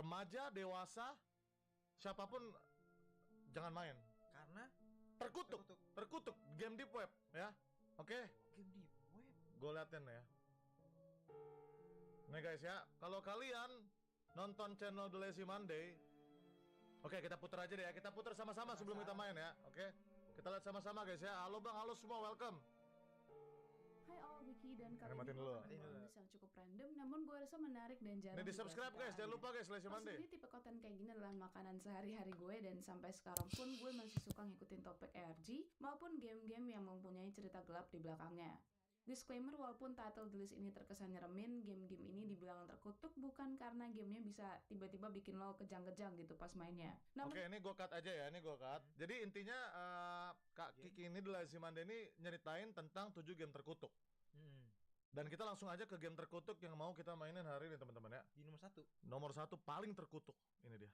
remaja, dewasa, siapapun jangan main. Karena terkutuk game deep web ya. Oke? Game deep web. Gue liatin ya. Nih guys ya, kalau kalian nonton channel The Lazy Monday, oke kita putar aja deh ya, kita putar sama-sama sebelum kita main ya, oke? Kita lihat sama-sama guys ya. Halo bang, halo semua, welcome. Hai all, Vicky dan kali Matiin ini dulu. akan membahas yang cukup random, namun gue rasa menarik dan jarang. Nih di subscribe guys, jangan lupa guys, Lazy Monday. Jadi tipe konten kayak gini adalah makanan sehari-hari gue dan sampai sekarang pun gue masih suka ngikutin topik ARG maupun game-game yang mempunyai cerita gelap di belakangnya. Disclaimer, walaupun title The List ini terkesan nyeremin, game-game ini dibilang terkutuk bukan karena gamenya bisa tiba-tiba bikin lo kejang-kejang gitu pas mainnya. Oke, ini gue cut aja ya, ini gue cut. Jadi intinya Kak Kiki ini The Lazy Monday ini nyeritain tentang 7 game terkutuk. Dan kita langsung aja ke game terkutuk yang mau kita mainin hari ini teman-teman ya. Di Nomor satu paling terkutuk, ini dia.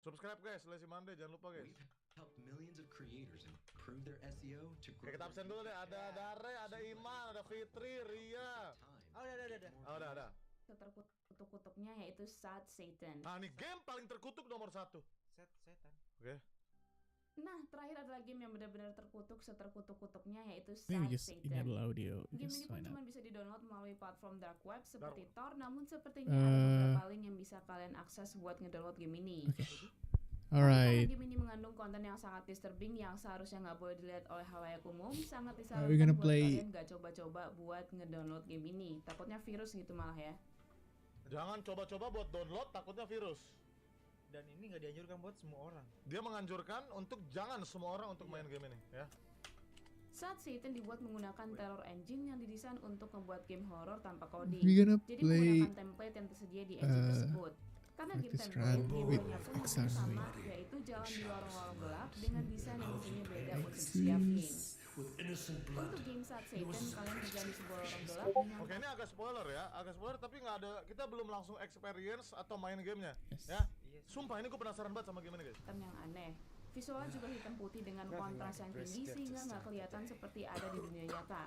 Subscribe guys, Lazy Monday, jangan lupa guys. Helped millions of creators improve their SEO to grow. Oke, kita absen dulu deh. Ada Dare, ada Iman, ada Fitri, Ria. Oh, ada. Oh, ada. Terkutuk-kutuknya yaitu Sad Satan. Nah, ini game paling terkutuk nomor 1. Setan. Oke. Nah, terakhir adalah game yang benar-benar terkutuk seterkutuk-kutuknya yaitu Maybe Sad just Satan. enable audio. Game Just ini pun why cuma not? bisa di-download melalui platform dark web seperti Tor, namun sepertinya ada beberapa link yang bisa kalian akses buat ngedownload game ini. Alright. Karena game ini mengandung konten yang sangat disturbing yang seharusnya nggak boleh dilihat oleh halayak umum, sangat We're disarankan gonna buat play- kalian nggak coba-coba buat ngedownload game ini. Takutnya virus gitu malah ya. Jangan coba-coba buat download, takutnya virus. Dan ini nggak dianjurkan buat semua orang. Dia menganjurkan untuk jangan semua orang untuk main game ini ya. Sad Satan dibuat menggunakan terror engine yang didesain untuk membuat game horror tanpa coding. We're gonna Jadi play menggunakan template yang tersedia di engine tersebut. Karena like game this template, run game with pun hampir sama, Exsanguinate. yaitu jalan di lorong-lorong gelap dengan desain yang tentunya beda untuk setiap game. Untuk game Sad Satan, kalian berjalan di sebuah lorong gelap dengan Oke, ini agak spoiler ya, tapi nggak ada, kita belum langsung experience atau main gamenya Yes. ya. Sumpah ini gue penasaran banget sama game ini guys. pattern yang aneh. Visualnya juga hitam putih dengan kontras yang tinggi sehingga nggak kelihatan seperti ada di dunia nyata.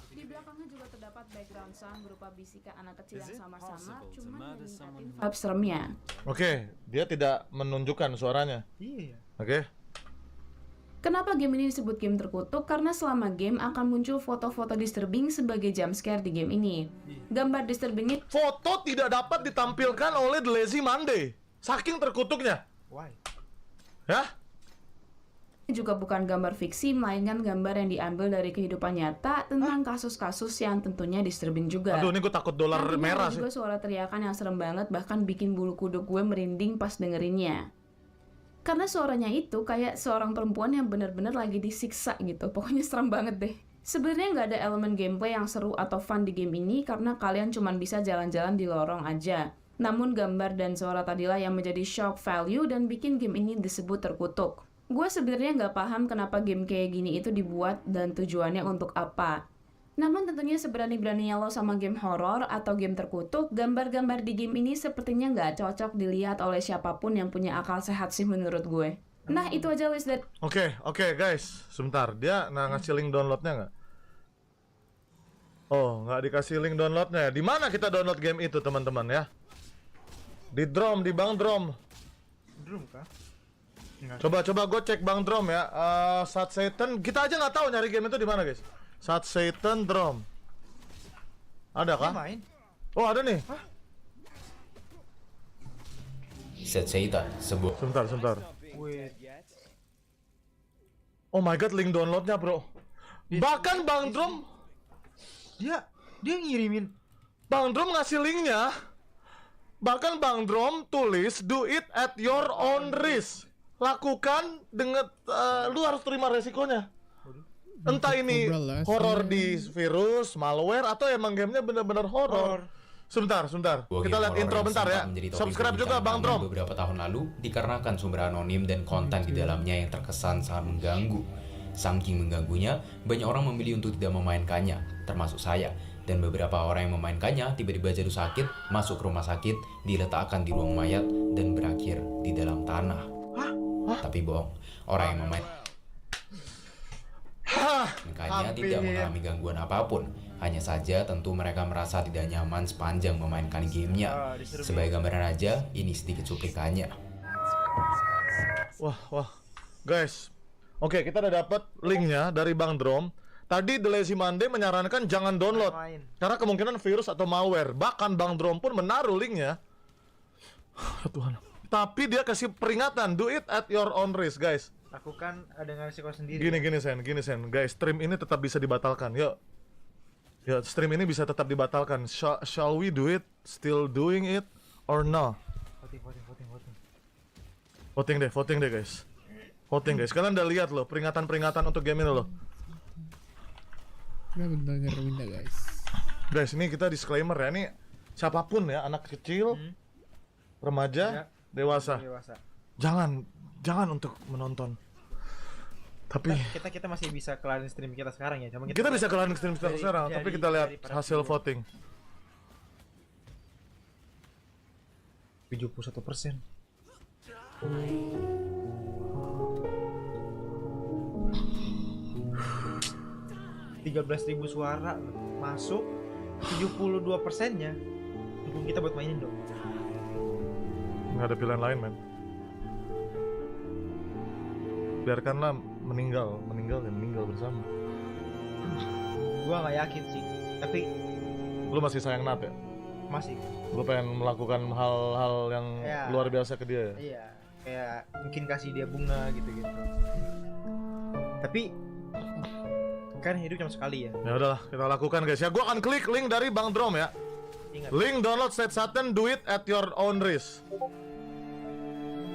Di belakangnya juga terdapat background sound berupa bisikan anak kecil yang sama-sama, cuman meningkatin vibe seremnya. Oke, dia tidak menunjukkan suaranya. Iya. Oke. Kenapa game ini disebut game terkutuk? Karena selama game akan muncul foto-foto disturbing sebagai jump scare di game ini. Gambar disturbing Foto tidak dapat ditampilkan oleh The Lazy Monday. Saking terkutuknya. Why? Ya? juga bukan gambar fiksi, melainkan gambar yang diambil dari kehidupan nyata tentang kasus-kasus yang tentunya disturbing juga. Aduh, ini gue takut dolar Nantinya merah ada sih. juga suara teriakan yang serem banget, bahkan bikin bulu kuduk gue merinding pas dengerinnya. Karena suaranya itu kayak seorang perempuan yang benar-benar lagi disiksa gitu. Pokoknya serem banget deh. Sebenarnya nggak ada elemen gameplay yang seru atau fun di game ini karena kalian cuma bisa jalan-jalan di lorong aja. Namun gambar dan suara tadilah yang menjadi shock value dan bikin game ini disebut terkutuk. Gue sebenarnya nggak paham kenapa game kayak gini itu dibuat dan tujuannya untuk apa. Namun tentunya seberani-beraninya lo sama game horor atau game terkutuk, gambar-gambar di game ini sepertinya nggak cocok dilihat oleh siapapun yang punya akal sehat sih menurut gue. Nah itu aja list that. Oke, guys, sebentar. Dia ngasih link downloadnya nggak? Oh, nggak dikasih link downloadnya. Di mana kita download game itu, teman-teman ya? Di Drom, di Bang Drom. Drum kah? Coba gue cek Bang Drom ya. Sad Satan, kita aja nggak tahu nyari game itu di mana, guys. Sad Satan Drom. Ada kah? Main? Oh, ada nih. Sad Satan, sebuah Sebentar. Wait. Oh my god, link downloadnya, bro. Bahkan Bang Drom, Dia ngirimin. Bang Drom ngasih linknya. Bahkan Bang Drom tulis do it at your own risk. Lakukan dengan lu harus terima resikonya. Entah ini horor di virus, malware atau emang gamenya benar-benar horor. Sebentar. Kita lihat intro bentar ya. Subscribe juga Bang Drom. Beberapa tahun lalu dikarenakan sumber anonim dan konten di dalamnya yang terkesan sangat mengganggu. Saking mengganggunya, banyak orang memilih untuk tidak memainkannya, termasuk saya. Dan beberapa orang yang memainkannya tiba-tiba jatuh sakit, masuk ke rumah sakit, diletakkan di ruang mayat, dan berakhir di dalam tanah. Tapi bohong, orang yang memainkannya tidak mengalami gangguan apapun. Hanya saja tentu mereka merasa tidak nyaman sepanjang memainkan gamenya. Sebagai gambaran aja, ini sedikit cuplikannya. Wah, guys. Oke, kita udah dapat linknya dari Bang Drom. Tadi The Lazy Monday menyarankan jangan download karena kemungkinan virus atau malware. Bahkan Bang Drom pun menaruh linknya. Tuhan. Tapi dia kasih peringatan, do it at your own risk, guys. Lakukan dengan risiko sendiri. Gini Sen. Guys, stream ini tetap bisa dibatalkan. Yuk. Ya, stream ini bisa tetap dibatalkan. Shall we do it? Still doing it or no? Voting deh, guys. Voting, guys. Kalian udah lihat loh peringatan-peringatan untuk game ini loh. Bentar guys. Guys, ini kita disclaimer ya. Ini siapapun ya, anak kecil, remaja, dewasa. Jangan untuk menonton. Tapi kita masih bisa kelarin stream kita sekarang ya. Cuma kita bisa kelarin stream kita sekarang, tapi kita lihat hasil voting. 71%. $13.000 suara masuk, 72%-nya dukung kita buat mainin dong. Nggak ada pilihan lain, men. Biarkanlah meninggal bersama. Gua nggak yakin sih, tapi Lu masih sayang Nat ya? masih. Lu pengen melakukan hal-hal yang Ya. luar biasa ke dia ya? Iya, kayak mungkin kasih dia bunga gitu-gitu. Tapi kan hidup cuma sekali ya. Ya udahlah, kita lakukan guys ya. Gua akan klik link dari Bang Drom ya. Ingat. Link download State Satan, do it at your own risk.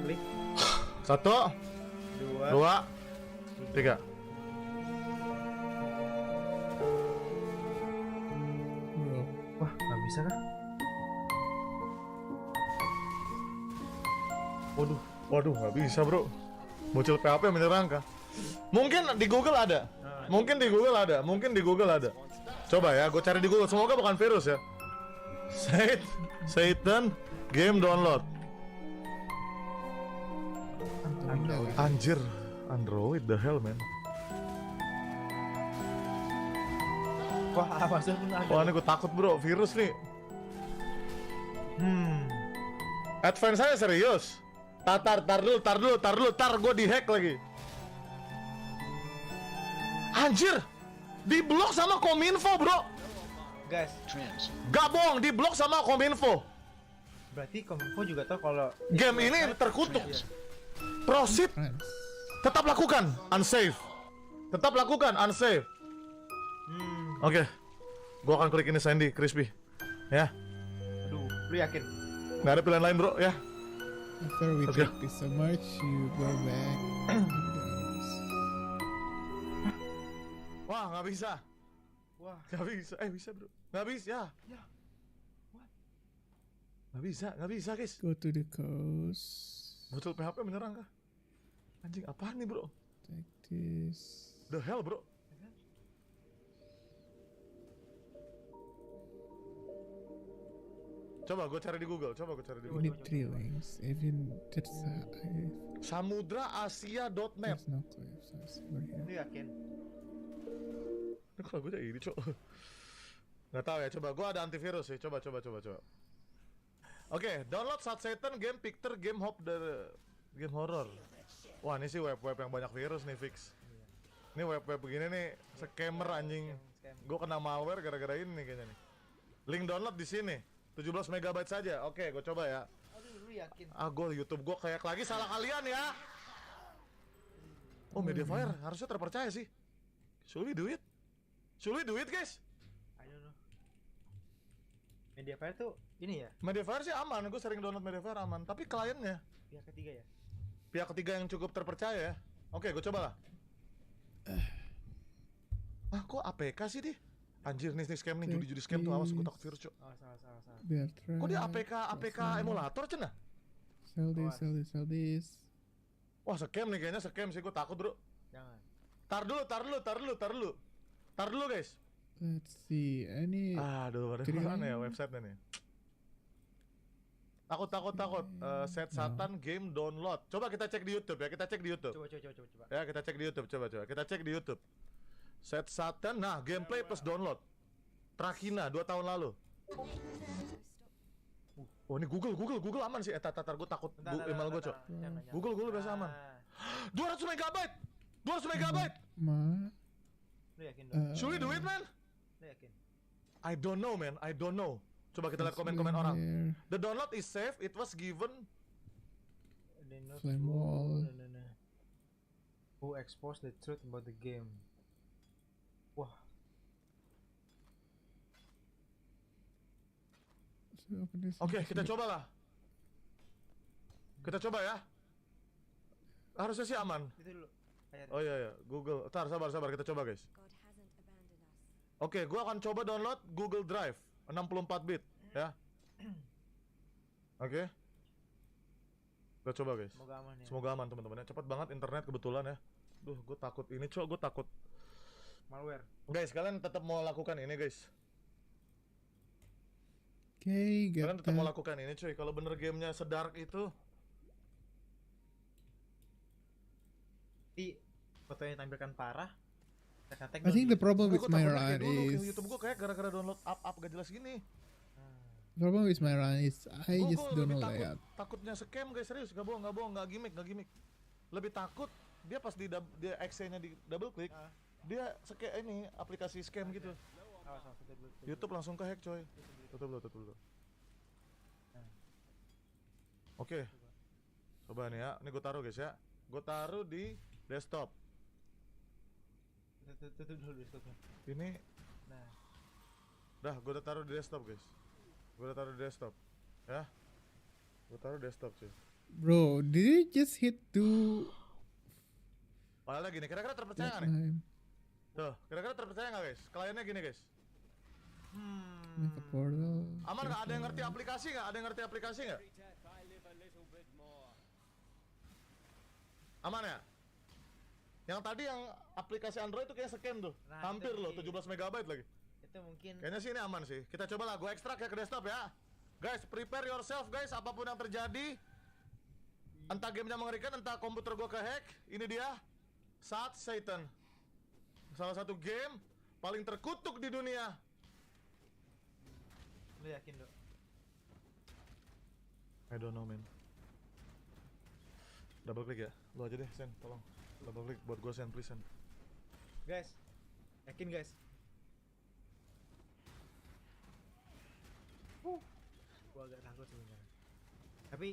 Klik. 1, 2, 3. Bro, Wah, nggak bisa kah? Waduh, nggak bisa bro. Bocil PHP menyerang kah? Mungkin di Google ada. Mungkin di Google ada. Coba ya, gue cari di Google. Semoga bukan virus ya. Satan game download. Anjir, Android the hell man. Wah, masa pun ada. Wah ini gue takut bro, virus nih. Advance saya serius. Tar dulu, gue dihack lagi. Anjir, diblok sama Kominfo bro. Guys, Gak bohong, diblok sama Kominfo. berarti Kominfo juga tahu kalau Game ini terkutuk. Proceed, friends. tetap lakukan, unsafe. Oke, gua akan klik ini Sandy, crispy. Ya, aduh, lu yakin? nggak ada pilihan lain bro ya. After we Let's go. take this so much, you go back. Wah, nggak bisa. Wah, Bisa bro. Nggak bisa. Ya. What? Nggak bisa guys. Go to the coast. Bocil PHP menyerang kah? Anjing, apaan nih bro? Take this. The hell bro. Coba gue cari di Google. We need 3 links. Even that's Samudraasia.net. there's no clue. So we're here. lu yakin? Ini kok lagunya ini cok. Nggak tahu ya, coba gue ada antivirus sih. Coba. Oke, download Satan game picture game hop dari game horror. Wah ini sih web-web yang banyak virus nih fix. Ini web-web begini nih scammer anjing. Gue kena malware gara-gara ini nih kayaknya nih. Link download di sini. 17 MB saja. Oke, gue coba ya. Aduh, lu yakin? Gue YouTube gue kayak lagi salah kalian ya. Oh, Mediafire harusnya terpercaya sih. Should we do it guys? I don't know. Mediafire tuh ini ya, Mediafire sih aman, gue sering download Mediafire aman. Tapi kliennya pihak ketiga ya. pihak ketiga yang cukup terpercaya ya. Oke, gue coba lah. Kok APK sih dia? Anjir nih scam nih, judi scam tuh, awas gue takut virus cok. Oh, salah. Bertrand. Kok dia APK emulator cina? Sell this. Wah scam nih kayaknya, scam sih, gue takut bro. Jangan. Tar dulu guys. Let's see. Any Aduh, ada mana ya website nih? Takut. Set Satan game download. Coba kita cek di YouTube ya, Coba. Ya, kita cek di YouTube, coba. Kita cek di YouTube. Set Satan. Nah, gameplay plus download. Trakina 2 tahun lalu. Oh, ini Google aman sih. Tar gue takut email gue, Cok. Google biasa aman. 200 megabyte. 200 megabyte. Ma. Lu yakin dong? Should we do it, man? Lu yakin? I don't know, man. I don't know. Coba kita lihat It's komen-komen in orang. here. The download is safe. It was given. Flame wall. Who exposed the truth about the game? Wah, So open this. Oke, kita coba lah. Kita coba ya. Harusnya sih aman. itu dulu. Kayak Oh iya, Google. Tar, sabar, kita coba guys. Oke, gua akan coba download Google Drive 64 bit ya. Oke. Kita coba guys. semoga aman ya. Semoga aman teman-teman ya. Cepat banget internet kebetulan ya. Duh, gue takut ini, Cok. Gue takut. Malware. Guys, kalian tetap mau lakukan ini, guys. Okay, get Kalian tetap mau that. lakukan ini, cuy. Kalau bener gamenya sedark itu, Di fotonya tampilkan parah. I think the problem gue with my takutnya run kayak dulu ke is YouTube gue kayak gara-gara download up gak jelas gini. the problem with my run is I Gue just don't lebih know takut, layout. takutnya scam, guys. Serius, gak bohong, gak gimmick. Lebih takut dia pas dia exe-nya di double click, dia ini aplikasi scam gitu. Awas, tutup dulu. YouTube langsung ke hack, coy. Tutup dulu. Oke. Coba nih ya. Ini gue taruh, guys ya. Gue taruh di desktop. Tutup dulu desktopnya. Ini Nah, dah, gue udah taruh di desktop, guys. Gue udah taruh di desktop. Ya. Gue taruh desktop, cuy. Bro, did you just hit 2 Padahal gini, kira-kira terpercaya that nggak nih? time? Tuh, kira-kira terpercaya nggak, guys? Kliennya gini, guys. Make a portal. Aman nggak? Ada yang ngerti aplikasi nggak? Aman ya? Yang tadi yang aplikasi Android itu kayak scam tuh. Nah, Hampir itu loh, di- 17 megabyte lagi. itu mungkin Kayaknya sih ini aman sih. Kita coba lah, gue ekstrak ya ke desktop ya. Guys, prepare yourself guys, apapun yang terjadi. Entah gamenya mengerikan, entah komputer gue kehack. Ini dia, Satan. Salah satu game paling terkutuk di dunia. lu yakin dong. I don't know, man. Double klik ya? Lu aja deh, Sen, tolong. Double klik buat gue, Sen, please, Sen. Guys, yakin guys? Gua agak takut sebenarnya. Tapi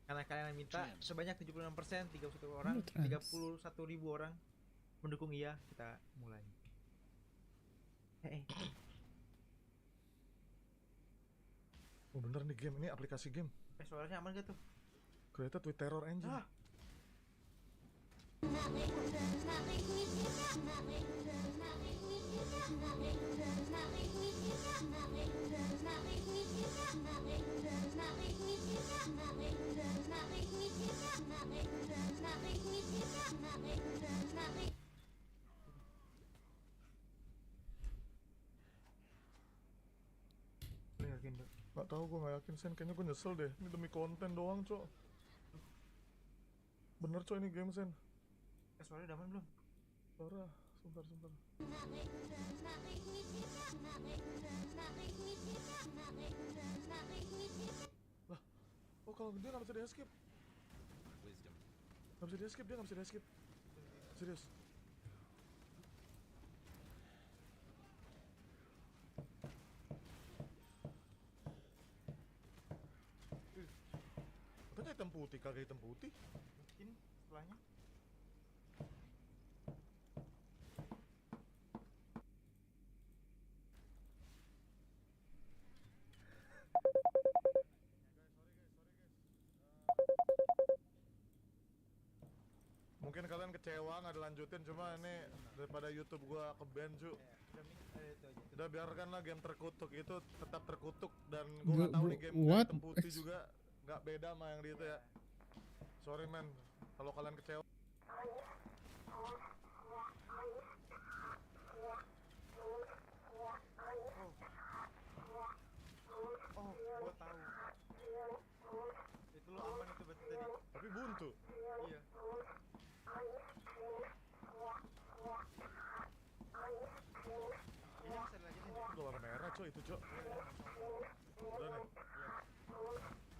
karena kalian minta sebanyak 76%, 31 orang, Trans. 31.000 orang mendukung iya, kita mulai. Oh bener nih game, ini aplikasi game. Suaranya aman gak tuh? Created with Terror Engine. Ah. Lu yakin dong? Gak tau, gue gak yakin, Sen. Kayaknya gue nyesel deh. Ini demi konten doang, Cok. Bener, Cok, ini game, Sen. Suaranya udah aman belum? Parah, sebentar. Lah, oh kalau dia gak bisa di escape. Wisdom. Gak bisa di escape, dia gak bisa di escape. Serius. Katanya hitam putih, kagak hitam putih. Mungkin setelahnya. Mungkin kalian kecewa nggak dilanjutin, cuma ini daripada YouTube gua ke-ban, cu. Udah nih, ada itu aja. Udah biarkanlah game terkutuk itu tetap terkutuk, dan gua nggak tahu Bro, nih game what? hitam putih juga nggak beda sama yang di itu ya. Sorry man, kalau kalian kecewa. Oh, gua tahu. Itu lo aman itu berarti tadi. Tapi buntu. Iya. Cok, itu Cok. Udah nih.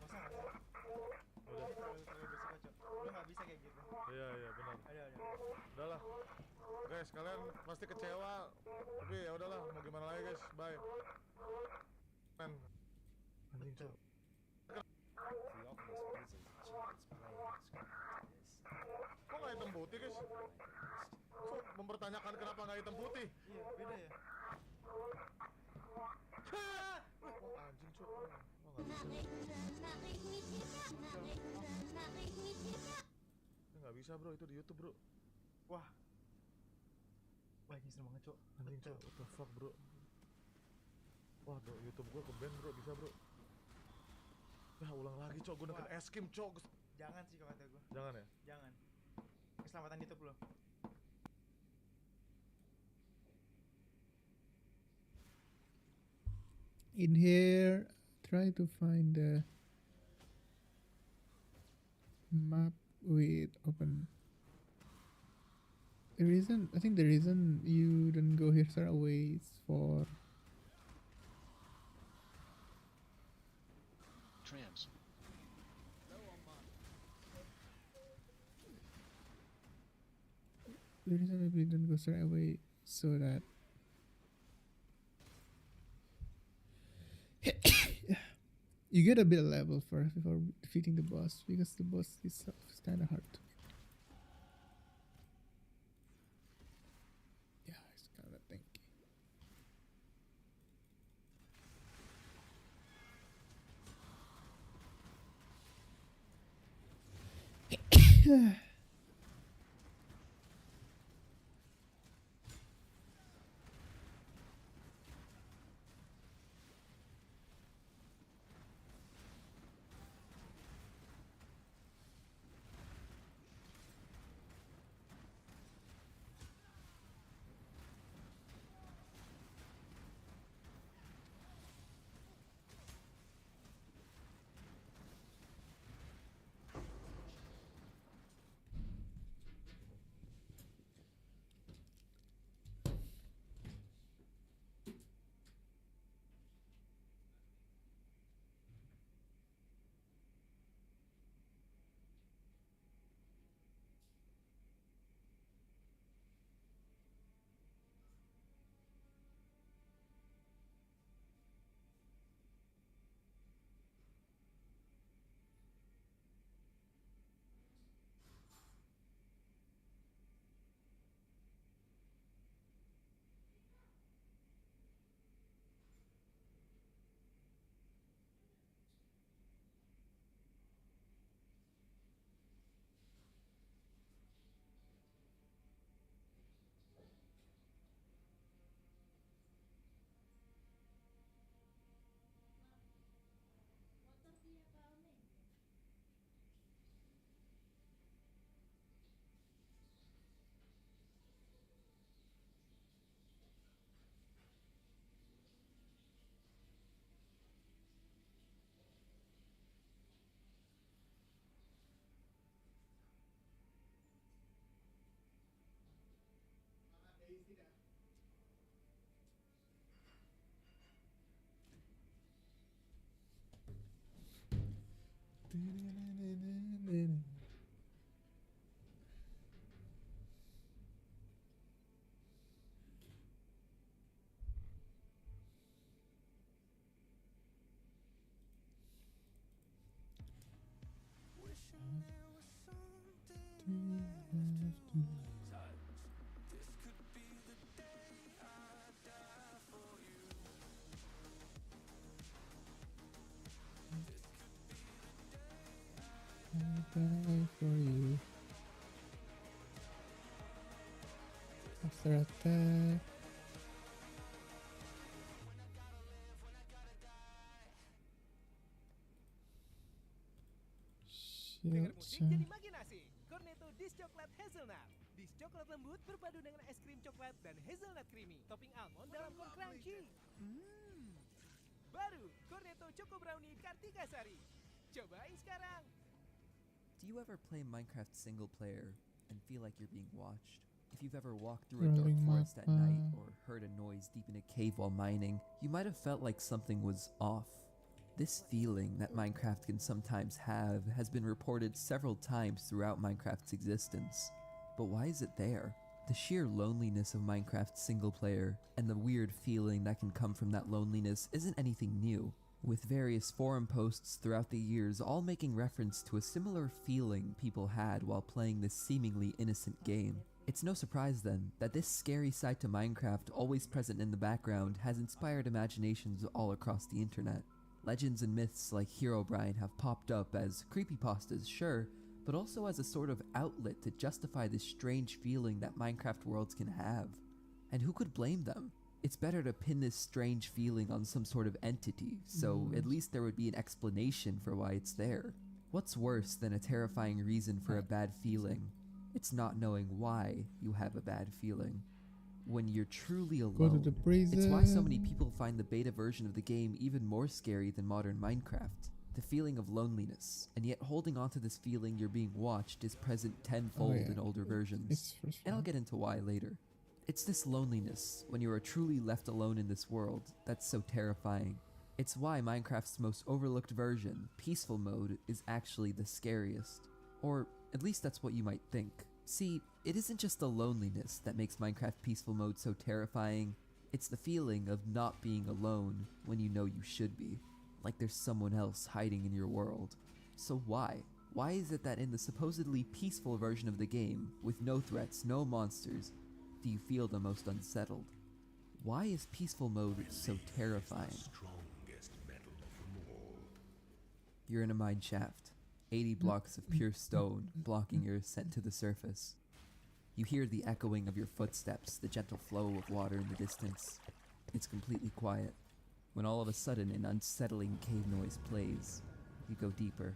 Masa? Udah. Terlalu berisiko, Cok. Lu nggak bisa kayak gitu. Iya benar. Ada. Udahlah. Guys, kalian pasti kecewa. Tapi ya udahlah, mau gimana lagi guys. Bye. Men. Anjing Cok. Kok nggak hitam putih guys? Kok mempertanyakan kenapa nggak hitam putih? Iya, beda ya. Oh anjing Cok. Oh nggak bisa bro, itu di YouTube bro. Wah. Wah, ini serem banget, Cok. Anjing Cok, what the fuck bro. Wah bro, YouTube gua ke-ban bro, bisa bro. Ya ulang lagi Cok, gua neken es krim Cok. Jangan sih kalau kata gua. Jangan ya? Jangan. Keselamatan YouTube lo. In here, try to find the map with open. I think the reason you didn't go here straight away is for Trams. the reason we didn't go straight away so that you get a bit of level first before defeating the boss, because the boss itself is kind of hard to beat. Yeah, it's kind of thinky. Die for you. After attack. Dengar Shield musik charge. jadi makin asik. Cornetto Dish Coklat Hazelnut. Dish coklat lembut berpadu dengan es krim coklat dan hazelnut creamy. Topping almond dalam cone crunchy. Baru Cornetto Choco Brownie Kartika Sari. Cobain sekarang. Do you ever play Minecraft single player and feel like you're being watched? If you've ever walked through a dark Rolling forest at mapa. night or heard a noise deep in a cave while mining, you might have felt like something was off. This feeling that Minecraft can sometimes have has been reported several times throughout Minecraft's existence. But why is it there? The sheer loneliness of Minecraft's single player and the weird feeling that can come from that loneliness isn't anything new, with various forum posts throughout the years all making reference to a similar feeling people had while playing this seemingly innocent game. It's no surprise then that this scary side to Minecraft always present in the background has inspired imaginations all across the internet. Legends and myths like Herobrine have popped up as creepypastas, sure, but also as a sort of outlet to justify this strange feeling that Minecraft worlds can have. And who could blame them? It's better to pin this strange feeling on some sort of entity, so at least there would be an explanation for why it's there. What's worse than a terrifying reason for a bad feeling? It's not knowing why you have a bad feeling. When you're truly Go to alone, the prison. it's why so many people find the beta version of the game even more scary than modern Minecraft. The feeling of loneliness, and yet holding on to this feeling you're being watched is present tenfold yeah. in older versions. It's first And I'll one. get into why later. It's this loneliness, when you are truly left alone in this world, that's so terrifying. It's why Minecraft's most overlooked version, Peaceful Mode, is actually the scariest. Or at least that's what you might think. See, it isn't just the loneliness that makes Minecraft Peaceful Mode so terrifying, it's the feeling of not being alone when you know you should be. Like there's someone else hiding in your world. So why? Why is it that in the supposedly peaceful version of the game, with no threats, no monsters, do you feel the most unsettled? Why is Peaceful Mode so terrifying? You're in a mine shaft, 80 blocks of pure stone blocking your ascent to the surface. You hear the echoing of your footsteps, the gentle flow of water in the distance. It's completely quiet, when all of a sudden an unsettling cave noise plays. You go deeper,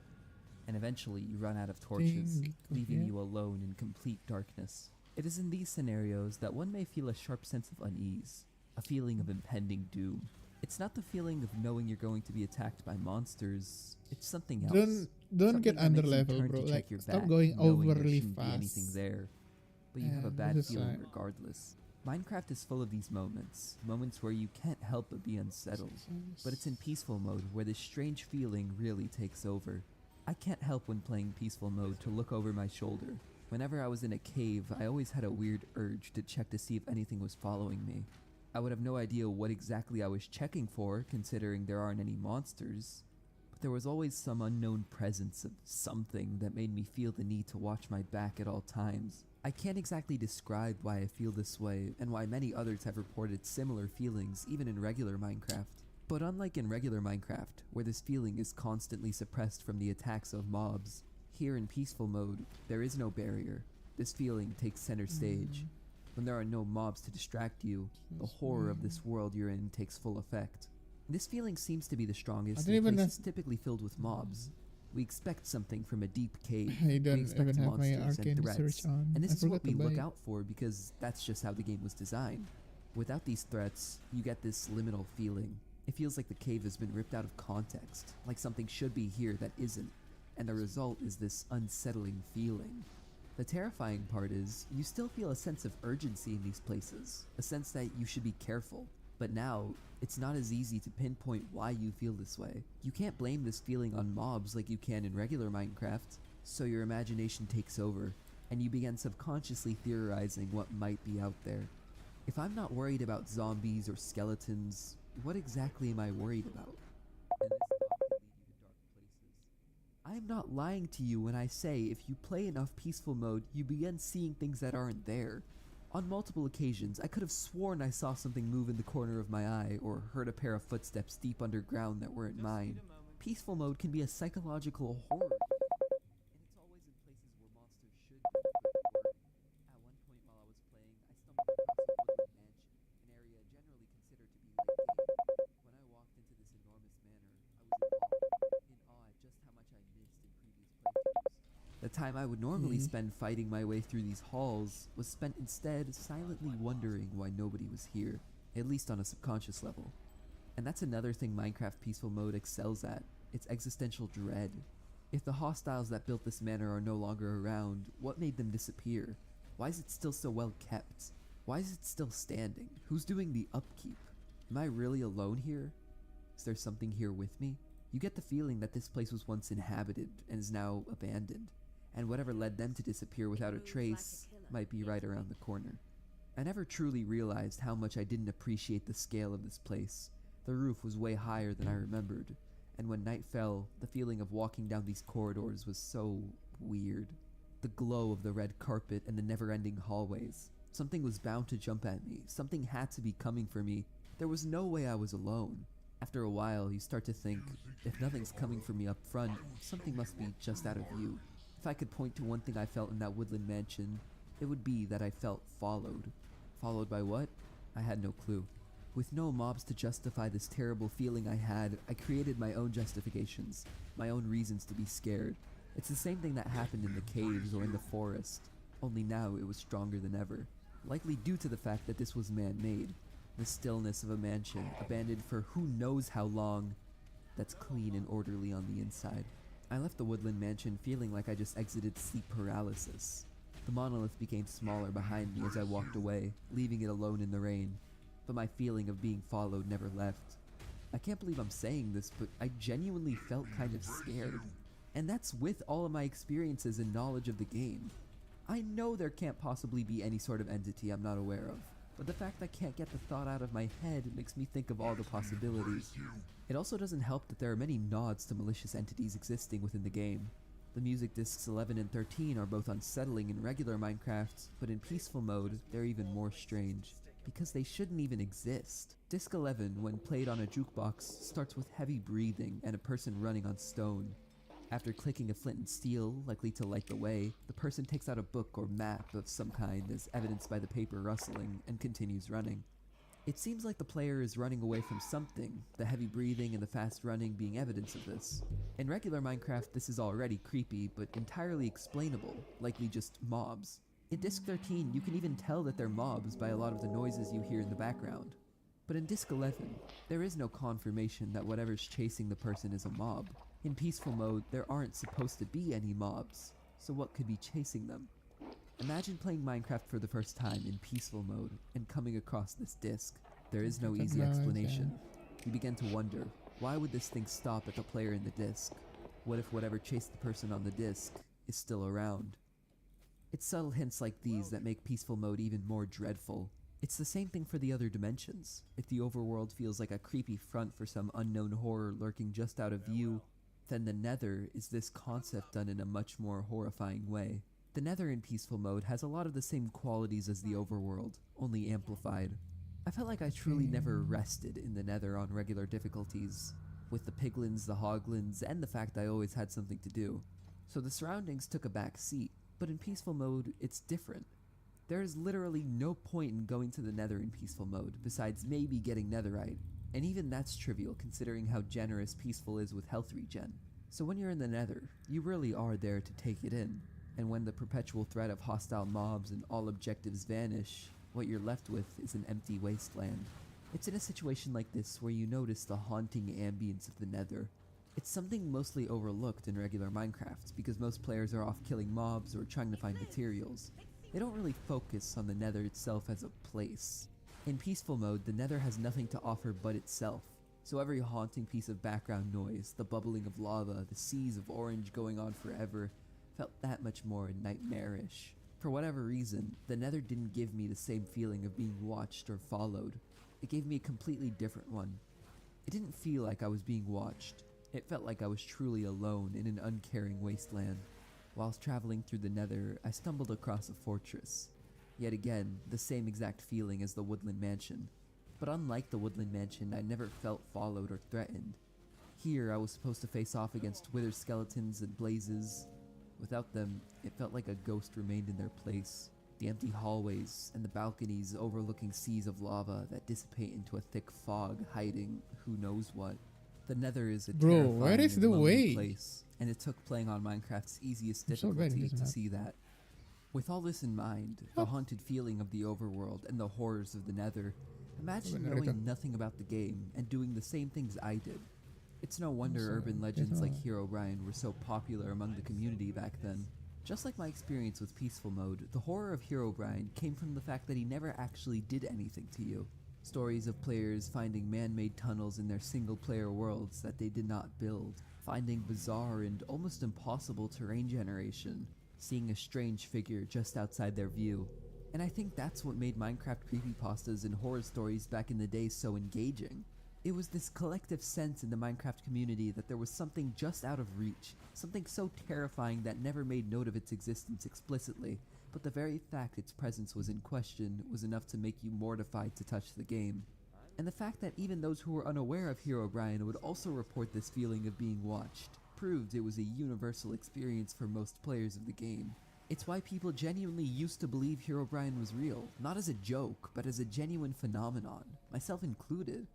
and eventually you run out of torches, Ding, leaving yeah. you alone in complete darkness. It is in these scenarios that one may feel a sharp sense of unease, a feeling of impending doom. It's not the feeling of knowing you're going to be attacked by monsters, it's something else. Don't get Something that under makes you level, turn bro. to check Like your stop back, going knowing there overly shouldn't be anything fast. there, but you have a And bad this is feeling why- regardless. Minecraft is full of these moments where you can't help but be unsettled. But it's in peaceful mode where this strange feeling really takes over. I can't help when playing peaceful mode to look over my shoulder. Whenever I was in a cave, I always had a weird urge to check to see if anything was following me. I would have no idea what exactly I was checking for, considering there aren't any monsters. But there was always some unknown presence of something that made me feel the need to watch my back at all times. I can't exactly describe why I feel this way, and why many others have reported similar feelings even in regular Minecraft. But unlike in regular Minecraft, where this feeling is constantly suppressed from the attacks of mobs, here in peaceful mode, there is no barrier. This feeling takes center stage. When there are no mobs to distract you, the horror of this world you're in takes full effect. This feeling seems to be the strongest I don't in even places typically filled with mobs. We expect something from a deep cave. I We don't expect even have my monsters arcane and threats. research on. And this I is what forgot we to look buy. out for because that's just how the game was designed. Without these threats, you get this liminal feeling. It feels like the cave has been ripped out of context, like something should be here that isn't, and the result is this unsettling feeling. The terrifying part is, you still feel a sense of urgency in these places, a sense that you should be careful. But now, it's not as easy to pinpoint why you feel this way. You can't blame this feeling on mobs like you can in regular Minecraft, so your imagination takes over, and you begin subconsciously theorizing what might be out there. If I'm not worried about zombies or skeletons, what exactly am I worried about? And this thought can lead you to dark places. I am not lying to you when I say if you play enough peaceful mode, you begin seeing things that aren't there. On multiple occasions, I could have sworn I saw something move in the corner of my eye or heard a pair of footsteps deep underground that weren't mine. Peaceful mode can be a psychological horror. And it's always in places where monsters should be. At one point while I was playing, I stumbled across a woodland mansion, an area generally considered to be late game. When I walked into this enormous manor, I was in awe at just how much I missed in previous playthroughs. The time I would normally spend fighting my way through these halls was spent instead silently wondering why nobody was here, at least on a subconscious level. And that's another thing Minecraft Peaceful Mode excels at, its existential dread. If the hostiles that built this manor are no longer around, what made them disappear? Why is it still so well kept? Why is it still standing? Who's doing the upkeep? Am I really alone here? Is there something here with me? You get the feeling that this place was once inhabited and is now abandoned, and whatever led them to disappear without a trace might be right around the corner. I never truly realized how much I didn't appreciate the scale of this place. The roof was way higher than I remembered, and when night fell, the feeling of walking down these corridors was so weird. The glow of the red carpet and the never-ending hallways. Something was bound to jump at me. Something had to be coming for me. There was no way I was alone. After a while, you start to think, if nothing's coming for me up front, something must be just out of view. If I could point to one thing I felt in that woodland mansion, it would be that I felt followed. Followed by what? I had no clue. With no mobs to justify this terrible feeling I had, I created my own justifications, my own reasons to be scared. It's the same thing that happened in the caves or in the forest, only now it was stronger than ever. Likely due to the fact that this was man-made. The stillness of a mansion, abandoned for who knows how long, that's clean and orderly on the inside. I left the woodland mansion feeling like I just exited sleep paralysis. The monolith became smaller behind me as I walked away, leaving it alone in the rain. But my feeling of being followed never left. I can't believe I'm saying this, but I genuinely felt kind of scared. And that's with all of my experiences and knowledge of the game. I know there can't possibly be any sort of entity I'm not aware of, but the fact I can't get the thought out of my head makes me think of all the possibilities. It also doesn't help that there are many nods to malicious entities existing within the game. The music discs 11 and 13 are both unsettling in regular Minecraft, but in peaceful mode, they're even more strange, because they shouldn't even exist. Disc 11, when played on a jukebox, starts with heavy breathing and a person running on stone. After clicking a flint and steel, likely to light the way, the person takes out a book or map of some kind as evidenced by the paper rustling, and continues running. It seems like the player is running away from something, the heavy breathing and the fast running being evidence of this. In regular Minecraft, this is already creepy, but entirely explainable, likely just mobs. In Disc 13, you can even tell that they're mobs by a lot of the noises you hear in the background. But in Disc 11, there is no confirmation that whatever's chasing the person is a mob. In peaceful mode, there aren't supposed to be any mobs, so what could be chasing them? Imagine playing Minecraft for the first time in peaceful mode and coming across this disc. There is no easy explanation. You begin to wonder, why would this thing stop at the player in the disc? What if whatever chased the person on the disc is still around? It's subtle hints like these that make peaceful mode even more dreadful. It's the same thing for the other dimensions. If the overworld feels like a creepy front for some unknown horror lurking just out of view, then the Nether is this concept done in a much more horrifying way. The Nether in peaceful mode has a lot of the same qualities as the overworld, only amplified. I felt like I truly never rested in the Nether on regular difficulties, with the piglins, the hoglins, and the fact I always had something to do. So the surroundings took a back seat, but in peaceful mode, it's different. There is literally no point in going to the Nether in peaceful mode, besides maybe getting netherite, and even that's trivial considering how generous peaceful is with health regen. So when you're in the Nether, you really are there to take it in, and when the perpetual threat of hostile mobs and all objectives vanish, what you're left with is an empty wasteland. It's in a situation like this where you notice the haunting ambience of the Nether. It's something mostly overlooked in regular Minecraft, because most players are off killing mobs or trying to find materials. They don't really focus on the Nether itself as a place. In peaceful mode, the Nether has nothing to offer but itself, so every haunting piece of background noise, the bubbling of lava, the seas of orange going on forever, felt that much more nightmarish. For whatever reason, the Nether didn't give me the same feeling of being watched or followed. It gave me a completely different one. It didn't feel like I was being watched. It felt like I was truly alone in an uncaring wasteland. Whilst traveling through the Nether, I stumbled across a fortress. Yet again, the same exact feeling as the woodland mansion. But unlike the woodland mansion, I never felt followed or threatened. Here, I was supposed to face off against withered skeletons and blazes. Without them, it felt like a ghost remained in their place. The empty hallways and the balconies overlooking seas of lava that dissipate into a thick fog hiding who knows what. The Nether is a Bro, terrifying where is and the lonely way? place, and it took playing on Minecraft's easiest I'm so glad it difficulty doesn't to have- see that. With all this in mind, the haunted feeling of the overworld and the horrors of the Nether, imagine Narrator. knowing nothing about the game and doing the same things I did. It's no wonder Also, urban legends there's like no- Herobrine were so popular among the community back then. Just like my experience with peaceful mode, the horror of Herobrine came from the fact that he never actually did anything to you. Stories of players finding man-made tunnels in their single-player worlds that they did not build, finding bizarre and almost impossible terrain generation, seeing a strange figure just outside their view. And I think that's what made Minecraft creepypastas and horror stories back in the day so engaging. It was this collective sense in the Minecraft community that there was something just out of reach, something so terrifying that never made note of its existence explicitly, but the very fact its presence was in question was enough to make you mortified to touch the game. And the fact that even those who were unaware of Herobrine would also report this feeling of being watched proved it was a universal experience for most players of the game. It's why people genuinely used to believe Herobrine was real, not as a joke, but as a genuine phenomenon, myself included.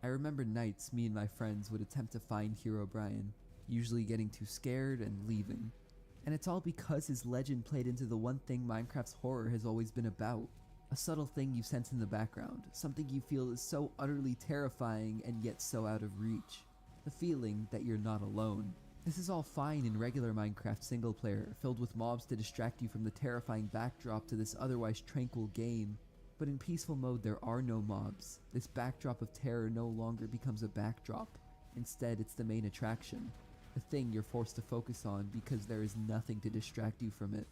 I remember nights me and my friends would attempt to find Herobrine, usually getting too scared and leaving. And it's all because his legend played into the one thing Minecraft's horror has always been about. A subtle thing you sense in the background, something you feel is so utterly terrifying and yet so out of reach. The feeling that you're not alone. This is all fine in regular Minecraft single player, filled with mobs to distract you from the terrifying backdrop to this otherwise tranquil game. But in peaceful mode there are no mobs. This backdrop of terror no longer becomes a backdrop. Instead, it's the main attraction. The thing you're forced to focus on because there is nothing to distract you from it.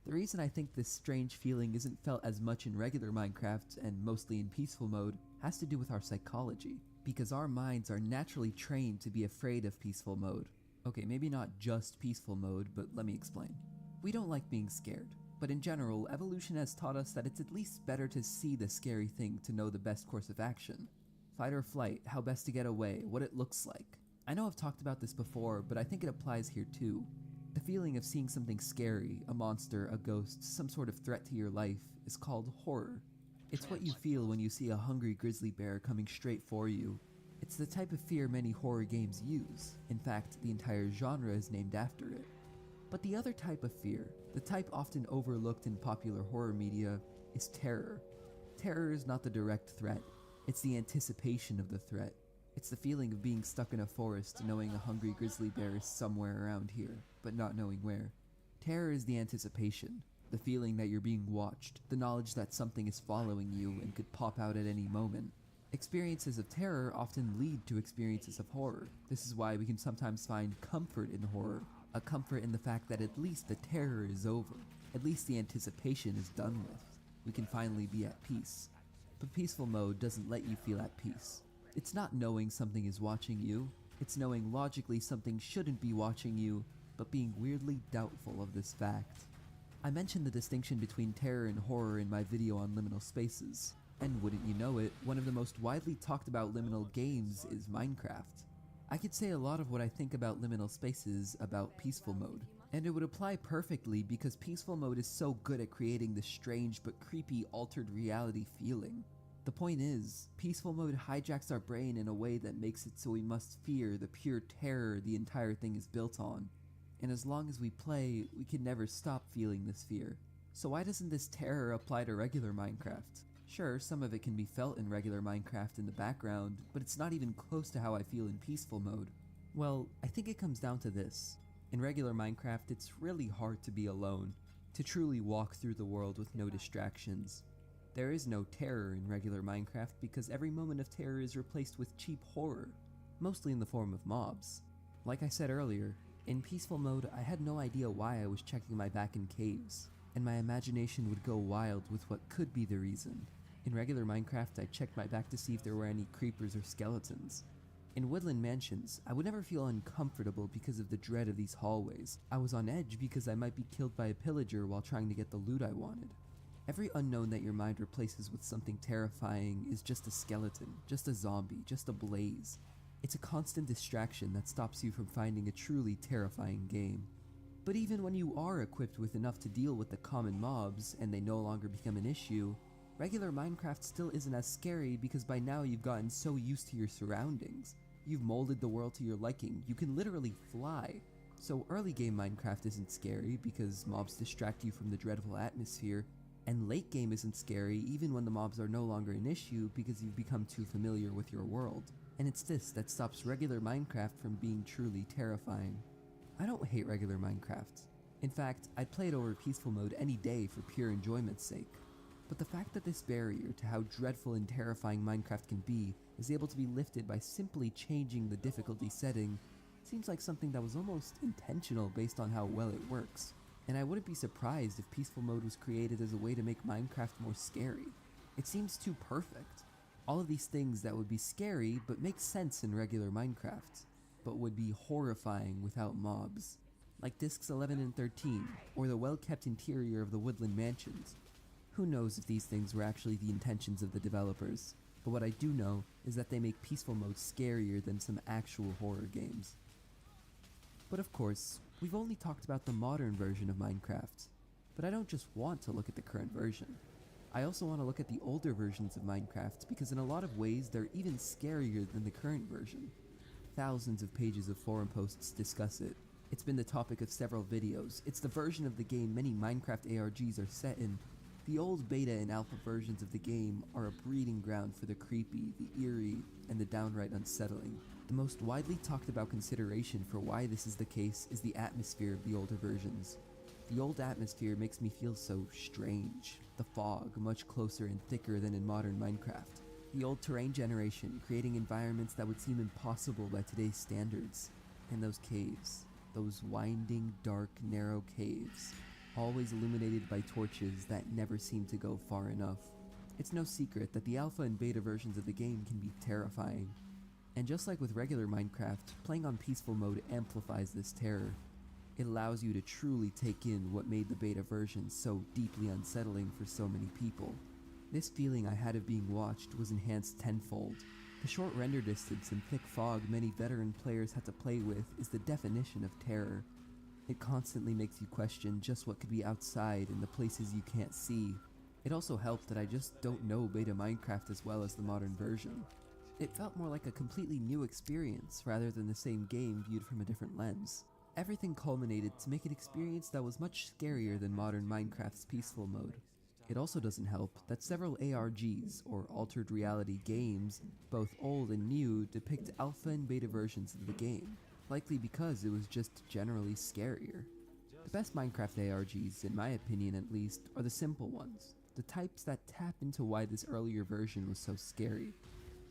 The reason I think this strange feeling isn't felt as much in regular Minecraft, and mostly in peaceful mode, has to do with our psychology. Because our minds are naturally trained to be afraid of peaceful mode. Okay, maybe not just peaceful mode, but let me explain. We don't like being scared. But in general, evolution has taught us that it's at least better to see the scary thing to know the best course of action. Fight or flight, how best to get away, what it looks like. I know I've talked about this before, but I think it applies here too. The feeling of seeing something scary, a monster, a ghost, some sort of threat to your life, is called horror. It's what you feel when you see a hungry grizzly bear coming straight for you. It's the type of fear many horror games use. In fact, the entire genre is named after it. But the other type of fear, the type often overlooked in popular horror media, is terror. Terror is not the direct threat, it's the anticipation of the threat. It's the feeling of being stuck in a forest knowing a hungry grizzly bear is somewhere around here, but not knowing where. Terror is the anticipation, the feeling that you're being watched, the knowledge that something is following you and could pop out at any moment. Experiences of terror often lead to experiences of horror. This is why we can sometimes find comfort in horror. A comfort in the fact that at least the terror is over. At least the anticipation is done with. We can finally be at peace. But peaceful mode doesn't let you feel at peace. It's not knowing something is watching you. It's knowing logically something shouldn't be watching you, but being weirdly doubtful of this fact. I mentioned the distinction between terror and horror in my video on liminal spaces. And wouldn't you know it, one of the most widely talked about liminal games is Minecraft. I could say a lot of what I think about liminal spaces about peaceful mode, and it would apply perfectly because peaceful mode is so good at creating this strange but creepy altered reality feeling. The point is, peaceful mode hijacks our brain in a way that makes it so we must fear the pure terror the entire thing is built on. And as long as we play, we can never stop feeling this fear. So why doesn't this terror apply to regular Minecraft? Sure, some of it can be felt in regular Minecraft in the background, but it's not even close to how I feel in peaceful mode. Well, I think it comes down to this. In regular Minecraft, it's really hard to be alone, to truly walk through the world with no distractions. There is no terror in regular Minecraft because every moment of terror is replaced with cheap horror, mostly in the form of mobs. Like I said earlier, in peaceful mode, I had no idea why I was checking my back in caves, and my imagination would go wild with what could be the reason. In regular Minecraft, I checked my back to see if there were any creepers or skeletons. In woodland mansions, I would never feel uncomfortable because of the dread of these hallways. I was on edge because I might be killed by a pillager while trying to get the loot I wanted. Every unknown that your mind replaces with something terrifying is just a skeleton, just a zombie, just a blaze. It's a constant distraction that stops you from finding a truly terrifying game. But even when you are equipped with enough to deal with the common mobs and they no longer become an issue, regular Minecraft still isn't as scary because by now you've gotten so used to your surroundings. You've molded the world to your liking, you can literally fly. So early game Minecraft isn't scary because mobs distract you from the dreadful atmosphere, and late game isn't scary even when the mobs are no longer an issue because you've become too familiar with your world. And it's this that stops regular Minecraft from being truly terrifying. I don't hate regular Minecraft. In fact, I'd play it over peaceful mode any day for pure enjoyment's sake. But the fact that this barrier to how dreadful and terrifying Minecraft can be is able to be lifted by simply changing the difficulty setting seems like something that was almost intentional based on how well it works. And I wouldn't be surprised if peaceful mode was created as a way to make Minecraft more scary. It seems too perfect. All of these things that would be scary but make sense in regular Minecraft, but would be horrifying without mobs. Like discs 11 and 13, or the well-kept interior of the woodland mansions. Who knows if these things were actually the intentions of the developers, but what I do know is that they make peaceful mode scarier than some actual horror games. But of course, we've only talked about the modern version of Minecraft, but I don't just want to look at the current version. I also want to look at the older versions of Minecraft because in a lot of ways they're even scarier than the current version. Thousands of pages of forum posts discuss it. It's been the topic of several videos. It's the version of the game many Minecraft ARGs are set in. The old beta and alpha versions of the game are a breeding ground for the creepy, the eerie, and the downright unsettling. The most widely talked about consideration for why this is the case is the atmosphere of the older versions. The old atmosphere makes me feel so strange. The fog, much closer and thicker than in modern Minecraft. The old terrain generation, creating environments that would seem impossible by today's standards. And those caves. Those winding, dark, narrow caves. Always illuminated by torches that never seem to go far enough. It's no secret that the alpha and beta versions of the game can be terrifying. And just like with regular Minecraft, playing on peaceful mode amplifies this terror. It allows you to truly take in what made the beta version so deeply unsettling for so many people. This feeling I had of being watched was enhanced tenfold. The short render distance and thick fog many veteran players had to play with is the definition of terror. It constantly makes you question just what could be outside in the places you can't see. It also helped that I just don't know beta Minecraft as well as the modern version. It felt more like a completely new experience rather than the same game viewed from a different lens. Everything culminated to make an experience that was much scarier than modern Minecraft's peaceful mode. It also doesn't help that several ARGs, or altered reality games, both old and new, depict alpha and beta versions of the game, likely because it was just generally scarier. The best Minecraft ARGs, in my opinion at least, are the simple ones, the types that tap into why this earlier version was so scary.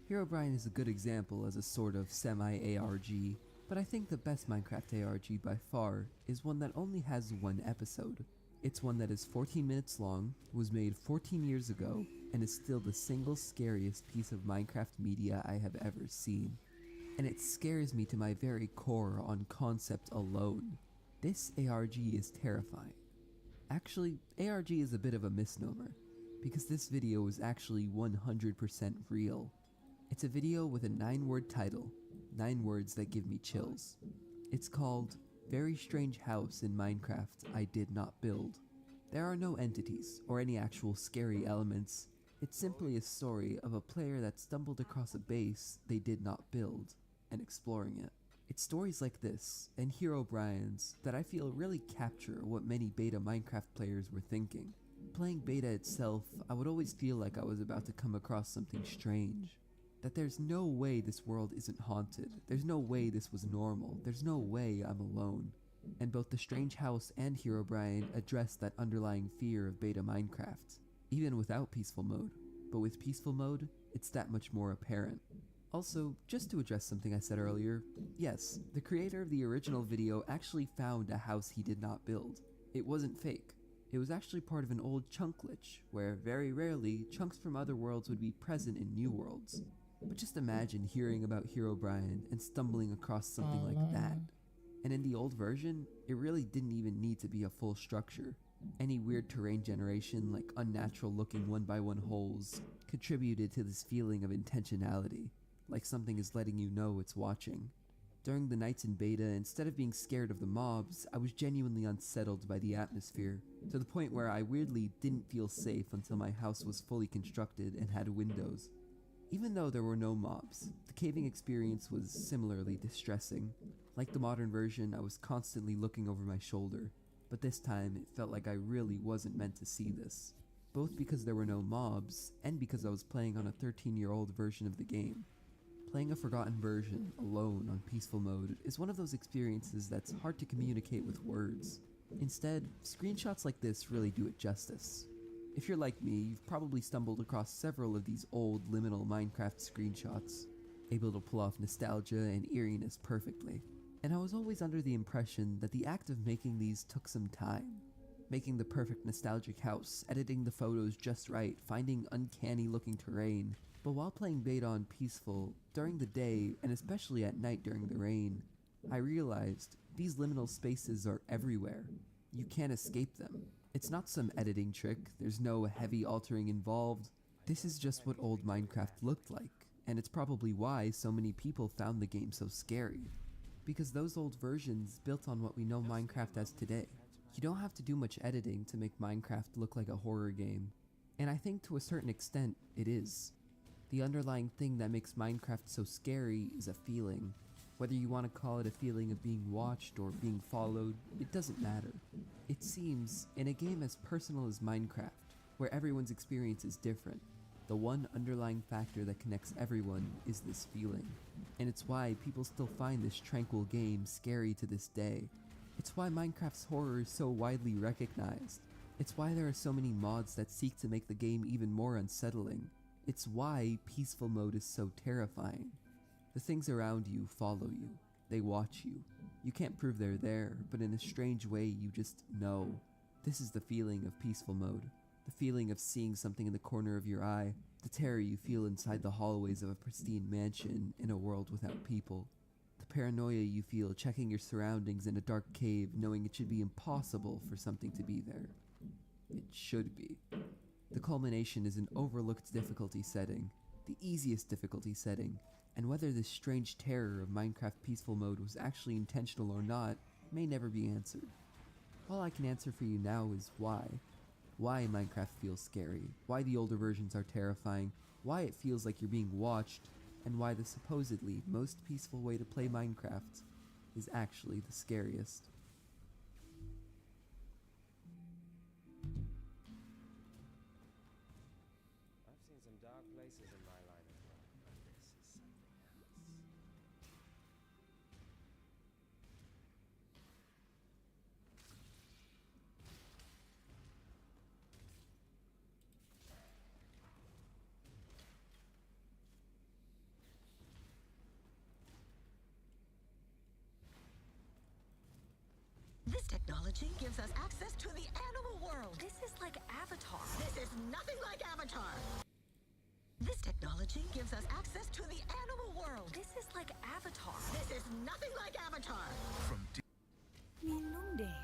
Herobrine is a good example as a sort of semi-ARG, but I think the best Minecraft ARG by far is one that only has one episode. It's one that is 14 minutes long, was made 14 years ago, and is still the single scariest piece of Minecraft media I have ever seen. And it scares me to my very core on concept alone. This ARG is terrifying. Actually, ARG is a bit of a misnomer, because this video is actually 100% real. It's a video with a 9-word title, 9 words that give me chills. It's called Very Strange House in Minecraft I Did Not Build. There are no entities or any actual scary elements. It's simply a story of a player that stumbled across a base they did not build and exploring it. It's stories like this and Herobrine's that I feel really capture what many beta Minecraft players were thinking. Playing beta itself, I would always feel like I was about to come across something strange. That there's no way this world isn't haunted, there's no way this was normal, there's no way I'm alone. And both The Strange House and Herobrine address that underlying fear of beta Minecraft, even without peaceful mode. But with peaceful mode, it's that much more apparent. Also, just to address something I said earlier, yes, the creator of the original video actually found a house he did not build. It wasn't fake. It was actually part of an old chunk glitch, where very rarely, chunks from other worlds would be present in new worlds. But just imagine hearing about Herobrine and stumbling across something like that. And in the old version, it really didn't even need to be a full structure. Any weird terrain generation, like unnatural looking 1x1 holes, contributed to this feeling of intentionality, like something is letting you know it's watching. During the nights in beta, instead of being scared of the mobs, I was genuinely unsettled by the atmosphere, to the point where I weirdly didn't feel safe until my house was fully constructed and had windows. Even though there were no mobs, the caving experience was similarly distressing. Like the modern version, I was constantly looking over my shoulder, but this time it felt like I really wasn't meant to see this, both because there were no mobs, and because I was playing on a 13-year-old version of the game. Playing a forgotten version, alone on peaceful mode, is one of those experiences that's hard to communicate with words. Instead, screenshots like this really do it justice. If you're like me, you've probably stumbled across several of these old liminal Minecraft screenshots, able to pull off nostalgia and eeriness perfectly. And I was always under the impression that the act of making these took some time. Making the perfect nostalgic house, editing the photos just right, finding uncanny looking terrain. But while playing Beta on Peaceful, during the day, and especially at night during the rain, I realized these liminal spaces are everywhere. You can't escape them. It's not some editing trick, there's no heavy altering involved. This is just what old Minecraft looked like, and it's probably why so many people found the game so scary. Because those old versions built on what we know Minecraft as today. You don't have to do much editing to make Minecraft look like a horror game. And I think to a certain extent, it is. The underlying thing that makes Minecraft so scary is a feeling. Whether you want to call it a feeling of being watched or being followed, it doesn't matter. It seems, in a game as personal as Minecraft, where everyone's experience is different, the one underlying factor that connects everyone is this feeling. And it's why people still find this tranquil game scary to this day. It's why Minecraft's horror is so widely recognized. It's why there are so many mods that seek to make the game even more unsettling. It's why peaceful mode is so terrifying. The things around you follow you. They watch you. You can't prove they're there, but in a strange way you just know. This is the feeling of peaceful mode. The feeling of seeing something in the corner of your eye. The terror you feel inside the hallways of a pristine mansion in a world without people. The paranoia you feel checking your surroundings in a dark cave knowing it should be impossible for something to be there. It should be. The culmination is an overlooked difficulty setting, the easiest difficulty setting, and whether this strange terror of Minecraft peaceful mode was actually intentional or not may never be answered. All I can answer for you now is why. Why Minecraft feels scary, why the older versions are terrifying, why it feels like you're being watched, and why the supposedly most peaceful way to play Minecraft is actually the scariest. I've seen some dark places in my line of work, but this is something else. This technology gives us access to the animal world. This is like Avatar. This is nothing like Avatar. This technology gives us access to the animal world. This is like Avatar. This is nothing like Avatar. Minum deh,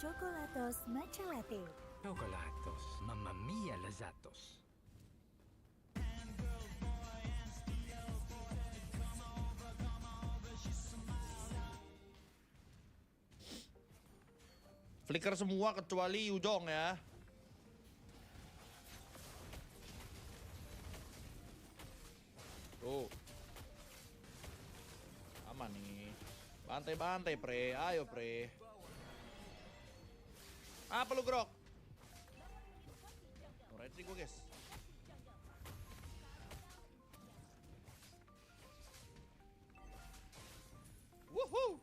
Chocolatos Matcha Latte. Chocolatos, mamma mia lazzatos. Flicker semua kecuali Yujong ya. Tuh. Aman nih. Bantai-bantai, Pre. Ayo, Pre. Apa lu, Grok? Alright sih gue, guys. Woohoo!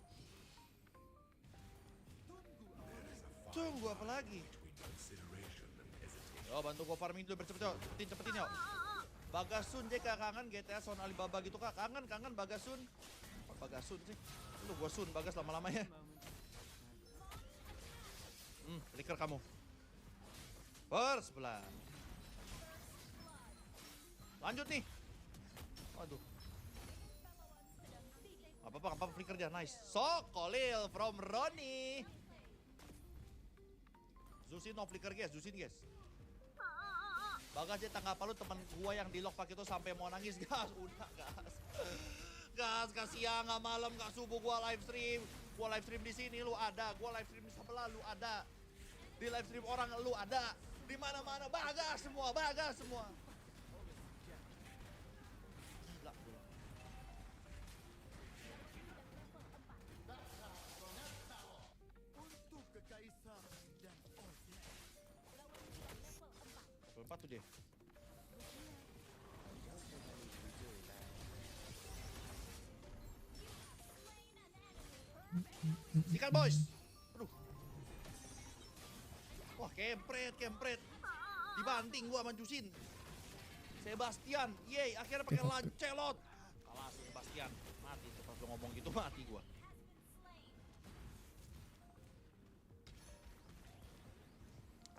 Tunggu apa lagi? Yo, bantu gua farming dulu cepet yo. Cepetin yo. Bagasun JK kangen GTA Son Alibaba gitu Kak. Kangen Bagasun. Apa Bagasun sih? Lu gua Sun Bagas lama-lama ya. Flicker kamu. Sebelah. Lanjut nih. Waduh. Apa flicker aja, nice. Kolil from Ronnie. Zusin no flicker guys, Zusin guys. Bagas dia tanggap lu temen gua yang di lock pakai itu sampai mau nangis gas, udah gas. Gas siang nggak malam nggak subuh gua live stream di sini lu ada, gua live stream di sebelah lu ada, di live stream orang lu ada, di mana-mana Bagas semua. Gila. Untuk kekaisaran dan order. 4 tuh dia. Sikat boys. Aduh. Wah, kempret. Dibanting gua sama Jusin. Sebastian, yeay, akhirnya pakai Lancelot. Kalah si Sebastian. Mati tuh pas lu ngomong gitu, mati gua.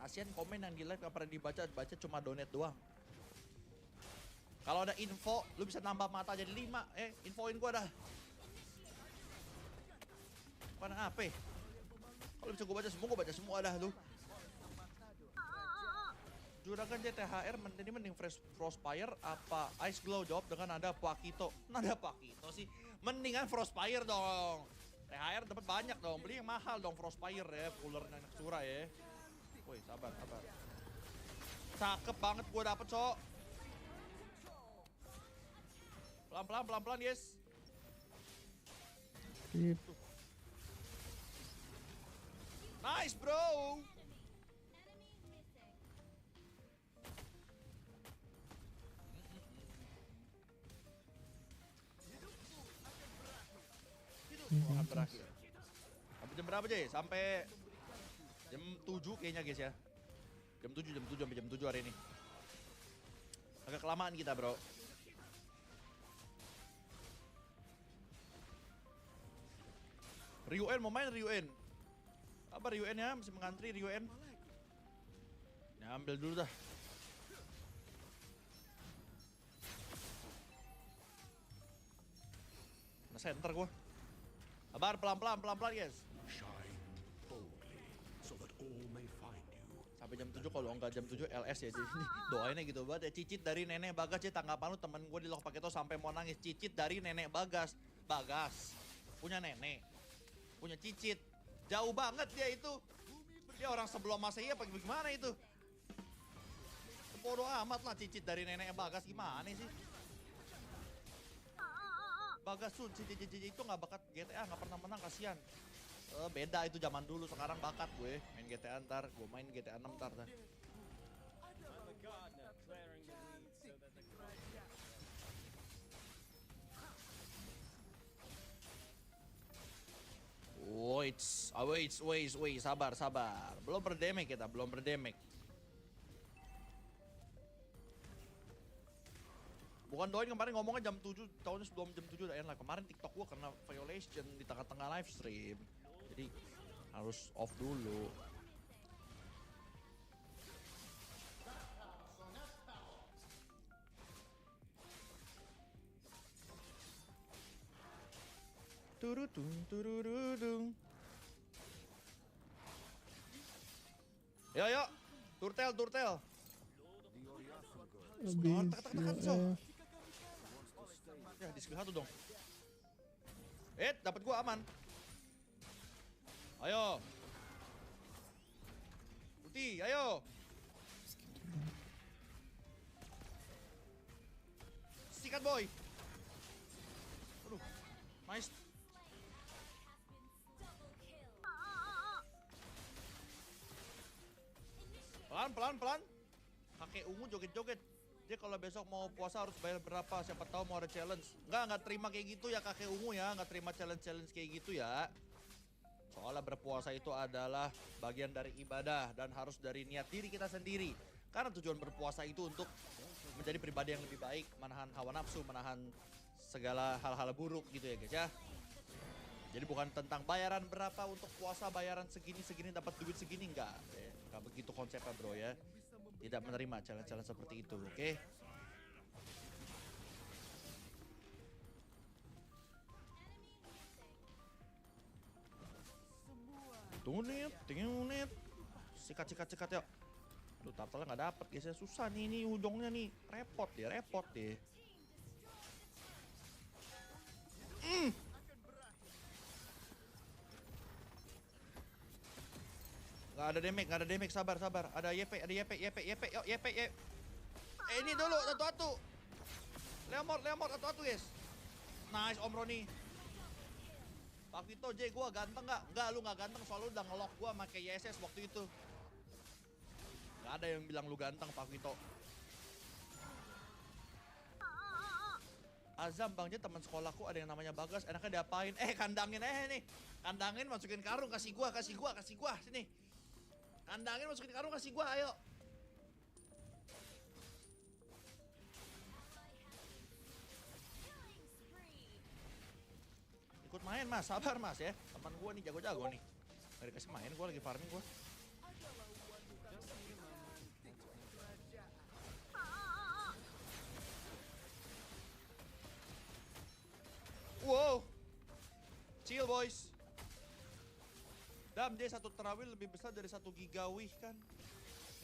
Kasian komen yang di live gak pernah dibaca cuma donate doang. Kalau ada info, lu bisa nambah mata jadi 5. Infoin gua dah. Mana apa? Kalau bisa gua baca semua dah lu. Juragan JTHR mending Frostfire apa Ice Glow Job dengan nada Pakito. Nada Pakito sih. Mendingan Frostfire dong. THR dapat banyak dong. Beli yang mahal dong Frostfire ya. Cooler anak curah ya. Woi, sabar. Cakep banget gua dapet, Cok. Pelan-pelan, yes. Skip. Nice, bro. Akan berakhir. Sampai jam berapa, Jay? Sampai jam 7 kayaknya, guys ya. Jam 7 sampai jam 7 hari ini. Agak kelamaan kita, bro. Ryuen mau main Ryuen. Apa Ryuen ya? Masih mengantri Ryuen. Ya, ambil dulu dah. Nah, center gua. Sabar, pelan-pelan guys. Sampai jam 7 kalau enggak jam 7 LS ya. Jadi doainnya gitu banget ya. Cicit dari nenek Bagas ya, tanggapan lu temen gue di Lok Paketo sampai mau nangis. Cicit dari nenek Bagas. Bagas punya nenek, punya cicit. Jauh banget dia itu. Dia orang sebelum Masehi apa gimana itu? Bodoh amat lah cicit dari nenek Bagas, gimana sih? Bagas Sun, cicit itu nggak bakat GTA, nggak pernah menang, kasihan. Beda itu zaman dulu, sekarang bakat gue. Main GTA ntar, gue main GTA 6 ntar dah. Wait, sabar. Belum berdamage kita, belum berdamage. Bukan doain kemarin ngomongnya jam 7, tahunnya sebelum jam 7 udah enak. Kemarin TikTok gua kena violation di tengah-tengah live stream. Jadi harus off dulu. Turudung. Yo, turtel. Tekan so. Ya, di skill 1 dong. Dapat gua aman. Ayo. Ulti, ayo. Sikat boy. Aduh, nice. Pelan. Kakek ungu joget-joget. Dia kalau besok mau puasa harus bayar berapa? Siapa tahu mau ada challenge. Enggak terima kayak gitu ya kakek ungu ya. Enggak terima challenge kayak gitu ya. Soalnya berpuasa itu adalah bagian dari ibadah dan harus dari niat diri kita sendiri. Karena tujuan berpuasa itu untuk menjadi pribadi yang lebih baik, menahan hawa nafsu, menahan segala hal-hal buruk gitu ya guys ya. Jadi bukan tentang bayaran berapa untuk puasa, bayaran segini dapat duit segini, enggak. Enggak begitu konsepnya bro ya. Tidak menerima challenge-challenge seperti itu, oke? Tunggu nih. Sikat yuk. Tuh turtle nggak dapet guys ya, susah nih ujungnya nih. Repot deh. Nggak ada damage, sabar. Ada YP. Ini dulu, satu-satu. Leomord, satu-satu guys. Nice, Om Roni. Pak Vito, J, gua ganteng nggak? Enggak, lu nggak ganteng, soalnya lu udah nge-lock gua pakai YSS waktu itu. Nggak ada yang bilang lu ganteng, Pak Vito. Azam, Bang J, teman sekolahku ada yang namanya Bagas, enaknya diapain? Kandangin nih. Kandangin, masukin karung, kasih gua. Sini. Nandangin masukin karung kasih gua, ayo. Ikut main mas, sabar mas ya. Teman gua nih jago-jago nih. Gak dikasih main, gua lagi farming gua. Wow. Chill boys. Dam, dia satu terawih lebih besar dari 1 gigawih kan?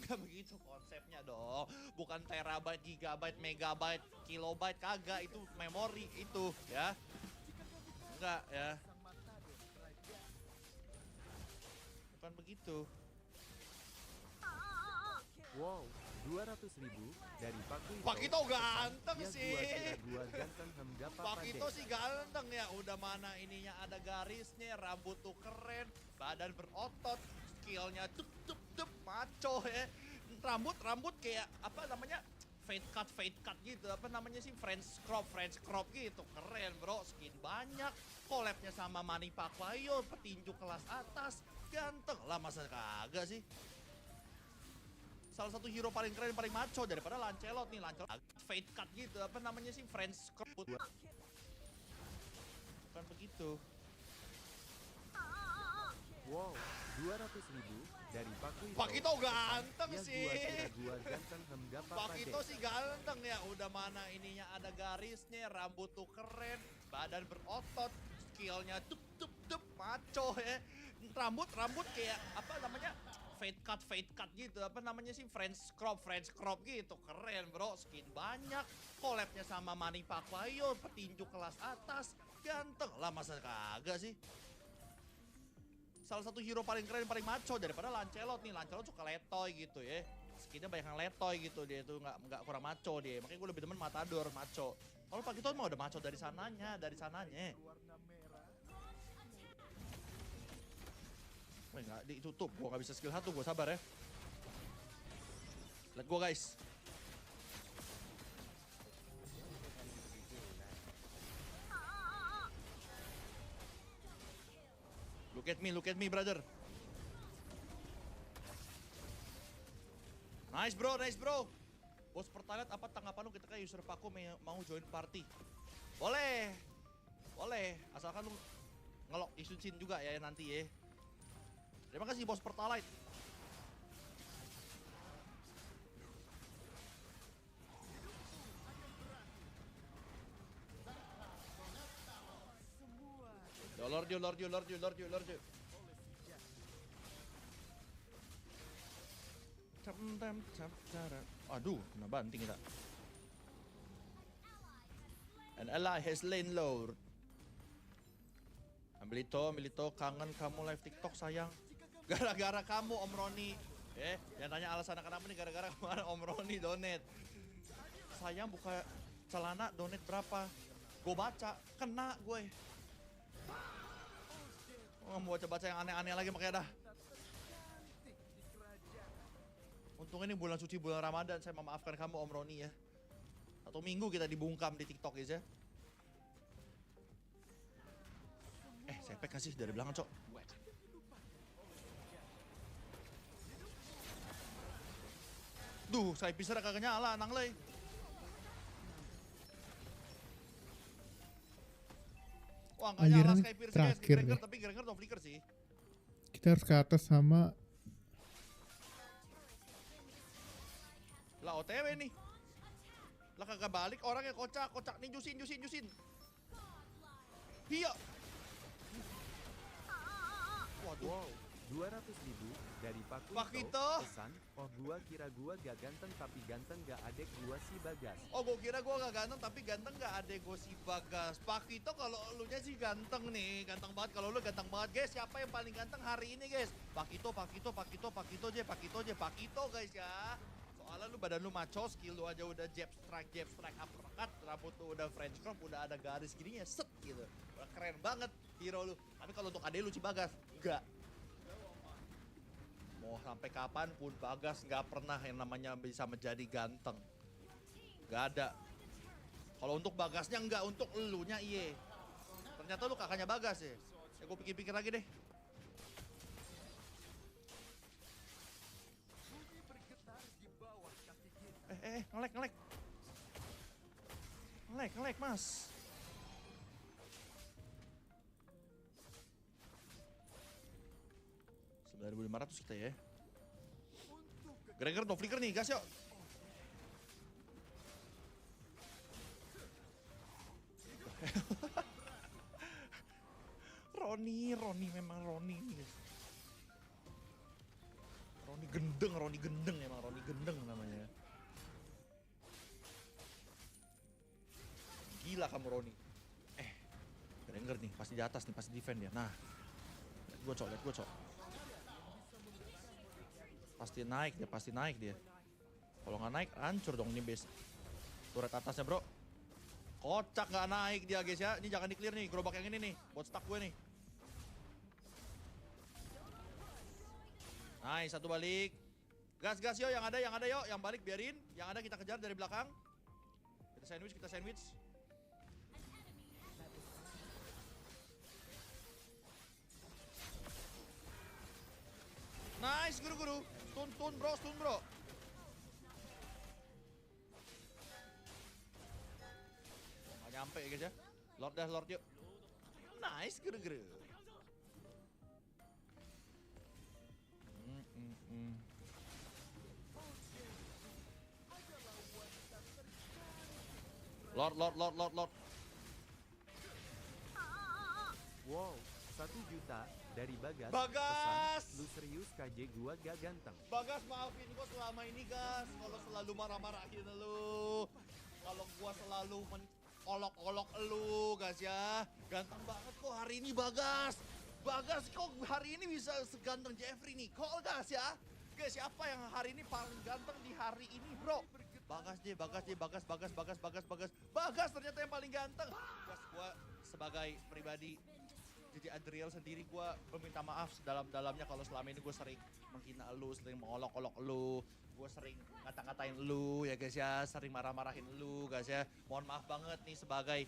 Enggak begitu konsepnya dong. Bukan terabyte, gigabyte, megabyte, kilobyte, kagak. Itu memori itu ya. Enggak ya. Bukan begitu. Wow, 200.000 dari Pakito. Pakito ganteng Ya, sih. Gua ganteng henggapa Pakito sih ganteng ya. Udah mana ininya ada garisnya, rambut tuh keren, badan berotot, skillnya tup maco ya. Rambut kayak apa namanya? Fade cut gitu. Apa namanya sih? French crop gitu. Keren bro, skin banyak. Collabnya sama Manny Pacquiao, petinju kelas atas. Ganteng lah, masa kagak sih? Salah satu hero paling keren, paling maco daripada Lancelot nih. Lancelot fade cut gitu. Apa namanya sih? French crop. Bukan begitu. Wow, 200.000 dari Pakito. Pakito ganteng Ya, sih. Gua ganteng henggapa Pakito sih ganteng ya. Udah mana ininya ada garisnya, rambut tuh keren, badan berotot, skillnya tup maco ya. Rambut kayak apa namanya? Fade cut gitu. Apa namanya sih? French crop gitu. Keren bro, skin banyak. Collabnya sama Manny Pacquiao, petinju kelas atas. Ganteng lah, masa kagak sih? Salah satu hero paling keren, paling maco daripada Lancelot nih. Lancelot suka letoy gitu ya. Skinnya banyak yang letoy gitu, dia tuh nggak kurang maco dia. Makanya gue lebih demen Matador maco. Kalau Pakito mah udah maco dari sananya. Wih, nggak ditutup, gue nggak bisa skill 1, gue sabar ya. Let go guys. Look at me brother. Nice bro. Bos pertanyaan apa tanggapan lu ketika user Paku mau join party? Boleh. Asalkan lu ngelok isusin juga ya nanti ya. Terima kasih bos Pertalite. Lord you. Aduh, kena banting kita. An ally has slain Lord. Ambil itu, kangen kamu live TikTok sayang. Gara-gara kamu Om Roni. Jangan tanya alasan kenapa nih, gara-gara kemarin Om Roni donate. Sayang buka celana donate berapa? Gue baca, kena gue. Nggak mau baca yang aneh-aneh lagi makanya dah. Untung ini bulan suci, bulan Ramadan, saya memaafkan kamu Om Roni ya. 1 minggu kita dibungkam di TikTok guys ya. Sepek kasih dari belakang cok. Duh, saya pisah kagak nyala nang lay. Wah, nggak nyala Aliran Skype terakhir Skype deh. tapi Granger no flicker sih. Kita harus ke atas sama Lah OTW nih. Lah kagak balik orangnya, kocak nih, jusin. Iya. Waduh. Wow, 200.000 dari Pakito. Pesan, oh gua kira gua gak ganteng tapi ganteng gak adek gua si Bagas. Oh, gua kira gua gak ganteng tapi ganteng gak adek gua si Bagas. Pakito kalau elunya sih ganteng nih, ganteng banget. Kalau lu ganteng banget guys. Siapa yang paling ganteng hari ini guys? Pakito guys ya. Soalnya lu badan lu maco, skill lu aja udah jab strike uppercut, rambut lu udah French crop, udah ada garis gininya set gitu. Udah keren banget hero lu. Tapi kalau untuk adek lu si Bagas, enggak. Mau sampai kapanpun Bagas nggak pernah yang namanya bisa menjadi ganteng. Nggak ada. Kalau untuk Bagasnya enggak, untuk elunya iye. Ternyata lu kakaknya Bagas ya. Ya gue pikir-pikir lagi deh. Ngelek. Ngelek, Mas. $9.500 kita ya. Gregor no flicker nih, gas yuk. Roni memang Roni nih guys. Roni gendeng emang Roni gendeng namanya. Gila kamu Roni. Granger nih, pasti di atas nih, pasti defend ya. Nah, lihat gua cok. Pasti naik dia. Kalau nggak naik, hancur dong nih base. Turret atasnya bro. Kocak nggak naik dia guys ya. Ini jangan di clear nih, gerobak yang ini nih, buat stuck gue nih. Nice, satu balik. Gas yo, yang ada yo, yang balik biarin. Yang ada kita kejar dari belakang. Kita sandwich. Nice, guru. Stun bro. Nggak nyampe ya guys ya. Lord yuk. Nice, guru. Lord. Wow, 1 juta dari Bagas. Bagas! Pesan, lu serius KJ gua gak ganteng. Bagas, maafin gua selama ini gas. Kalau selalu marah-marahin lu. Kalau gua selalu olok-olok lu gas ya. Ganteng banget kok hari ini Bagas. Bagas kok hari ini bisa seganteng Jeffrey nih. Kok gas ya? Guys, siapa yang hari ini paling ganteng di hari ini bro? Bagas. Bagas ternyata yang paling ganteng. Gas, gua sebagai pribadi jadi Adriel sendiri, gue meminta maaf sedalam-dalamnya kalau selama ini gue sering menghina lu, sering mengolok-olok lu, gue sering ngata-ngatain lu ya guys ya, sering marah-marahin lu guys ya. Mohon maaf banget nih sebagai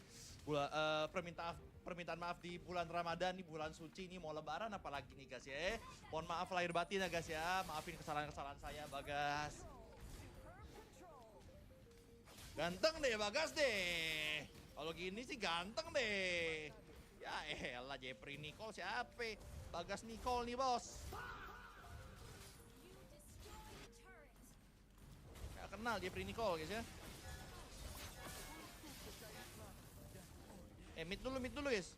permintaan maaf di bulan Ramadan nih, bulan suci nih, mau lebaran apalagi nih guys ya. Mohon maaf lahir batin ya guys ya, maafin kesalahan-kesalahan saya Bagas. Ganteng deh Bagas deh, kalau gini sih ganteng deh. Ya elah Jeffrey Nicole siapa? Bagas Nicole nih bos. Gak kenal Jeffrey Nicole guys ya. Mid dulu guys.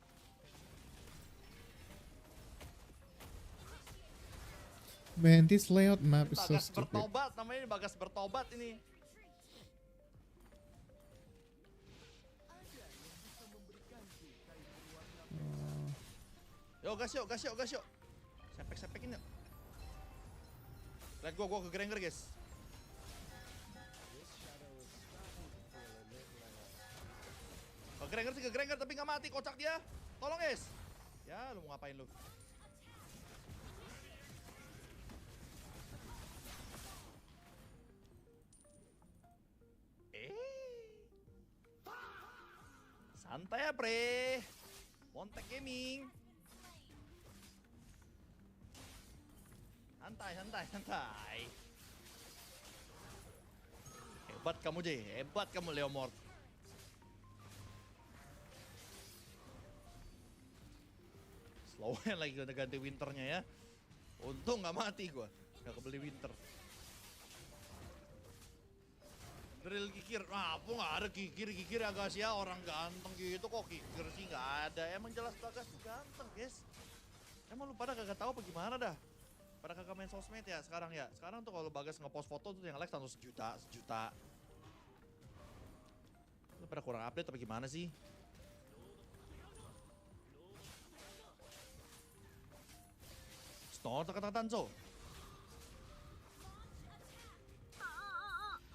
Man, this layout map is so Bagas stupid. bertobat namanya, Bagas bertobat ini. Yo gas yuk. Sepek-sepekin yuk. Lihat gua ke Granger guys. Ke Granger tapi nggak mati, kocak dia. Tolong guys. Ya lu mau ngapain lu? Santai ya pre. Montek Gaming. Santai. Hebat kamu Jay, hebat kamu Leomord. Slow-nya lagi udah ganti winternya ya. Untung nggak mati gua, nggak kebeli winter. Drill kikir, apa nggak ada kikir ya guys ya, orang ganteng gitu kok kikir sih nggak ada. Emang jelas Bagas ganteng guys. Emang lu pada kagak tahu apa gimana dah? Pada kagak main sosmed ya sekarang ya. Sekarang tuh kalau Bagas ngepost foto tuh yang like langsung sejuta. Lu pada kurang update apa gimana sih? Stop tekan so.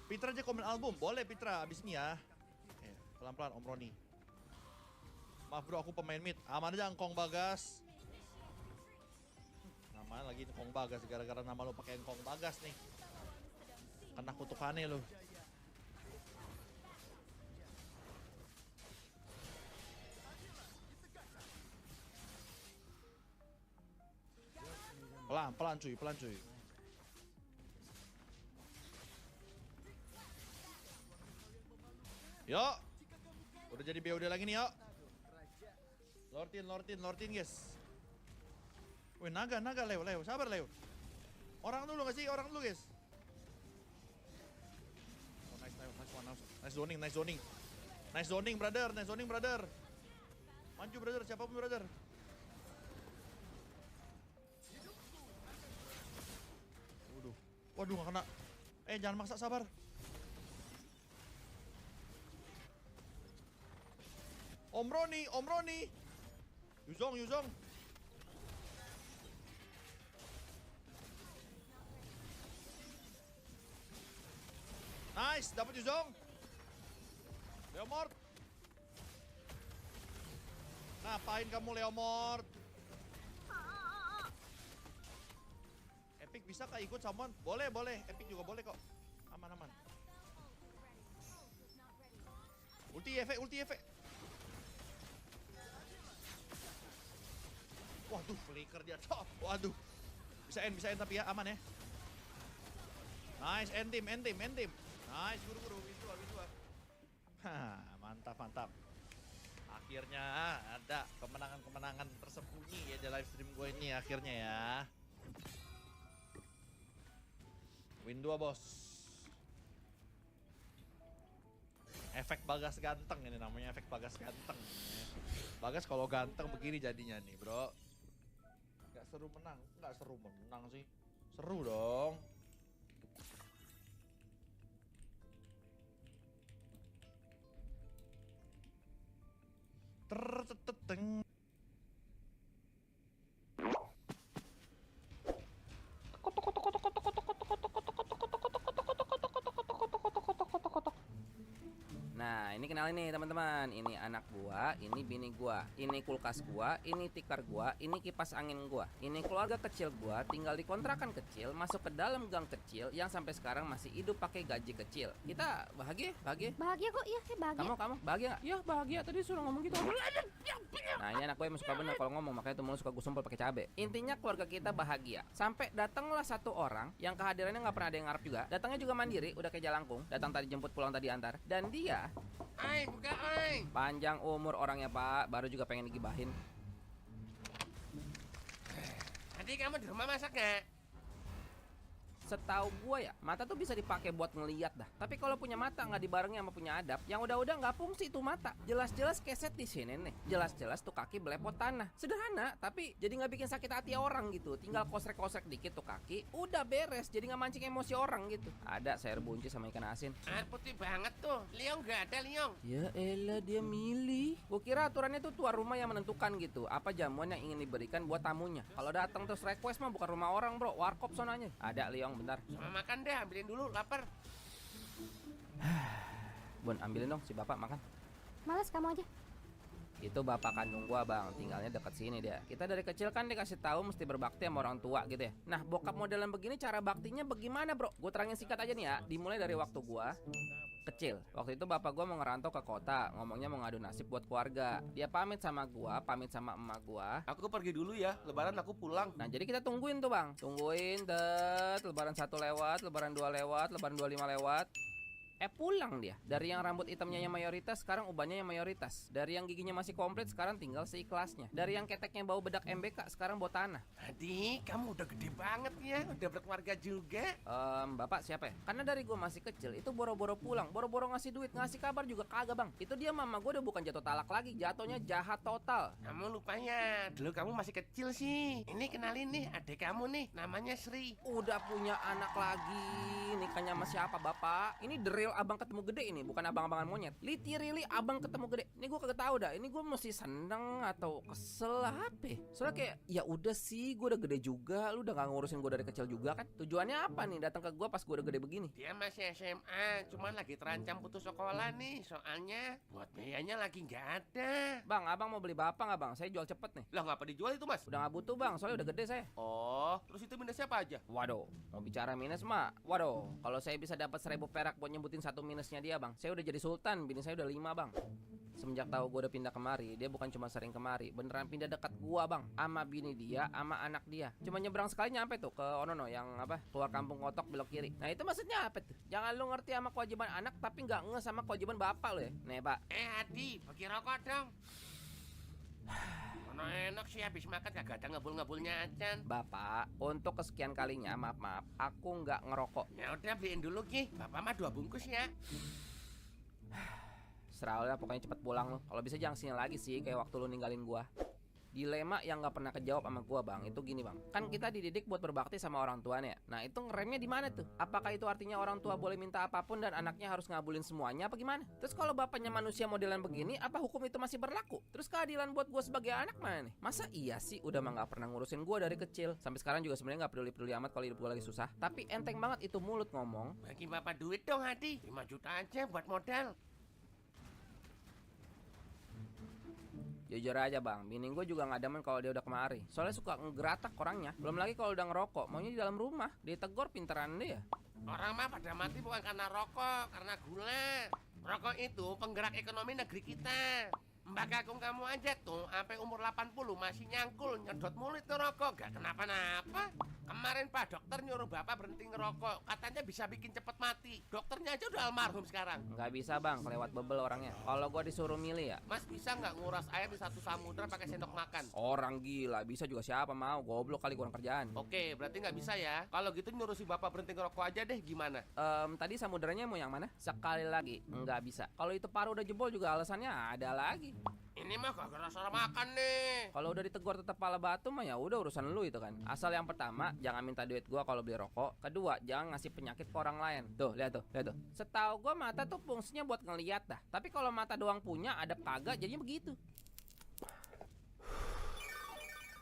Pitra aja komen album, boleh Pitra abis ini ya. Pelan-pelan Om Roni. Maaf bro, aku pemain mid. Aman aja engkong Bagas. Namanya lagi engkong Bagas, gara-gara nama lo pakai engkong Bagas nih. Kena kutukannya lo. Pelan cuy. Yuk. Udah jadi BOD lagi nih, yuk. Lortin guys. Wih, naga, Leo. Sabar, Leo. Orang dulu nggak sih? Orang dulu, guys. Oh, nice zoning. Nice zoning, brother. Maju, brother. Siapapun, brother. Waduh, nggak kena. Jangan maksa, sabar. Om Roni. Yuzong. Nice, dapat Yuzong. Leomord. Ngapain kamu, Leomord? Epic bisa kah ikut Samon? Boleh. Epic juga boleh kok. Aman. Ulti efek. Waduh, flicker dia top. Waduh. Bisa end tapi ya, aman ya. Nice, end team. Nice, guru. Win 2. Mantap. Akhirnya ada kemenangan tersembunyi ya di live stream gue ini akhirnya ya. Win 2, bos. Efek Bagas ganteng ini namanya, efek Bagas ganteng. Bagas kalau ganteng begini jadinya nih, bro. Nggak seru menang sih. Seru dong. Terteteng. Nah, ini kenalin nih teman-teman. Ini anak gua, ini bini gua, ini kulkas gua, ini tikar gua, ini kipas angin gua. Ini keluarga kecil gua tinggal di kontrakan kecil, masuk ke dalam gang kecil yang sampai sekarang masih hidup pakai gaji kecil. Kita bahagia? Bahagia kok, iya saya bahagia. Kamu bahagia nggak? Iya bahagia. Tadi suruh ngomong gitu. Nah, ini anak gue emang suka bener kalau ngomong, makanya tuh mulu suka gue sumpel pakai cabe. Intinya keluarga kita bahagia. Sampai datanglah satu orang yang kehadirannya nggak pernah ada yang ngarep juga. Datangnya juga mandiri, udah kayak jalangkung. Datang tadi jemput, pulang tadi antar. Dan dia panjang umur orangnya, Pak. Baru juga pengen digibahin. Nanti kamu di rumah masak nggak? Setahu gue ya, mata tuh bisa dipakai buat ngeliat dah. Tapi kalau punya mata nggak dibarengi sama punya adab, yang udah-udah nggak fungsi tuh mata. Jelas-jelas keset di sini nih. Jelas-jelas tuh kaki belepot tanah. Sederhana, tapi jadi nggak bikin sakit hati orang gitu. Tinggal kosrek-kosrek dikit tuh kaki, udah beres. Jadi nggak mancing emosi orang gitu. Ada sayur buncis sama ikan asin. Air putih banget tuh. Liong nggak ada, Liong. Ya elah, dia milih. Gue kira aturannya tuh tuan rumah yang menentukan gitu. Apa jamuan yang ingin diberikan buat tamunya. Kalau datang terus request mah bukan rumah orang, bro. Warkop sonanya. Ada, Liong. Bentar. Sama makan deh, ambilin dulu, lapar. Bun, ambilin dong si bapak makan. Males kamu aja. Itu bapak kandung gua, Bang. Tinggalnya deket sini dia. Kita dari kecil kan dikasih tahu mesti berbakti sama orang tua gitu ya. Nah, bokap modelan begini cara baktinya bagaimana, bro? Gue terangin singkat aja nih ya. Dimulai dari waktu gua kecil. Waktu itu bapak gua mau ngerantau ke kota, ngomongnya mau ngadu nasib buat keluarga. Dia pamit sama gua, pamit sama emak gua. Aku pergi dulu ya, lebaran aku pulang. Nah, jadi kita tungguin tuh, Bang. Tungguin, lebaran 1 lewat, lebaran 2 lewat, lebaran 25 lewat. Pulang dia. Dari yang rambut hitamnya yang mayoritas, sekarang ubannya yang mayoritas. Dari yang giginya masih komplit, sekarang tinggal seikhlasnya. Dari yang keteknya bau bedak MBK, sekarang bau tanah. Adik, kamu udah gede banget ya, udah berkeluarga juga. Bapak siapa ya? Karena dari gue masih kecil, itu boro-boro pulang, boro-boro ngasih duit, ngasih kabar juga kagak, Bang. Itu dia mama gue udah bukan jatuh talak lagi, jatuhnya jahat total. Kamu lupanya, dulu kamu masih kecil sih. Ini kenalin nih, adik kamu nih, namanya Sri. Udah punya anak lagi, nikahnya sama siapa, Bapak? Ini the real abang ketemu gede ini, bukan abang-abangan monyet. Literally abang ketemu gede. Ini gue kagak tahu dah. Ini gue mesti seneng atau kesel apa? Soalnya kayak ya udah sih, gue udah gede juga. Lu udah gak ngurusin gue dari kecil juga kan? Tujuannya apa nih datang ke gue pas gue udah gede begini? Dia masih SMA, cuman lagi terancam putus sekolah nih. Soalnya buat biayanya lagi nggak ada. Bang, abang mau beli bapak nggak, Bang? Saya jual cepet nih. Lah ngapa dijual itu, Mas? Udah nggak butuh, Bang. Soalnya udah gede saya. Oh, terus itu minusnya apa aja? Waduh, mau bicara minus mah. Waduh, kalau saya bisa dapat 1000 perak buat nyebutin nyebutin satu minusnya dia bang. Saya udah jadi sultan, bini saya udah 5 bang. Semenjak tahu gue udah pindah kemari, dia bukan cuma sering kemari, beneran pindah dekat gua bang, sama bini dia, sama anak dia. Cuma nyebrang sekali nyampe tuh ke Onono yang apa, keluar kampung kotok belok kiri. Nah itu maksudnya apa tuh? Jangan lu ngerti sama kewajiban anak tapi nggak nge sama kewajiban bapak lo ya. Nih pak. Adi, bagi rokok dong. Ono enak sih habis makan kagak ada ngebul-ngebulnya aja. Bapak, untuk kesekian kalinya maaf, aku nggak ngerokok. Ya udah beliin dulu Ki, bapak mah 2 bungkus ya. Serah lah, pokoknya cepet pulang lo. Kalau bisa jangan sini lagi sih, kayak waktu lu ninggalin gua. Dilema yang nggak pernah kejawab sama gua bang, itu gini bang. Kan kita dididik buat berbakti sama orang tuanya. Nah itu ngeremnya di mana tuh? Apakah itu artinya orang tua boleh minta apapun dan anaknya harus ngabulin semuanya apa gimana? Terus kalau bapaknya manusia modelan begini, apa hukum itu masih berlaku? Terus keadilan buat gua sebagai anak mana nih? Masa iya sih udah mah nggak pernah ngurusin gua dari kecil. Sampai sekarang juga sebenarnya nggak peduli amat kalau hidup gua lagi susah. Tapi enteng banget itu mulut ngomong. Bagi bapak duit dong Adi, 5 juta aja buat modal. Jujur aja bang, bini gue juga gak demen kalau dia udah kemari. Soalnya suka ngegeratak orangnya. Belum lagi kalau udah ngerokok, maunya di dalam rumah. Ditegur pinteran dia. Orang mah pada mati bukan karena rokok, karena gula. Rokok itu penggerak ekonomi negeri kita. Mbak Kakung kamu aja tuh sampai umur 80 masih nyangkul nyedot mulut tuh rokok, gak kenapa-napa. Kemarin Pak dokter nyuruh Bapak berhenti ngerokok, katanya bisa bikin cepet mati. Dokternya aja udah almarhum sekarang. Nggak bisa bang, kelewat bebel orangnya. Kalau gua disuruh milih ya, Mas bisa nggak nguras air di satu samudra pakai sendok makan? orang gila, bisa juga siapa mau. Goblok kali kurang kerjaan. Oke, berarti nggak bisa ya. Kalau gitu nyuruh si Bapak berhenti ngerokok aja deh, gimana? Tadi samudranya mau yang mana? Sekali lagi, nggak bisa. Kalau itu paru udah jebol juga alasannya ada lagi. Ini mah gak rasa makan nih. Kalau udah ditegur tetap pala batu mah ya udah urusan lu itu kan. Asal yang pertama jangan minta duit gua kalau beli rokok. Kedua jangan ngasih penyakit ke orang lain. Tuh lihat tuh. Setahu gua mata tuh fungsinya buat ngelihat dah. Tapi kalau mata doang punya ada kagak jadinya begitu.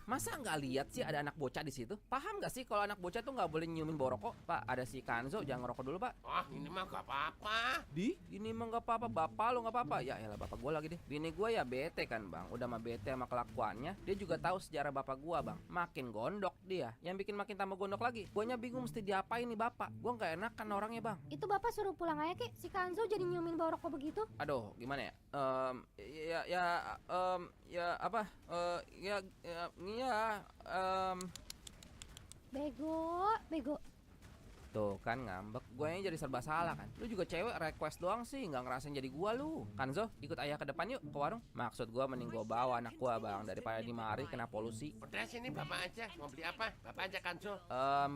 Masa nggak lihat sih ada anak bocah di situ? Paham nggak sih kalau anak bocah tuh nggak boleh nyiumin bau rokok? Pak, ada si Kanzo, jangan ngerokok dulu pak. Wah ini mah gak apa-apa. Ini mah nggak apa-apa, bapak lo nggak apa-apa. Ya elah bapak gue lagi deh. Bini gue ya bete kan bang, udah mah bete sama kelakuannya. Dia juga tahu sejarah bapak gue bang. Makin gondok dia, yang bikin makin tambah gondok lagi. Guanya bingung mesti diapain nih bapak. Gue nggak enakan orangnya bang. Itu bapak suruh pulang aja Ki, si Kanzo jadi nyiumin bau rokok begitu. Aduh, gimana ya? Bego. Tuh kan ngambek, gue jadi serba salah kan. Lu juga cewek request doang sih, nggak ngerasain jadi gua lu. Kanzo, ikut ayah ke depan yuk ke warung. Maksud gua mending gua bawa anak gua bang, daripada di mari kena polusi. Udah sini bapak aja, mau beli apa? Bapak aja Kanzo.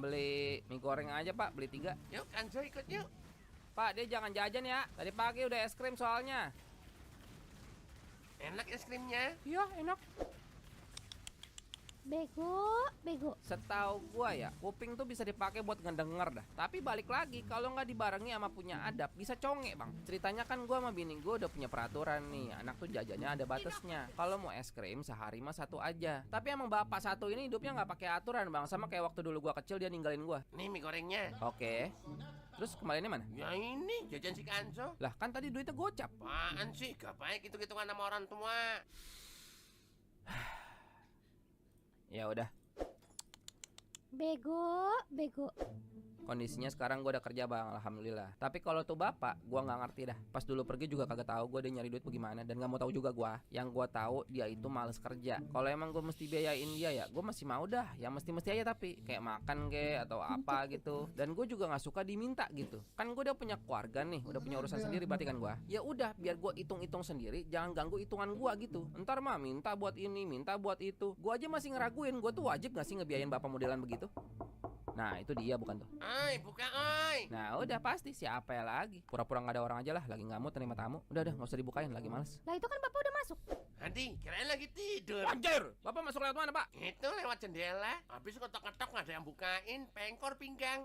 Beli mie goreng aja pak, beli 3. Yuk Kanzo ikut yuk. Pak, dia jangan jajan ya. Tadi pagi udah es krim soalnya. Enak es krimnya? Iya enak. Bego. Setahu gua ya, kuping tuh bisa dipakai buat ngedenger dah. Tapi balik lagi, kalau nggak dibarengi sama punya adab, bisa conge bang. Ceritanya kan gua sama bini gua udah punya peraturan nih. Anak tuh jajannya ada batasnya. Kalau mau es krim sehari mah 1 aja. Tapi emang bapak satu ini hidupnya nggak pakai aturan bang. Sama kayak waktu dulu gua kecil dia ninggalin gua. Nih mie gorengnya. Oke. Terus kembaliannya mana? Ya ini jajan si Kanzo. Lah kan tadi duitnya gocap. Apaan sih? Gak baik gitu-gituan sama orang tua. Ya udah. Bego. Kondisinya sekarang gue udah kerja bang, alhamdulillah. Tapi kalau tuh bapak, gue nggak ngerti dah. Pas dulu pergi juga kagak tahu gue dia nyari duit bagaimana dan nggak mau tahu juga gue. Yang gue tahu dia itu males kerja. Kalau emang gue mesti biayain dia ya, gue masih mau dah. Yang mesti aja tapi kayak makan kayak atau apa gitu. Dan gue juga nggak suka diminta gitu. Kan gue udah punya keluarga nih, udah punya urusan sendiri berarti kan gue. Ya udah, biar gue hitung-hitung sendiri, jangan ganggu hitungan gue gitu. Ntar mah minta buat ini, minta buat itu. Gue aja masih ngeraguin, gue tuh wajib nggak sih ngebiayain bapak modelan begitu? Nah itu dia bukan tuh. Buka Nah udah pasti siapa ya lagi. Pura-pura gak ada orang aja lah, lagi nggak mau terima tamu. Udah gak usah dibukain, lagi males. Lah itu kan bapak udah masuk. Adi, kirain lagi tidur. Anjir, bapak masuk lewat mana pak? Itu lewat jendela. Habis ketok-ketok gak ada yang bukain, pengkor pinggang.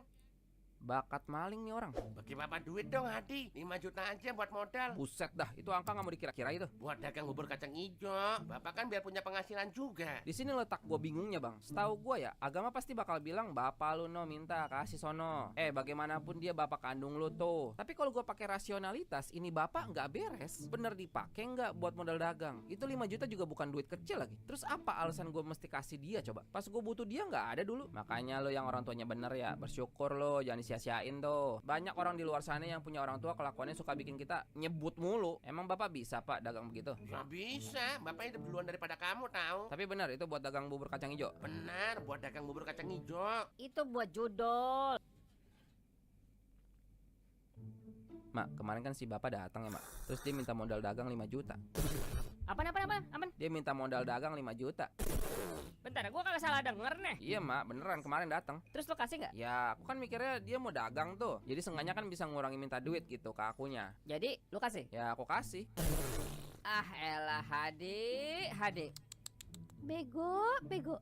Bakat maling nih orang. Bagi bapak duit dong Hadi, 5 juta aja buat modal. Buset dah, itu angka nggak mau dikira-kira itu. Buat dagang bubur kacang hijau. Bapak kan biar punya penghasilan juga. Di sini letak gue bingungnya bang. Setahu gue ya, agama pasti bakal bilang bapak lu no minta kasih sono. Bagaimanapun dia bapak kandung lu tuh. Tapi kalau gue pakai rasionalitas, ini bapak nggak beres. Bener dipakai nggak buat modal dagang? Itu 5 juta juga bukan duit kecil lagi. Terus apa alasan gue mesti kasih dia coba? Pas gue butuh dia nggak ada dulu. Makanya lo yang orang tuanya bener ya, bersyukur lo, jangan sia-siain tuh. Banyak orang di luar sana yang punya orang tua kelakuannya suka bikin kita nyebut mulu. Emang Bapak bisa Pak dagang begitu? Ya bisa, Bapak hidup duluan daripada kamu tahu. Tapi benar itu buat dagang bubur kacang hijau. Benar, buat dagang bubur kacang hijau. Itu buat judol. Mak, kemarin kan si Bapak datang ya, Mak. Terus dia minta modal dagang 5 juta. Apaan? Dia minta modal dagang 5 juta. Bentar, gua kagak salah denger nih. Iya, Mak, beneran kemarin datang. Terus lo kasih nggak? Ya, aku kan mikirnya dia mau dagang tuh. Jadi seenggaknya kan bisa ngurangi minta duit gitu ke akunya. Jadi, lo kasih? Ya, aku kasih. Ah elah, Hadi. Bego.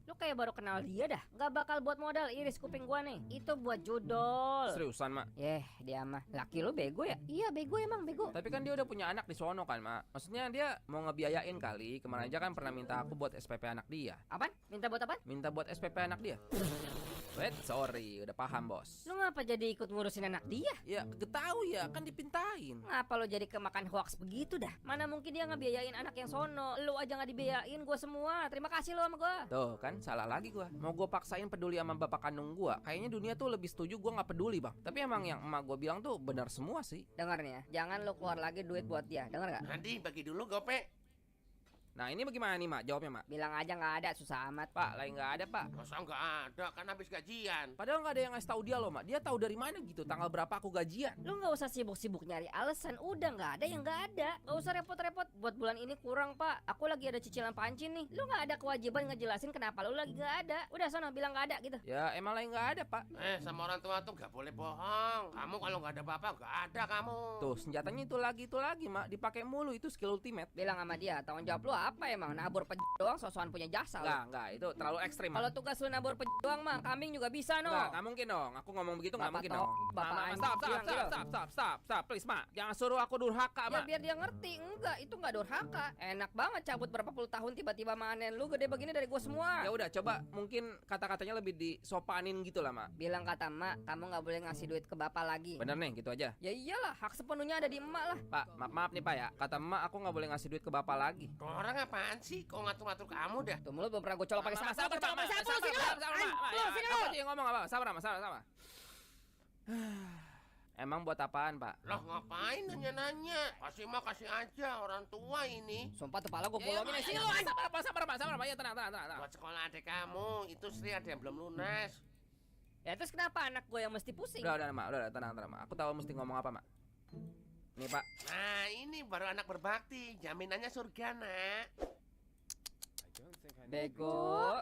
Lu kayak baru kenal dia dah. Gak bakal buat modal iris kuping gua nih. Itu buat judol. Seriusan, Mak? Dia mah. Laki lu bego ya? Iya, bego emang bego. Tapi kan dia udah punya anak di sono kan, Mak. Maksudnya dia mau ngebiayain kali. Kemarin aja kan pernah minta aku buat SPP anak dia. Apaan? Minta buat apaan? Minta buat SPP anak dia. Wait, sorry, udah paham, Bos. Lu ngapa jadi ikut ngurusin anak dia? Ya, tahu ya, kan dipintain. Ngapa lo jadi kemakan hoax begitu dah? Mana mungkin dia ngebiayain anak yang sono. Lu aja gak dibiayain, gua semua. Terima kasih lo sama gua. Tuh kan, salah lagi gua. Mau gua paksain peduli sama bapak kandung gua. Kayaknya dunia tuh lebih setuju gua nggak peduli, Bang. Tapi emang yang emak gua bilang tuh benar semua sih. Dengar nih ya, jangan lo keluar lagi duit buat dia. Dengar gak? Nanti bagi dulu gope. Nah ini bagaimana nih, Mak? Jawabnya, Mak. Bilang aja nggak ada, susah amat. Pak, lagi nggak ada, Pak. Masa nggak ada, kan habis gajian. Padahal nggak ada yang ngasih tahu dia loh, Mak. Dia tahu dari mana gitu, tanggal berapa aku gajian. Lu nggak usah sibuk-sibuk nyari alasan. Udah nggak ada yang nggak ada. Nggak usah repot-repot. Buat bulan ini kurang, Pak. Aku lagi ada cicilan pancin nih. Lu nggak ada kewajiban ngejelasin kenapa lu lagi nggak ada. Udah sono bilang nggak ada gitu. Ya emang lagi nggak ada, Pak. Sama orang tua tuh nggak boleh bohong. Kamu kalau nggak ada bapak nggak ada kamu. Tuh senjatanya itu lagi, Mak. Dipakai mulu, itu skill ultimate. Bilang sama dia, tanggung jawab lu apa emang? Nabur doang sosokan punya jasa. Enggak, itu terlalu ekstrim. Kalau tugas lu nabur doang mah, kambing juga bisa no. Nggak mungkin dong. Aku ngomong begitu nggak mungkin dong. Bapak Stop, please, Mak. Jangan suruh aku durhaka, ya Mak. biar dia ngerti. Enggak, itu nggak durhaka. Enak banget cabut berapa puluh tahun tiba-tiba manen lu gede begini dari gua semua. Ya udah, coba mungkin kata-katanya lebih disopanin gitu lah, Mak. Bilang kata emak, kamu nggak boleh ngasih duit ke bapak lagi. Bener nih, gitu aja. Ya iyalah, hak sepenuhnya ada di emak lah. Pak, maaf nih Pak ya. Kata emak aku nggak boleh ngasih duit ke bapak lagi. Orang apaan sih? Kok ngatur-ngatur kamu dah? Tuh mulut belum pernah gue colok pakai sapu. Sabar, sini lu. Aku ngomong apa? Sabar. Emang buat apaan, Pak? Loh ngapain nanya-nanya? Kasih mah kasih aja, orang tua ini. Sumpah kepala gue bolongin sini lu. Sabar, Pak. Ya tenang. Buat sekolah adik kamu, itu Sri ada yang belum lunas. Ya terus kenapa anak gue yang mesti pusing? Udah, Mak. Udah, tenang, Mak. Aku tahu mesti ngomong apa, Mak. Nih, Pak. Nah, ini baru anak berbakti, jaminannya surga, Nak. Bego.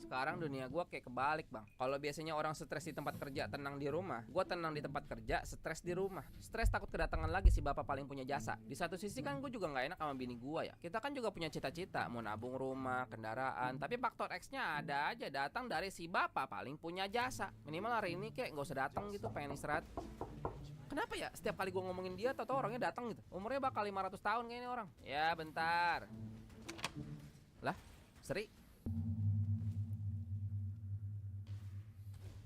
Sekarang dunia gua kayak kebalik, Bang. Kalau biasanya orang stres di tempat kerja, tenang di rumah. Gua tenang di tempat kerja, stres di rumah. Stres takut kedatangan lagi si bapak paling punya jasa. Di satu sisi kan gue juga nggak enak sama bini gua ya. Kita kan juga punya cita-cita mau nabung rumah, kendaraan. Tapi faktor X-nya ada aja, datang dari si bapak paling punya jasa. Minimal hari ini kayak nggak usah datang gitu, pengen istirahat. Kenapa ya setiap kali gue ngomongin dia, tau orangnya datang gitu. Umurnya bakal 500 tahun kayaknya orang. Ya bentar. Lah, Sri.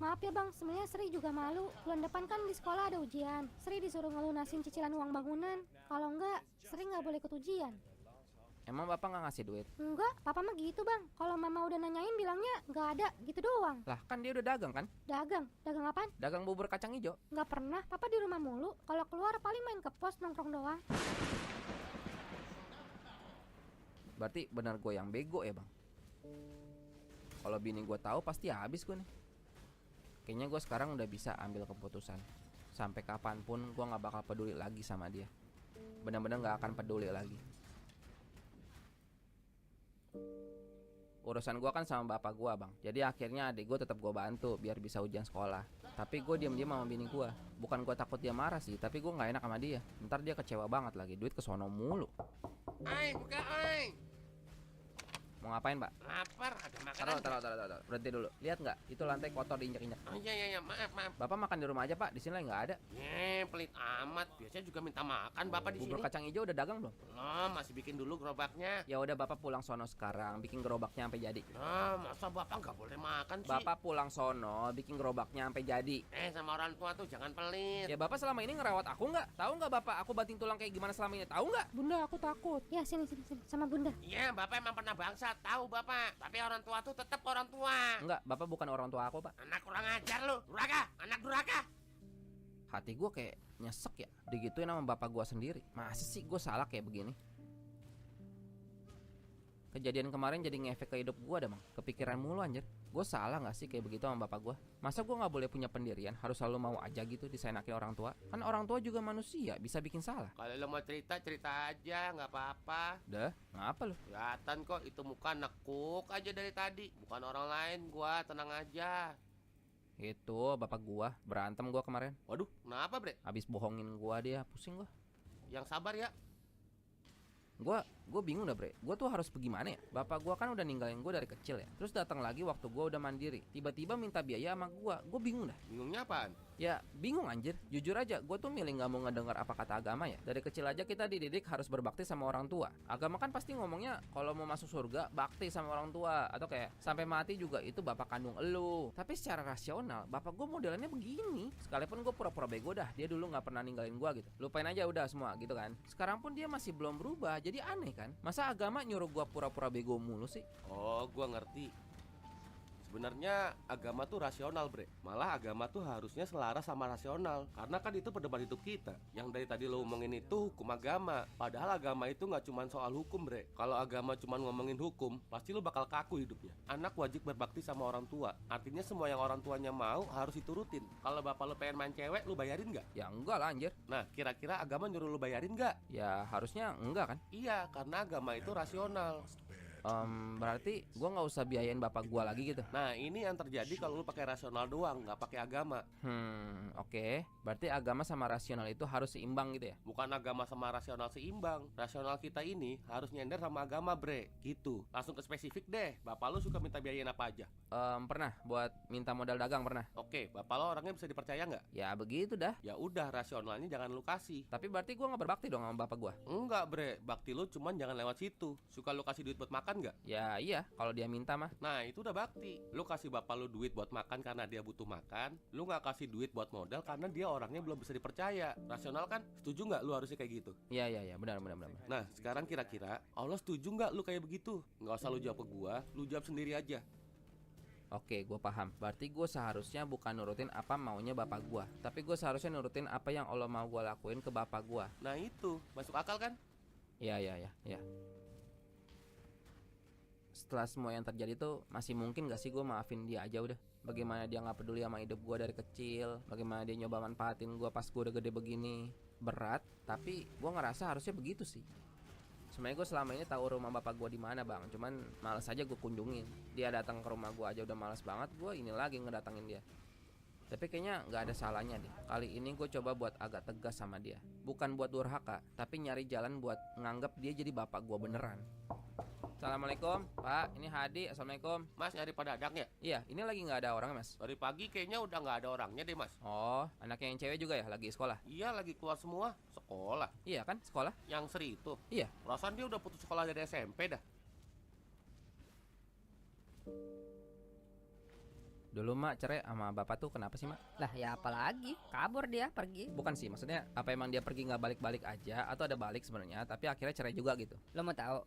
Maaf ya bang, sebenarnya Sri juga malu. Bulan depan kan di sekolah ada ujian. Sri disuruh ngelunasin cicilan uang bangunan. Kalau enggak, Sri nggak boleh ikut ujian. Emang bapak nggak ngasih duit? Enggak, papa mah gitu bang. Kalau mama udah nanyain bilangnya nggak ada, gitu doang. Lah kan dia udah dagang kan? Dagang apaan? Dagang bubur kacang hijau. Nggak pernah, papa di rumah mulu. Kalau keluar paling main ke pos nongkrong doang. Berarti benar gue yang bego ya bang. Kalau bini gue tahu pasti habis gue nih. Kayaknya gue sekarang udah bisa ambil keputusan. Sampai kapanpun gue nggak bakal peduli lagi sama dia. Benar-benar nggak akan peduli lagi. Urusan gue kan sama bapak gue bang. Jadi akhirnya adik gue tetap gue bantu biar bisa ujian sekolah. Tapi gue diam-diam sama bini gue. Bukan gue takut dia marah sih, tapi gue nggak enak sama dia. Ntar dia kecewa banget lagi, duit kesono mulu. Buka ay. Mau ngapain pak? Lapar, ada makanan. Taruh. Berhenti dulu. Lihat nggak? Itu lantai kotor diinjak-injak. Oh iya, maaf. Bapak makan di rumah aja pak. Di sini lagi nggak ada. Pelit amat. Biasanya juga minta makan bapak di sini. Bubur kacang hijau udah dagang belum? Belum, masih bikin dulu gerobaknya. Ya udah bapak pulang sono sekarang, bikin gerobaknya sampai jadi. Masa bapak nggak boleh makan sih? Bapak pulang sono, bikin gerobaknya sampai jadi. Sama orang tua tuh jangan pelit. Ya bapak selama ini ngerawat aku nggak? Tahu nggak bapak aku banting tulang kayak gimana selama ini? Tahu nggak? Bunda, aku takut. Ya sini sama bunda. Iya, bapak emang pernah bangsat. tahu bapak, tapi orang tua tuh tetap orang tua. Enggak, bapak bukan orang tua aku, Pak. Anak kurang ajar lu, durhaka, anak durhaka. Hati gue kayak nyesek ya, digituin sama bapak gue sendiri. Masa sih gue salah kayak begini? Kejadian kemarin jadi ngefek ke hidup gue dah bang. Kepikiran mulu anjir. Gue salah gak sih kayak begitu sama bapak gue? Masa gue gak boleh punya pendirian? Harus selalu mau aja gitu diseenakin orang tua? Kan orang tua juga manusia, bisa bikin salah. Kalau lo mau cerita, cerita aja, nggak apa-apa. Dah, ngapa lu? Kelihatan kok itu muka nekuk aja dari tadi. Bukan orang lain, gua tenang aja. Itu bapak gue, berantem gue kemarin. Waduh, kenapa bre? Habis bohongin gue dia, pusing gue. Yang sabar ya. Gue bingung dah bre, gue tuh harus bagaimana ya? Bapak gue kan udah ninggalin gue dari kecil ya. Terus datang lagi waktu gue udah mandiri, tiba-tiba minta biaya sama gue bingung dah. Bingungnya apaan? Ya bingung anjir, jujur aja gue tuh milih gak mau ngedengar apa kata agama ya. Dari kecil aja kita dididik harus berbakti sama orang tua. Agama kan pasti ngomongnya kalau mau masuk surga bakti sama orang tua, atau kayak sampai mati juga itu bapak kandung elu. Tapi secara rasional bapak gue modelannya begini. Sekalipun gue pura-pura bego dah, dia dulu gak pernah ninggalin gue gitu. Lupain aja udah semua gitu kan. Sekarang pun dia masih belum berubah, jadi aneh kan. Masa agama nyuruh gue pura-pura bego mulu sih? Oh, gua ngerti. Sebenarnya agama tuh rasional bre. Malah agama tuh harusnya selaras sama rasional. Karena kan itu pedoman hidup kita. Yang dari tadi lo ngomongin itu hukum agama. Padahal agama itu gak cuma soal hukum bre. Kalau agama cuma ngomongin hukum, pasti lo bakal kaku hidupnya. Anak wajib berbakti sama orang tua. Artinya semua yang orang tuanya mau harus diturutin. Kalau bapak lo pengen main cewek, lo bayarin gak? Ya enggak lah anjir. Nah kira-kira agama nyuruh lo bayarin gak? Ya harusnya enggak kan. Iya, karena agama itu rasional. Berarti gue nggak usah biayain bapak gue lagi gitu. Nah ini yang terjadi kalau lu pakai rasional doang, nggak pakai agama. Oke. Berarti agama sama rasional itu harus seimbang gitu ya? Bukan agama sama rasional seimbang. Rasional kita ini harus nyender sama agama bre. Gitu. Langsung ke spesifik deh. Bapak lu suka minta biayain apa aja? Pernah buat minta modal dagang pernah. Oke, bapak lo orangnya bisa dipercaya nggak? Ya begitu dah. Ya udah, rasionalnya jangan lu kasih. Tapi berarti gue nggak berbakti dong sama bapak gue? Enggak bre, bakti lu cuman jangan lewat situ. Suka lu kasih duit buat makan nggak? Ya iya, kalau dia minta mah. Nah itu udah bakti. Lu kasih bapak lu duit buat makan karena dia butuh makan. Lu nggak kasih duit buat modal karena dia orangnya belum bisa dipercaya. Rasional kan? Setuju nggak lu harusnya kayak gitu? Iya, benar. Nah sekarang kira-kira Allah setuju nggak lu kayak begitu? Nggak usah lu jawab ke gua, lu jawab sendiri aja. Oke, gue paham. Berarti gue seharusnya bukan nurutin apa maunya bapak gue, tapi gue seharusnya nurutin apa yang Allah mau gue lakuin ke bapak gue. Nah itu, masuk akal kan? Iya. Setelah semua yang terjadi tuh, masih mungkin gak sih gue maafin dia aja udah? Bagaimana dia gak peduli sama hidup gue dari kecil, bagaimana dia nyoba manfaatin gue pas gue udah gede begini. Berat, tapi gue ngerasa harusnya begitu sih. Sebenarnya gue selama ini tahu rumah bapak gue di mana bang, cuman males aja gue kunjungin. Dia datang ke rumah gue aja udah males banget, gue ini lagi ngedatangin dia. Tapi kayaknya nggak ada salahnya deh. Kali ini gue coba buat agak tegas sama dia. Bukan buat durhaka, tapi nyari jalan buat nganggap dia jadi bapak gue beneran. Assalamualaikum, Pak. Ini Hadi. Assalamualaikum. Mas nyari Pak Dadang ya? Iya, ini lagi nggak ada orang mas. Dari pagi kayaknya udah nggak ada orangnya deh mas. Oh, anaknya yang cewek juga ya lagi sekolah? Iya lagi keluar semua. Sekolah? Iya kan, sekolah? Yang Sri itu? Iya. Perasaan dia udah putus sekolah dari SMP dah. Dulu mak cerai sama bapak tuh kenapa sih mak? Lah ya apalagi, kabur dia pergi. Bukan sih, maksudnya apa emang dia pergi nggak balik-balik aja atau ada balik sebenarnya tapi akhirnya cerai juga gitu? Lo mau tahu?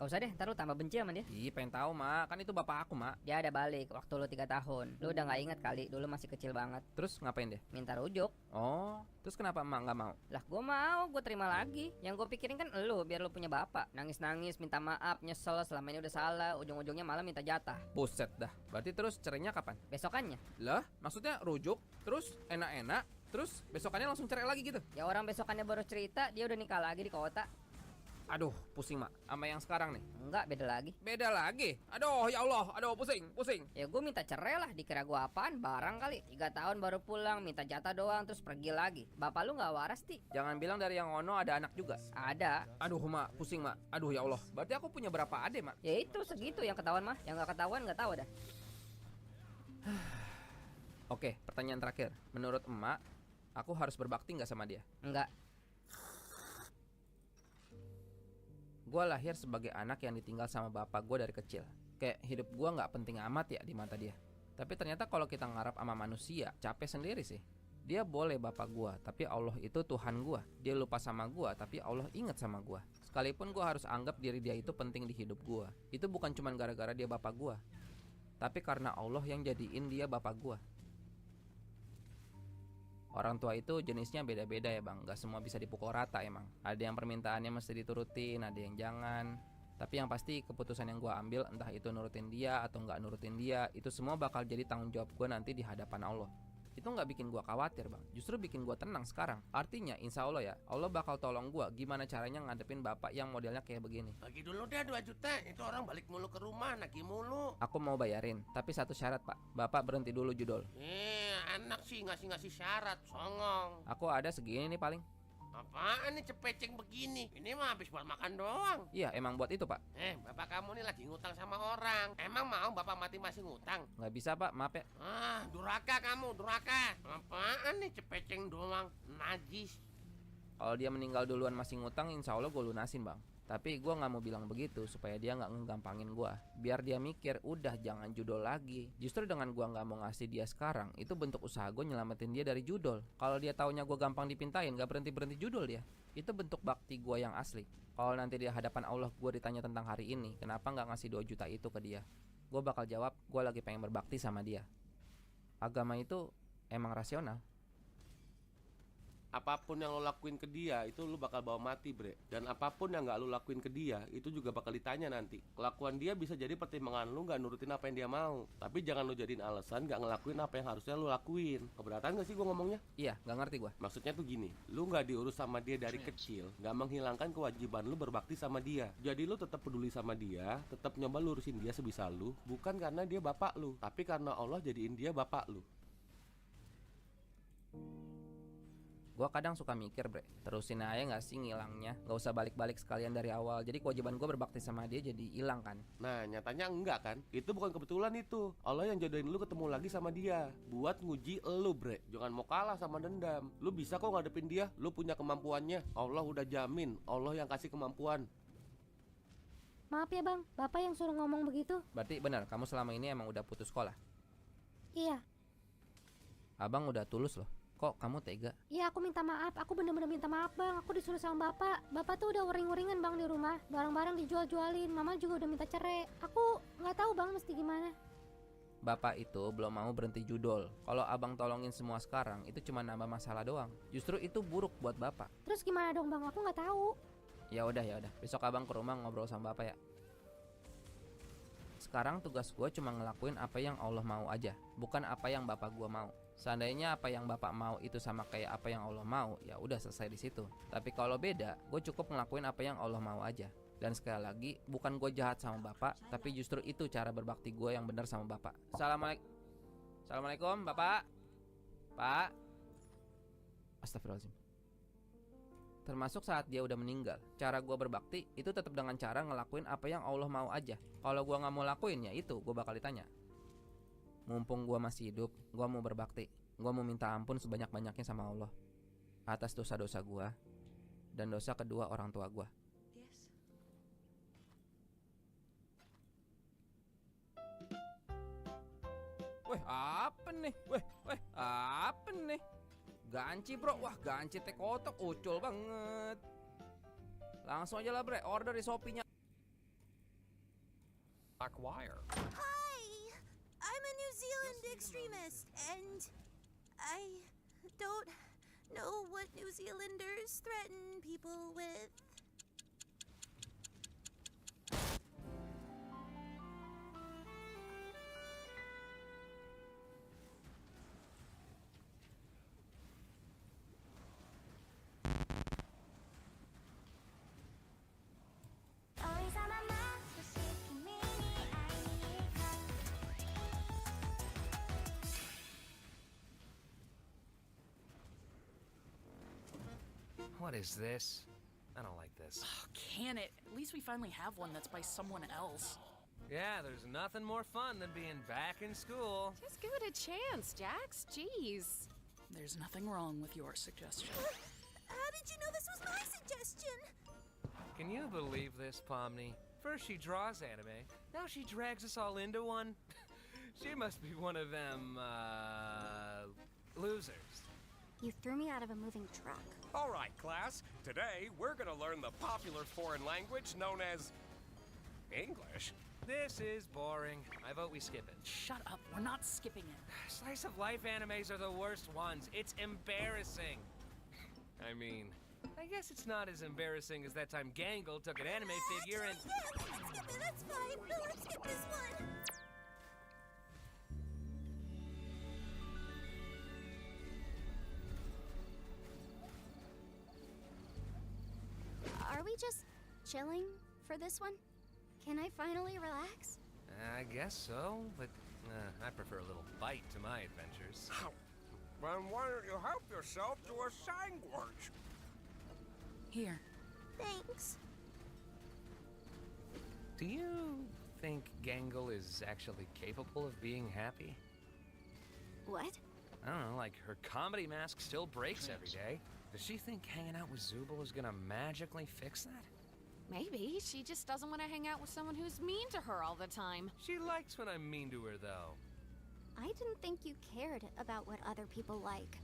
Gak usah deh, ntar lu tambah benci sama dia. Ih, pengen tahu mak, kan itu bapak aku mak. Dia ada balik waktu lu 3 tahun. Lu udah gak inget kali, dulu masih kecil banget. Terus ngapain dia? Minta rujuk. Oh, terus kenapa emak gak mau? Lah gua mau, gua terima lagi. Yang gua pikirin kan elu, biar lu punya bapak. Nangis-nangis, minta maaf, nyesel selama ini udah salah. Ujung-ujungnya malah minta jatah. Buset dah, berarti terus cerainya kapan? Besokannya. Lah, maksudnya rujuk, terus enak-enak, terus besokannya langsung cerai lagi gitu? Ya orang besokannya baru cerita, dia udah nikah lagi di kota. Aduh, pusing mak, sama yang sekarang nih. Enggak, beda lagi. Beda lagi? Aduh, ya Allah, aduh pusing. Ya gue minta cerai lah, dikira gue apaan, barang kali. 3 tahun baru pulang, minta jatah doang, terus pergi lagi. Bapak lu gak waras, Ti? Jangan bilang dari yang ono ada anak juga. Ada. Aduh mak, pusing mak. Aduh ya Allah, berarti aku punya berapa adik mak? Ya itu, segitu yang ketahuan mah. Yang gak ketahuan gak tahu dah. Oke, pertanyaan terakhir. Menurut emak, aku harus berbakti gak sama dia? Enggak. Gue lahir sebagai anak yang ditinggal sama bapak gue dari kecil. Kayak hidup gue gak penting amat ya di mata dia. Tapi ternyata kalau kita ngarap sama manusia, capek sendiri sih. Dia boleh bapak gue, tapi Allah itu Tuhan gue. Dia lupa sama gue, tapi Allah ingat sama gue. Sekalipun gue harus anggap diri dia itu penting di hidup gue, itu bukan cuma gara-gara dia bapak gue, tapi karena Allah yang jadiin dia bapak gue. Orang tua itu jenisnya beda-beda ya bang, gak semua bisa dipukul rata emang. Ada yang permintaannya mesti diturutin, ada yang jangan. Tapi yang pasti keputusan yang gue ambil, entah itu nurutin dia atau gak nurutin dia, itu semua bakal jadi tanggung jawab gue nanti di hadapan Allah. Itu gak bikin gue khawatir bang, justru bikin gue tenang sekarang. Artinya insya Allah ya, Allah bakal tolong gue gimana caranya ngadepin bapak yang modelnya kayak begini. Bagi dulu deh 2 juta, itu orang balik mulu ke rumah, nagih mulu. Aku mau bayarin, tapi satu syarat pak, bapak berhenti dulu judol. Anak sih ngasih syarat, songong. Aku ada segini nih paling. Apaan nih cepeceng begini? Ini mah habis buat makan doang. Iya emang buat itu pak. Bapak kamu nih lagi ngutang sama orang. Emang mau bapak mati masih ngutang? Nggak bisa pak, maaf ya. Duraka kamu, duraka. Apaan nih cepeceng doang, najis. Kalau dia meninggal duluan masih ngutang, insya Allah gue lunasin bang. Tapi gue gak mau bilang begitu supaya dia gak ngegampangin gue. Biar dia mikir, udah jangan judol lagi. Justru dengan gue gak mau ngasih dia sekarang, itu bentuk usaha gue nyelamatin dia dari judol. Kalau dia taunya gue gampang dipintain, gak berhenti-berhenti judol dia. Itu bentuk bakti gue yang asli. Kalau nanti di hadapan Allah gue ditanya tentang hari ini, kenapa gak ngasih 2 juta itu ke dia, gue bakal jawab, gue lagi pengen berbakti sama dia. Agama itu emang rasional. Apapun yang lo lakuin ke dia, itu lo bakal bawa mati, bre. Dan apapun yang gak lo lakuin ke dia, itu juga bakal ditanya nanti. Kelakuan dia bisa jadi pertimbangan lo gak nurutin apa yang dia mau. Tapi jangan lo jadiin alasan gak ngelakuin apa yang harusnya lo lakuin. Keberatan gak sih gue ngomongnya? Iya, gak ngerti gue. Maksudnya tuh gini, lo gak diurus sama dia dari kecil, gak menghilangkan kewajiban lo berbakti sama dia. Jadi lo tetap peduli sama dia, tetap nyoba lurusin dia sebisa lo. Bukan karena dia bapak lo, tapi karena Allah jadiin dia bapak lo. Gue kadang suka mikir bre, terusin aja gak sih ngilangnya? Gak usah balik-balik sekalian dari awal. Jadi kewajiban gue berbakti sama dia jadi hilang kan? Nah nyatanya enggak kan? Itu bukan kebetulan itu. Allah yang jodohin lu ketemu lagi sama dia buat nguji lu bre. Jangan mau kalah sama dendam. Lu bisa kok ngadepin dia. Lu punya kemampuannya. Allah udah jamin. Allah yang kasih kemampuan. Maaf ya bang, bapak yang suruh ngomong begitu. Berarti benar, kamu selama ini emang udah putus sekolah? Iya. Abang udah tulus loh. Kok kamu tega? Iya aku minta maaf, aku bener-bener minta maaf bang. Aku disuruh sama bapak. Bapak tuh udah uring-uringan bang di rumah. Barang-barang dijual-jualin. Mama juga udah minta cerai. Aku nggak tahu bang mesti gimana. Bapak itu belum mau berhenti judol. Kalau abang tolongin semua sekarang, itu cuma nambah masalah doang. Justru itu buruk buat bapak. Terus gimana dong bang? Aku nggak tahu. Ya udah. Besok abang ke rumah ngobrol sama bapak ya. Sekarang tugas gue cuma ngelakuin apa yang Allah mau aja, bukan apa yang bapak gue mau. Seandainya apa yang bapak mau itu sama kayak apa yang Allah mau, ya udah selesai di situ. Tapi kalau beda, gue cukup ngelakuin apa yang Allah mau aja. Dan sekali lagi, bukan gue jahat sama bapak, tapi justru itu cara berbakti gue yang benar sama bapak. Assalamualaikum, bapak. Pak. Astagfirullahaladzim. Termasuk saat dia udah meninggal, cara gue berbakti itu tetap dengan cara ngelakuin apa yang Allah mau aja. Kalau gue nggak mau lakuin, ya itu gue bakal ditanya. Mumpung gue masih hidup, gue mau berbakti. Gue mau minta ampun sebanyak-banyaknya sama Allah atas dosa-dosa gue dan dosa kedua orang tua gue. Weh, apa nih? Weh, apa nih? Ganci bro, wah ganci teh kotak, ucul banget. Langsung aja lah bre, order di Shopee-nya. Black wire. I'm a New Zealand extremist, and I don't know what New Zealanders threaten people with. What is this? I don't like this. Oh, can it? At least we finally have one that's by someone else. Yeah, there's nothing more fun than being back in school. Just give it a chance, Jax. Jeez. There's nothing wrong with your suggestion. How did you know this was my suggestion? Can you believe this, Pomni? First she draws anime, now she drags us all into one. She must be one of them, losers. You threw me out of a moving truck. All right, class. Today, we're gonna learn the popular foreign language known as English. This is boring. I vote we skip it. Shut up, we're not skipping it. Slice of life animes are the worst ones. It's embarrassing. I mean, I guess it's not as embarrassing as that time Gangle took an anime figure and... Yeah, let's skip it, that's fine. No, let's skip this one. Are we just chilling for this one? Can I finally relax? I guess so, but I prefer a little bite to my adventures. Then why don't you help yourself to a sandwich? Here. Thanks. Do you think Gangle is actually capable of being happy? What? I don't know, like her comedy mask still breaks every day. Does she think hanging out with Zubul is gonna magically fix that? Maybe. She just doesn't want to hang out with someone who's mean to her all the time. She likes when I'm mean to her, though. I didn't think you cared about what other people like.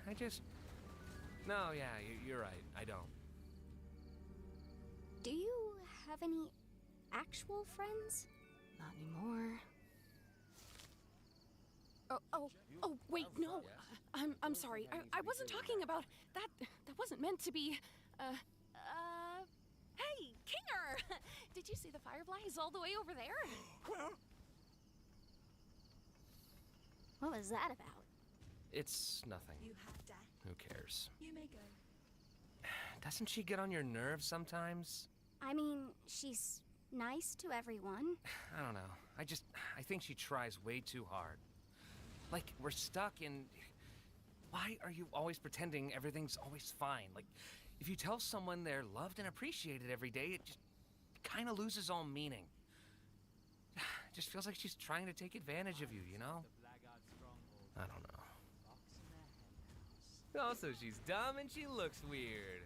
I just... No, yeah, you're right. I don't. Do you have any actual friends? Not anymore. Oh, wait, no. I'm sorry. I wasn't talking about that. That wasn't meant to be. Hey, Kinger! Did you see the fireflies all the way over there? What was that about? It's nothing. You have that. Who cares? You may go. Doesn't she get on your nerves sometimes? I mean, she's nice to everyone. I don't know. I think she tries way too hard. Like, we're stuck in... Why are you always pretending everything's always fine? Like, if you tell someone they're loved and appreciated every day, it just kind of loses all meaning. It just feels like she's trying to take advantage of you, you know? I don't know. Also, she's dumb and she looks weird.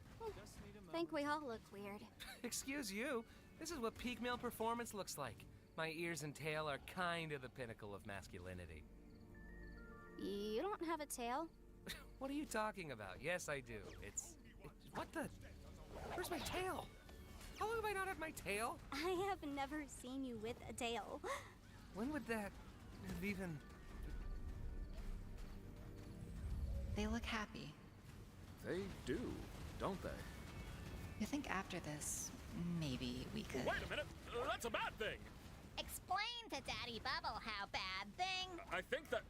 Think we all look weird. Excuse you. This is what peak male performance looks like. My ears and tail are kind of the pinnacle of masculinity. You don't have a tail. What are you talking about? Yes, I do. What the? Where's my tail? How long have I not had my tail? I have never seen you with a tail. When would that have even... They look happy. They do, don't they? You think after this, maybe we could... Wait a minute! That's a bad thing! Explain to Daddy Bubble how bad thing. I think that...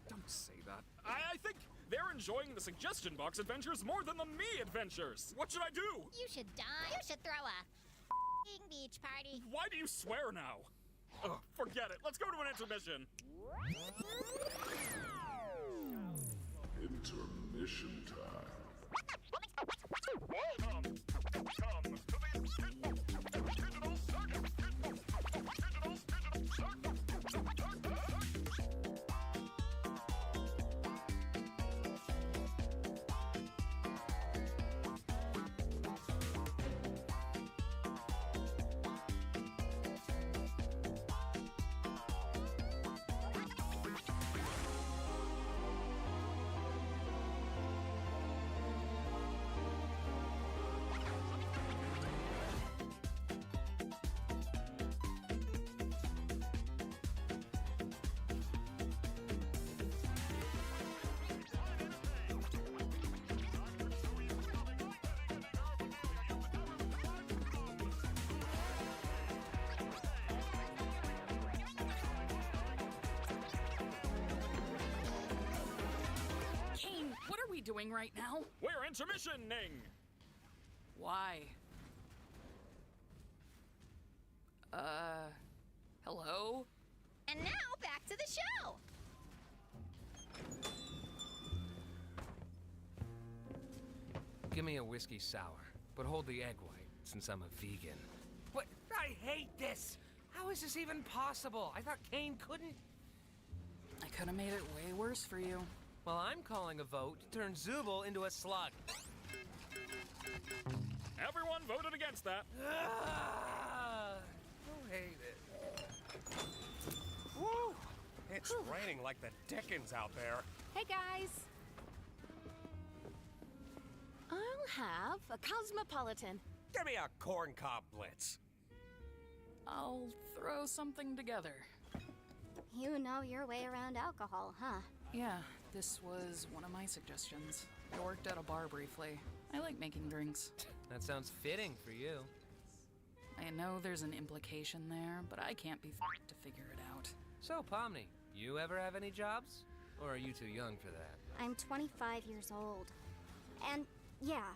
Don't say that. I think they're enjoying the suggestion box adventures more than the me adventures. What should I do? You should die. You should throw a beach party. Why do you swear now? Ugh, forget it. Let's go to an intermission. Intermission time. Doing right now? We're intermissioning! Why? Hello? And now back to the show! Give me a whiskey sour, but hold the egg white, since I'm a vegan. What? I hate this! How is this even possible? I thought Kane couldn't... I could have made it way worse for you. Well, I'm calling a vote to turn Zubul into a slug. Everyone voted against that. I hate it. Woo! It's raining like the Dickens out there. Hey, guys. have a cosmopolitan. Give me a corn cob blitz. I'll throw something together. You know your way around alcohol, huh? Yeah, this was one of my suggestions. I worked at a bar briefly. I like making drinks. That sounds fitting for you. I know there's an implication there, but I can't be to figure it out. So, Pomni, you ever have any jobs? Or are you too young for that? I'm 25 years old. And yeah,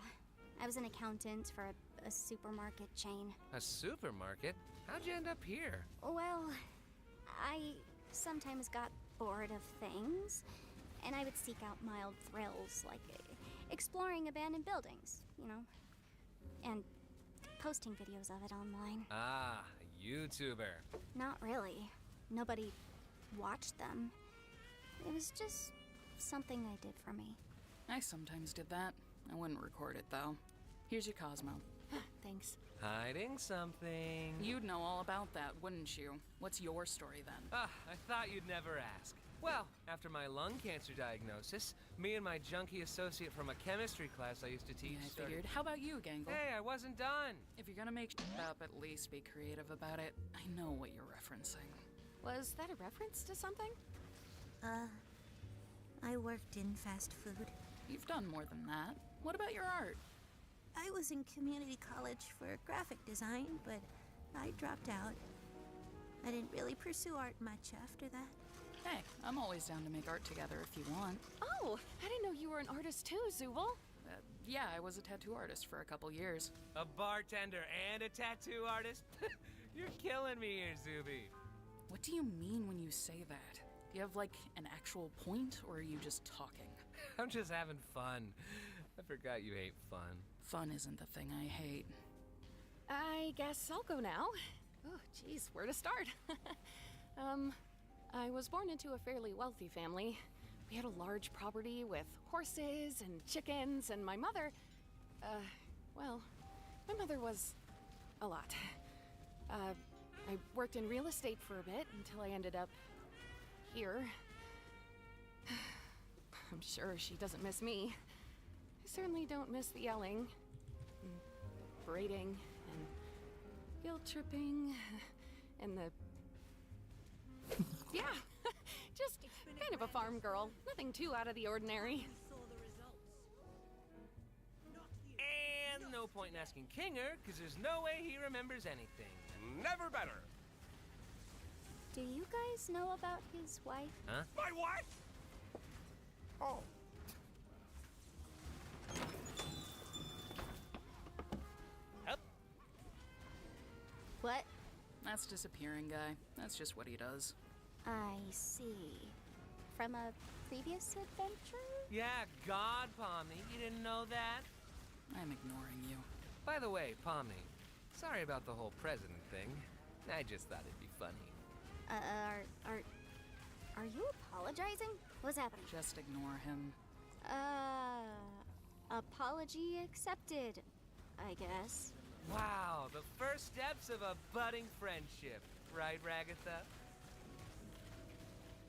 I was an accountant for a supermarket chain. A supermarket? How'd you end up here? Well, I sometimes got bored of things, and I would seek out mild thrills like exploring abandoned buildings, you know, and posting videos of it online. Ah, a YouTuber. Not really. Nobody watched them. It was just something I did for me. I sometimes did that. I wouldn't record it, though. Here's your Cosmo. Thanks. Hiding something. You'd know all about that, wouldn't you? What's your story, then? Ah, I thought you'd never ask. Well, after my lung cancer diagnosis, me and my junkie associate from a chemistry class I used to teach I figured. How about you, Gangle? Hey, I wasn't done. If you're gonna make shit up, at least be creative about it. I know what you're referencing. Was that a reference to something? I worked in fast food. You've done more than that. What about your art? I was in community college for graphic design, but I dropped out. I didn't really pursue art much after that. Hey, I'm always down to make art together if you want. Oh, I didn't know you were an artist too, Zubal. Yeah, I was a tattoo artist for a couple years. A bartender and a tattoo artist? You're killing me here, Zuby. What do you mean when you say that? Do you have, like, an actual point, or are you just talking? I'm just having fun. I forgot you hate fun. Fun isn't the thing I hate. I guess I'll go now. Oh, jeez, where to start? I was born into a fairly wealthy family. We had a large property with horses and chickens, and my mother, well, my mother was a lot. I worked in real estate for a bit until I ended up here. I'm sure she doesn't miss me. I certainly don't miss the yelling, and berating, and guilt-tripping, and the... Yeah, just kind of a farm girl. Nothing too out of the ordinary. And no point in asking Kinger, because there's no way he remembers anything. Never better. Do you guys know about his wife? Huh? My what? Oh. Up. What? That's disappearing guy. That's just what he does. I see. From a previous adventure? Yeah, God, Pomni, you didn't know that? I'm ignoring you. By the way, Pomni, sorry about the whole president thing. I just thought it'd be funny. Are you apologizing? What's happening? Just ignore him. Apology accepted, I guess. Wow, the first steps of a budding friendship, right, Ragatha?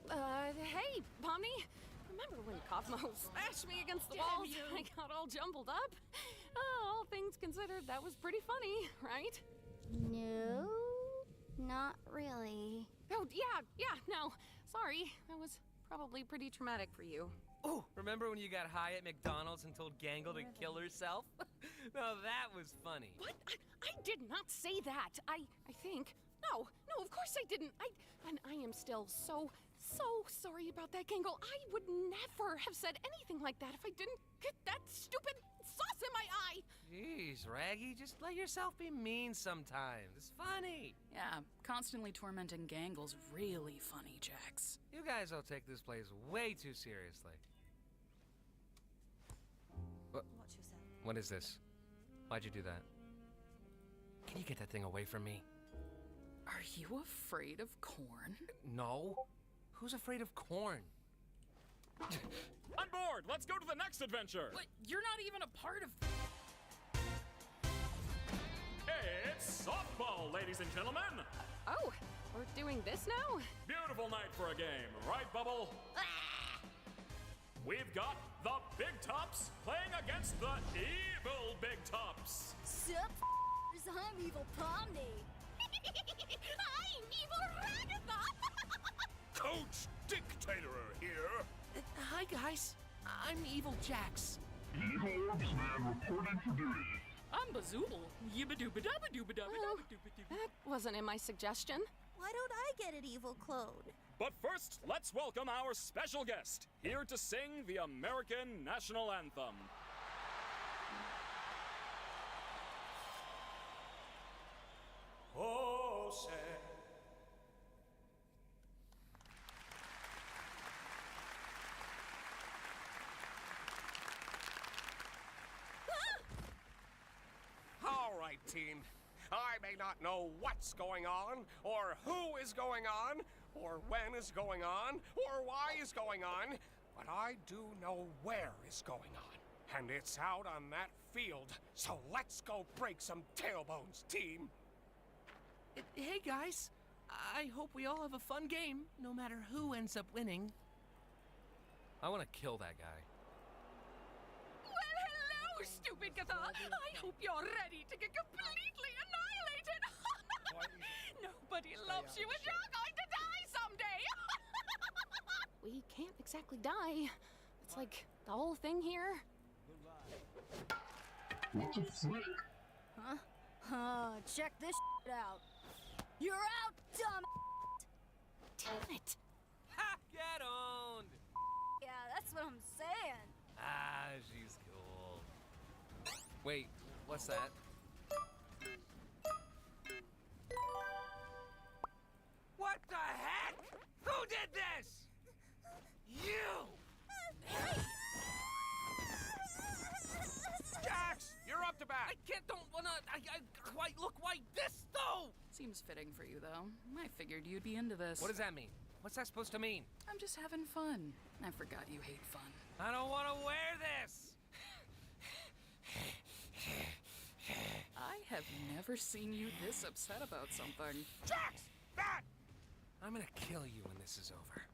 Hey, Pomni. Remember when Cosmo smashed me against the walls and I got all jumbled up? All things considered, that was pretty funny, right? No, not really. Oh, yeah, no. Sorry, that was probably pretty traumatic for you. Oh, remember when you got high at McDonald's and told Gangle to kill herself? No, that was funny. What? I did not say that. I think. No, of course I didn't. And I am still so sorry about that, Gangle. I would never have said anything like that if I didn't get that stupid sauce in my eye. Jeez, Raggy, just let yourself be mean sometimes. It's funny. Yeah, constantly tormenting Gangle's really funny, Jax. You guys all take this place way too seriously. What is this? Why'd you do that? Can you get that thing away from me? Are you afraid of corn? No. Who's afraid of corn? On board! Let's go to the next adventure! What? You're not even a part of... It's softball, ladies and gentlemen! Oh, we're doing this now? Beautiful night for a game, right, Bubble? we've got the Big Tops playing against the evil Big Tops. Sup, I'm Evil Pomni. I'm Evil Ragatha. Coach Dictator here. Hi, guys. I'm Evil Jax. Evil Orbs Man reporting for duty. I'm Bazooble. That wasn't in my suggestion. Why don't I get an evil clone? But first, let's welcome our special guest, here to sing the American National Anthem. Oh, say. All right, team. I may not know what's going on, or who is going on, or when is going on, or why is going on, but I do know where is going on. And it's out on that field, so let's go break some tailbones, team. Hey, guys. I hope we all have a fun game, no matter who ends up winning. I want to kill that guy. Well, hello, stupid Gatha. I hope you're ready to get completely annihilated. Nobody loves you and you're going to die someday. We can't exactly die. It's like the whole thing here. What the flick? Huh? Check this out. You're out, dumb. Damn it. Ha! Get owned! Yeah, that's what I'm saying. Ah, she's cool. Wait, what's that? What the heck? Who did this? You! Jax, you're up to bat. I don't wanna. I quite look like this though. Seems fitting for you, though. I figured you'd be into this. What does that mean? What's that supposed to mean? I'm just having fun. I forgot you hate fun. I don't want to wear this. I have never seen you this upset about something. Jax, bat! I'm gonna kill you when this is over.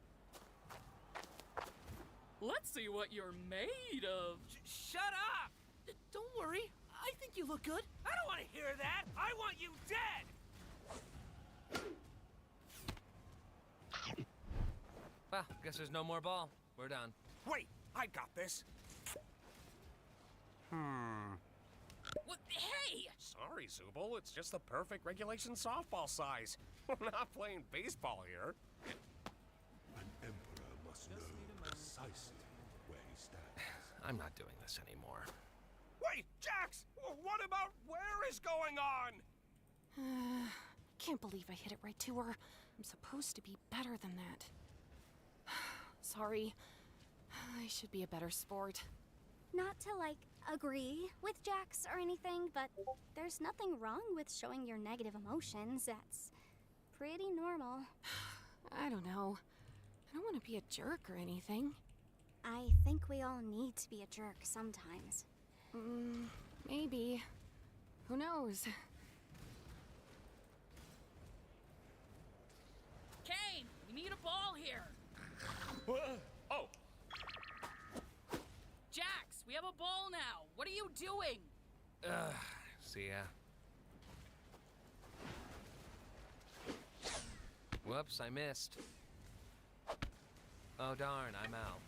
Let's see what you're made of. Shut up! Don't worry. I think you look good. I don't want to hear that. I want you dead. Well, guess there's no more ball. We're done. Wait, I got this. What? Hey! Sorry, Zubul. It's just the perfect regulation softball size. We're not playing baseball here. An emperor must know precisely where he stands. I'm not doing this anymore. Wait, Jax! What about where is going on? Can't believe I hit it right to her. I'm supposed to be better than that. Sorry. I should be a better sport. Not to, like, agree with Jax or anything, but there's nothing wrong with showing your negative emotions. That's pretty normal. I don't know. I don't want to be a jerk or anything. I think we all need to be a jerk sometimes. Maybe. Who knows? Kane, we need a ball here. Oh, Jax, we have a ball now. What are you doing? See ya. Whoops, I missed. Oh darn, I'm out.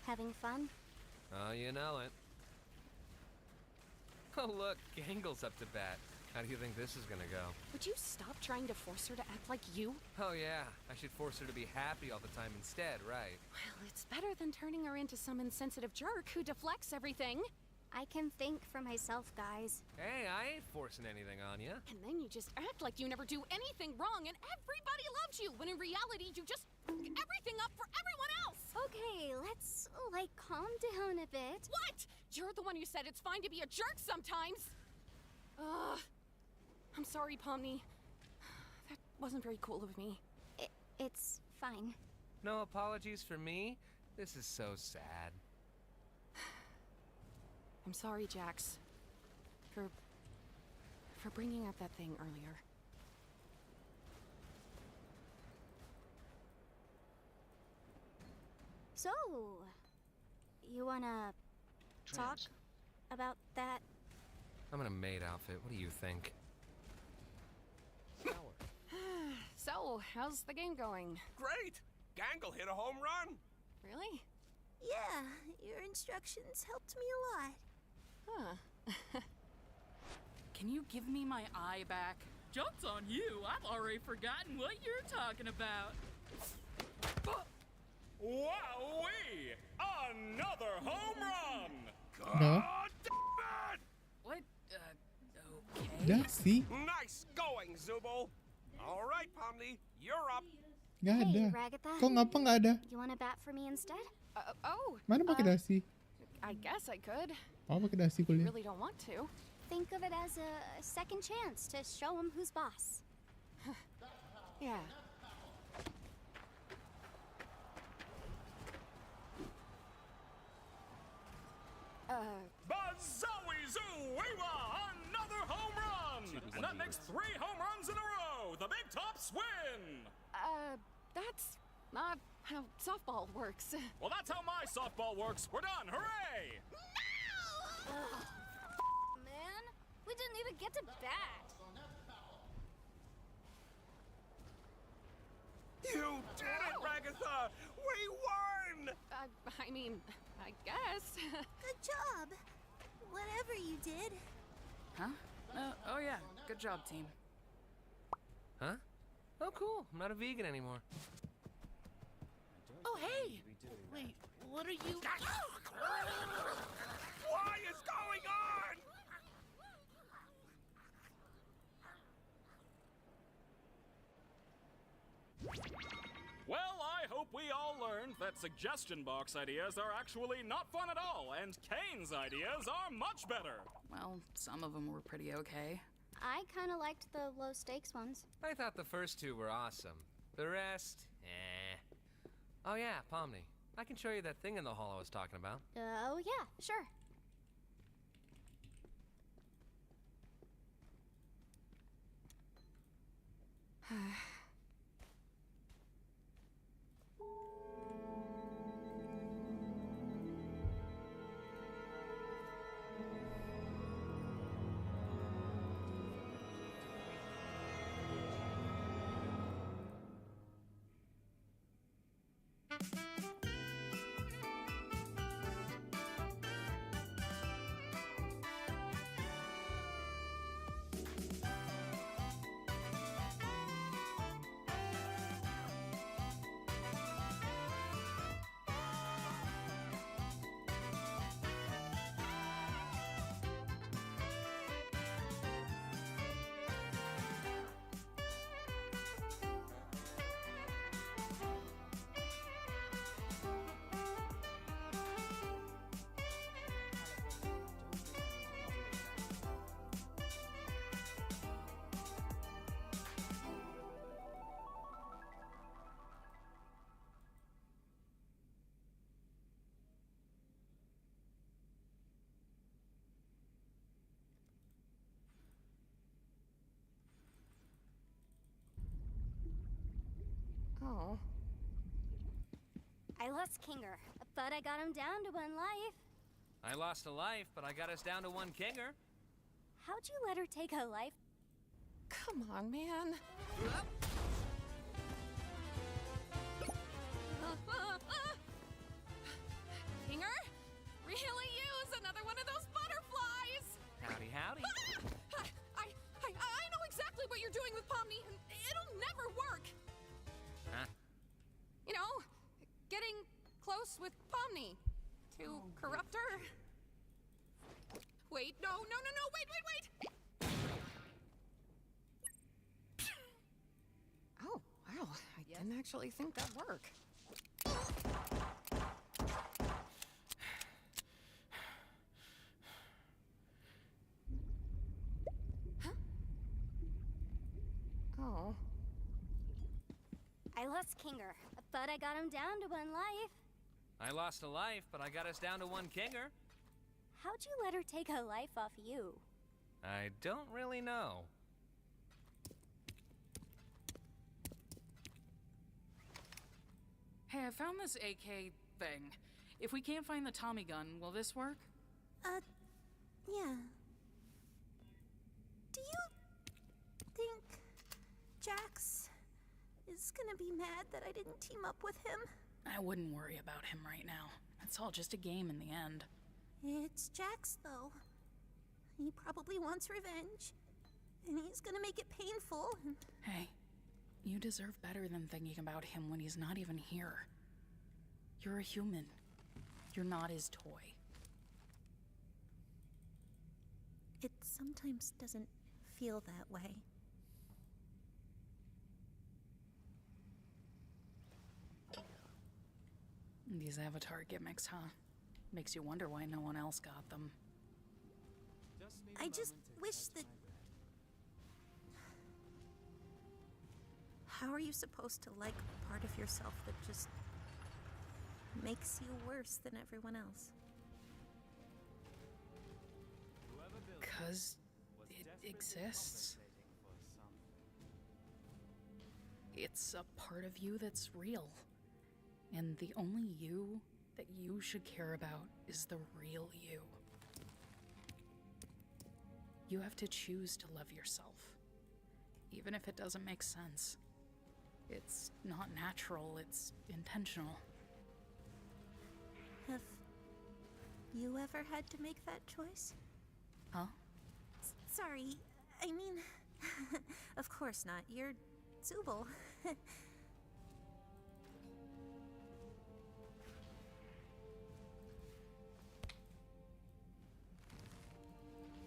Having fun? Oh, you know it. Oh look, Gangle's up to bat. How do you think this is gonna go? Would you stop trying to force her to act like you? Oh yeah, I should force her to be happy all the time instead, right? Well, it's better than turning her into some insensitive jerk who deflects everything. I can think for myself, guys. Hey, I ain't forcing anything on you. And then you just act like you never do anything wrong and everybody loves you, when in reality you just f everything up for everyone else. Okay, let's, like, calm down a bit. What? You're the one who said it's fine to be a jerk sometimes. I'm sorry, Pomni. That wasn't very cool of me. It's fine. No apologies for me? This is so sad. I'm sorry, Jax. For bringing up that thing earlier. So, you wanna talk about that? I'm in a maid outfit. What do you think? So, how's the game going? Great! Gangle hit a home run! Really? Yeah, your instructions helped me a lot. Huh. Can you give me my eye back? Joke's on you. I've already forgotten what you're talking about. Wowee! Another home run! No. What? Okay. Dasi? Nice going, Zubo! Alright, Pomni, you're up. Nggak Hey, ada. Ragatha. Kok ngapa nggak ada? You wanna bat for me instead? Mana pakai dasi? I guess I could. Oh, pakai dasi kuliah. Really don't want to. Think of it as a second chance to show him who's boss. Yeah. Bazowie Zoo-Weewa! Another home run! And that makes 3 home runs in a row! The Big Tops win! That's not how softball works. Well, that's how my softball works. We're done. Hooray! Man, we didn't even get to bat. You did it, Ragatha! We won! I mean, I guess. Good job. Whatever you did. Huh? Oh yeah. Good job, team. Huh? Oh, cool. I'm not a vegan anymore. Oh, hey! Wait, what are you... What is going on? Well, I hope we all learned that suggestion box ideas are actually not fun at all, and Kane's ideas are much better. Well, some of them were pretty okay. I kind of liked the low stakes ones. I thought the first 2 were awesome. The rest, eh. Oh yeah, Pomni. I can show you that thing in the hall I was talking about. Oh yeah, sure. Oh. I lost Kinger, but I got him down to 1 life. I lost a life, but I got us down to 1 kinger. How'd you let her take a life? Come on, man. Kinger? Really use another one of those butterflies! Howdy, howdy. I know exactly what you're doing with Pomni, and it'll never work. Huh? You know, getting close with Pomni to corrupt her. Wait, no, wait! Oh, wow, I didn't actually think that'd work. Huh? Oh. I lost Kinger, but I got him down to 1 life. I lost a life, but I got us down to 1 kinger. How'd you let her take a life off you? I don't really know. Hey, I found this AK thing. If we can't find the Tommy gun, will this work? Yeah. Do you think Jax is gonna be mad that I didn't team up with him? I wouldn't worry about him right now. It's all just a game in the end. It's Jax, though. He probably wants revenge, and he's gonna make it painful. Hey, you deserve better than thinking about him when he's not even here. You're a human. You're not his toy. It sometimes doesn't feel that way. These Avatar gimmicks, huh? Makes you wonder why no one else got them. I just wish that... How are you supposed to like a part of yourself that just makes you worse than everyone else? 'Cause it exists. It's a part of you that's real. And the only you that you should care about is the real you. You have to choose to love yourself, even if it doesn't make sense. It's not natural, it's intentional. Have you ever had to make that choice? Huh? Sorry, I mean, of course not. You're Zubul.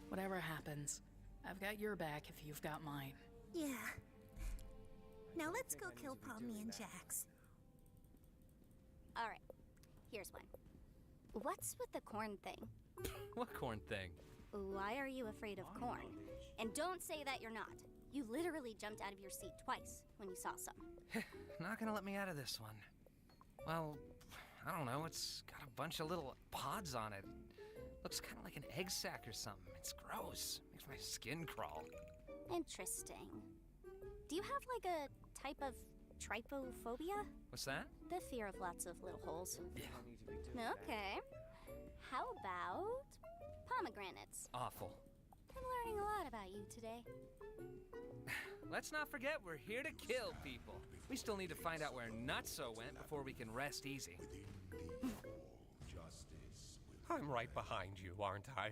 Whatever happens, I've got your back if you've got mine. Yeah. Now let's go kill Pomni and Jax. Alright, here's one. What's with the corn thing? What corn thing? Why are you afraid of corn? And don't say that you're not. You literally jumped out of your seat twice when you saw some. Not gonna let me out of this one. Well, I don't know, it's got a bunch of little pods on it. Looks kind of like an egg sac or something. It's gross. Makes my skin crawl. Interesting. Do you have like a type of trypophobia? What's that? The fear of lots of little holes. Yeah. Okay. How about pomegranates? Awful. I'm learning a lot about you today. Let's not forget we're here to kill people. We still need to find out where Nutso went before we can rest easy. I'm right behind you, aren't I?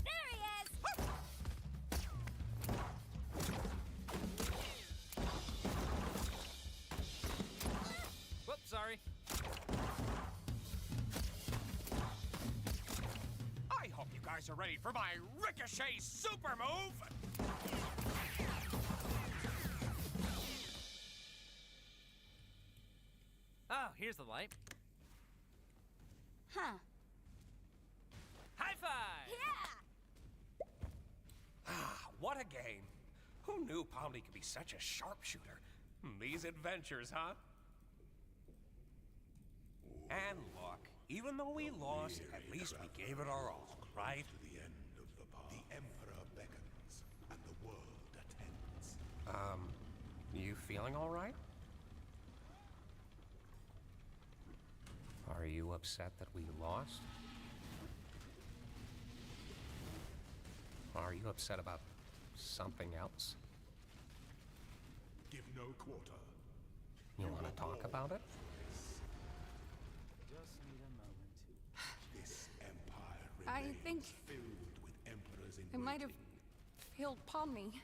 There he is! Whoops, sorry. I hope you guys are ready for my ricochet super move! Oh, here's the light. Huh. High five! Yeah! Ah, what a game. Who knew Pomni could be such a sharpshooter? These adventures, huh? And look, even though we lost, at least we gave it our all, right? The end of the path. The Emperor beckons, and the world attends. You feeling all right? Are you upset that we lost? Are you upset about something else? Give no quarter. You want to talk about it? Just need a moment to. This empire I remains think filled with emperors in I might have waiting. failed Pomni.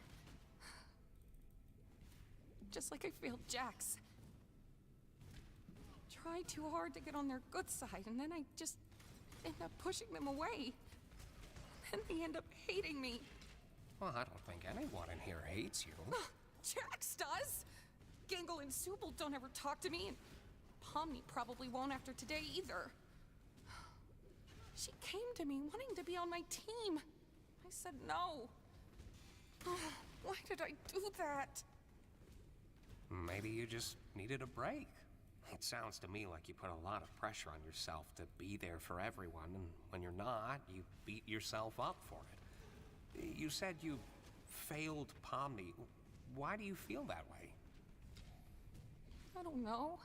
Just like I failed Jax. Tried too hard to get on their good side, and then I just end up pushing them away. Then they end up hating me. Well, I don't think anyone in here hates you. Jax does! Gangle and Zubul don't ever talk to me, and Pomni probably won't after today either. She came to me wanting to be on my team. I said no. Why did I do that? Maybe you just needed a break. It sounds to me like you put a lot of pressure on yourself to be there for everyone, and when you're not, you beat yourself up for it. You said you failed Pomni. Why do you feel that way? I don't know.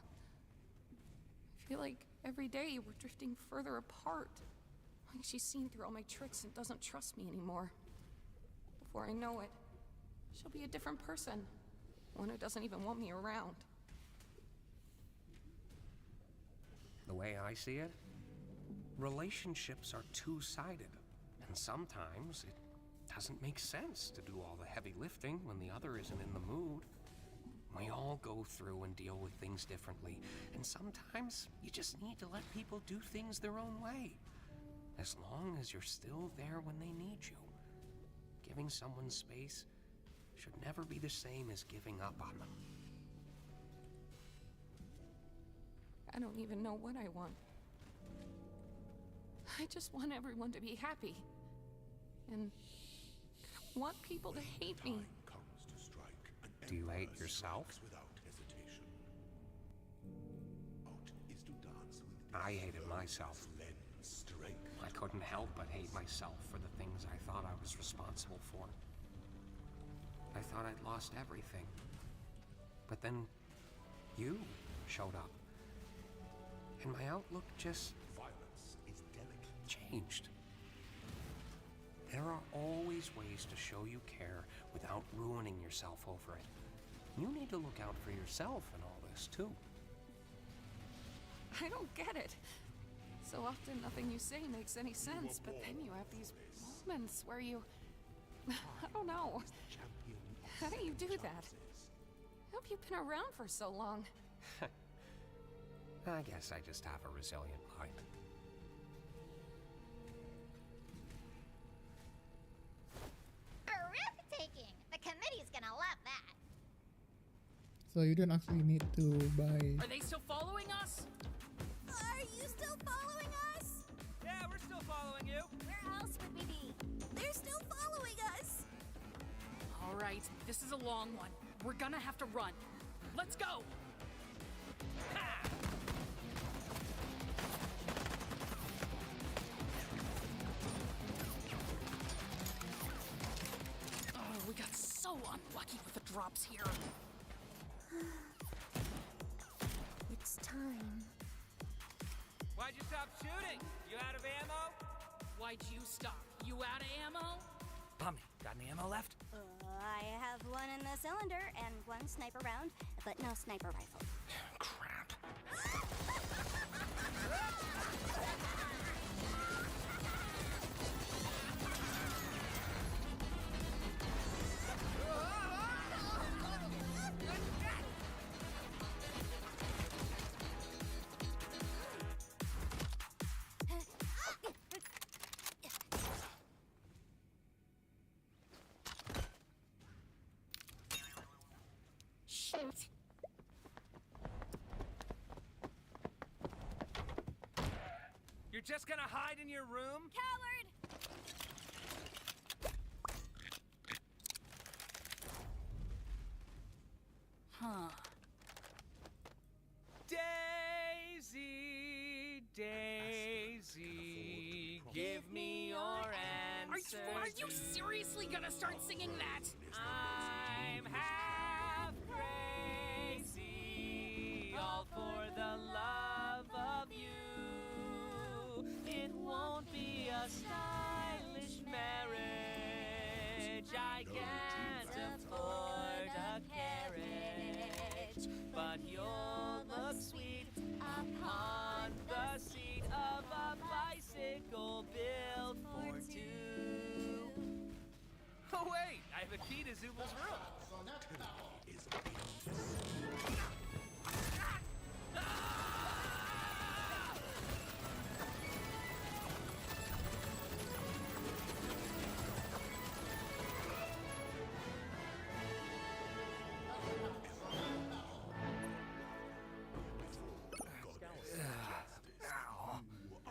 I feel like every day we're drifting further apart. Like she's seen through all my tricks and doesn't trust me anymore. Before I know it, she'll be a different person. One who doesn't even want me around. The way I see it, relationships are two-sided, and sometimes it doesn't make sense to do all the heavy lifting when the other isn't in the mood. We all go through and deal with things differently, and sometimes you just need to let people do things their own way, as long as you're still there when they need you. Giving someone space should never be the same as giving up on them. I don't even know what I want. I just want everyone to be happy. And I don't want people to hate me. Do you hate yourself? I hated myself. I couldn't help but hate myself for the things I thought I was responsible for. I thought I'd lost everything. But then you showed up. And my outlook just changed. There are always ways to show you care without ruining yourself over it. You need to look out for yourself in all this, too. I don't get it. So often nothing you say makes any sense, but then you have these moments where you... I don't know. How do you do that? How have you been around for so long? I guess I just have a resilient mind. Breathtaking! The committee's gonna love that. So you don't actually need to buy. Are they still following us? Are you still following us? Yeah, we're still following you. Where else would we be? They're still following us. All right, this is a long one. We're gonna have to run. Let's go! Ha! Oh, we got so unlucky with the drops here. It's time. Why'd you stop shooting? You out of ammo? Why'd you stop? You out of ammo? Pomni, got any ammo left? I have one in the cylinder and one sniper round, but no sniper rifle. Crap. Shoot! You're just gonna hide in your room? Coward! Huh. Daisy, Daisy, give me your answer. Are you seriously gonna start singing that? I'm half crazy, all for the love of you. It won't be a stylish marriage. I can't afford a carriage, but you'll look sweet upon the seat of a bicycle built for two. Oh wait, I have a key to Zubal's room.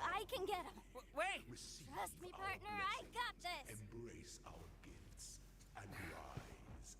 I can get him. Wait! Trust me, partner, I got this. Embrace our gifts and rise.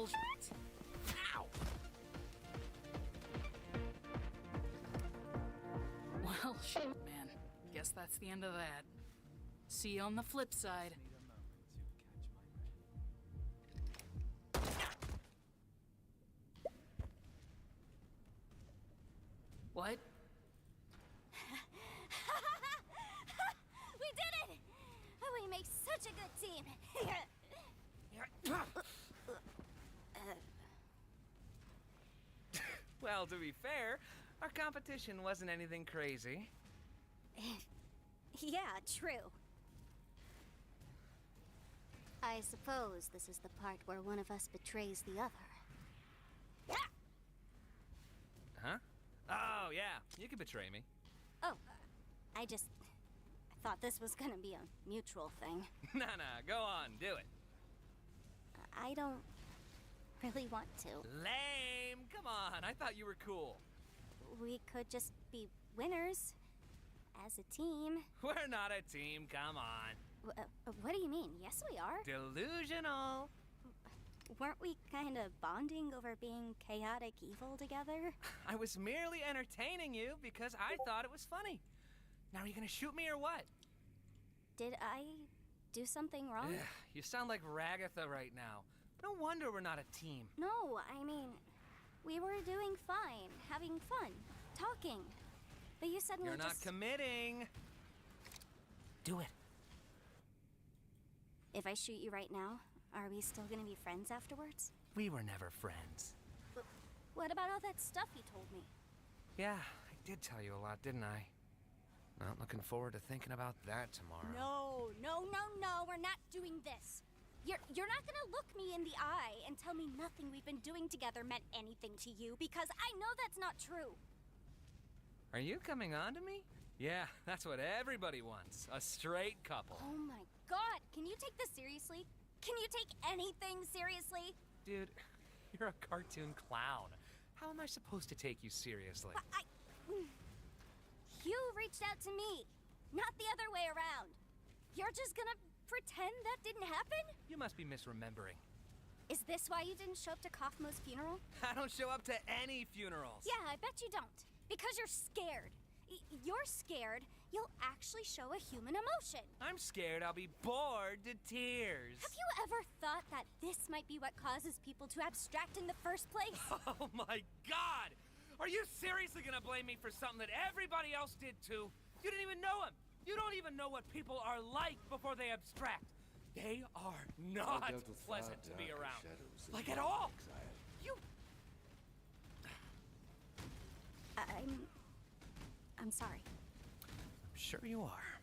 Well, Ow! well, shit, man. Guess that's the end of that. See you on the flip side. What? We did it! We make such a good team. Well, to be fair, our competition wasn't anything crazy. Yeah, true. I suppose this is the part where one of us betrays the other. Huh? Oh, yeah. You can betray me. Oh, I thought this was gonna be a mutual thing. Nah, go on. Do it. I don't really want to. Lame! Come on. I thought you were cool. We could just be winners as a team. We're not a team. Come on. What do you mean? Yes, we are. Delusional. Weren't we kind of bonding over being chaotic evil together? I was merely entertaining you because I thought it was funny. Now, are you gonna shoot me or what? Did I do something wrong? Ugh, you sound like Ragatha right now. No wonder we're not a team. No, I mean, we were doing fine, having fun, talking. But you suddenly You're not committing. Do it. If I shoot you right now, are we still gonna be friends afterwards? We were never friends. What about all that stuff you told me? Yeah, I did tell you a lot, didn't I? Not looking forward to thinking about that tomorrow. No, we're not doing this. You're not gonna look me in the eye and tell me nothing we've been doing together meant anything to you, because I know that's not true. Are you coming on to me? Yeah, that's what everybody wants. A straight couple. Oh my god, can you take this seriously? Can you take anything seriously? Dude, you're a cartoon clown. How am I supposed to take you seriously? You reached out to me, not the other way around. You're just gonna pretend that didn't happen? You must be misremembering. Is this why you didn't show up to Kaufmo's funeral? I don't show up to any funerals. Yeah, I bet you don't. Because you're scared. You're scared you'll actually show a human emotion. I'm scared I'll be bored to tears. Have you ever thought that this might be what causes people to abstract in the first place? Oh my god! Are you seriously gonna blame me for something that everybody else did too? You didn't even know him! You don't even know what people are like before they abstract. They are not pleasant to be around. Like at all! You... I'm sorry. I'm sure you are.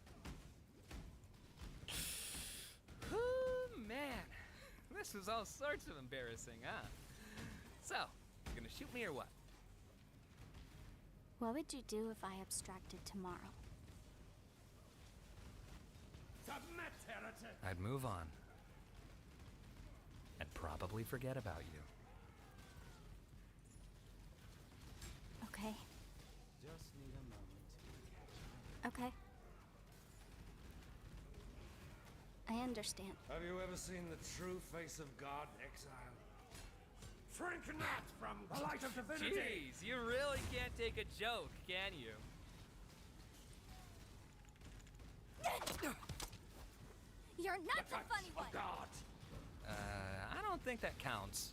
Ooh, man. This was all sorts of embarrassing, huh? So, you gonna shoot me or what? What would you do if I abstracted tomorrow? Submit, heretic! I'd move on. I'd probably forget about you. Okay. Just need a moment to catch Okay. I understand. Have you ever seen the true face of God, Exile? Frankenat from the Light of Divinity! Jeez, you really can't take a joke, can you? You're not the funny one! God! I don't think that counts.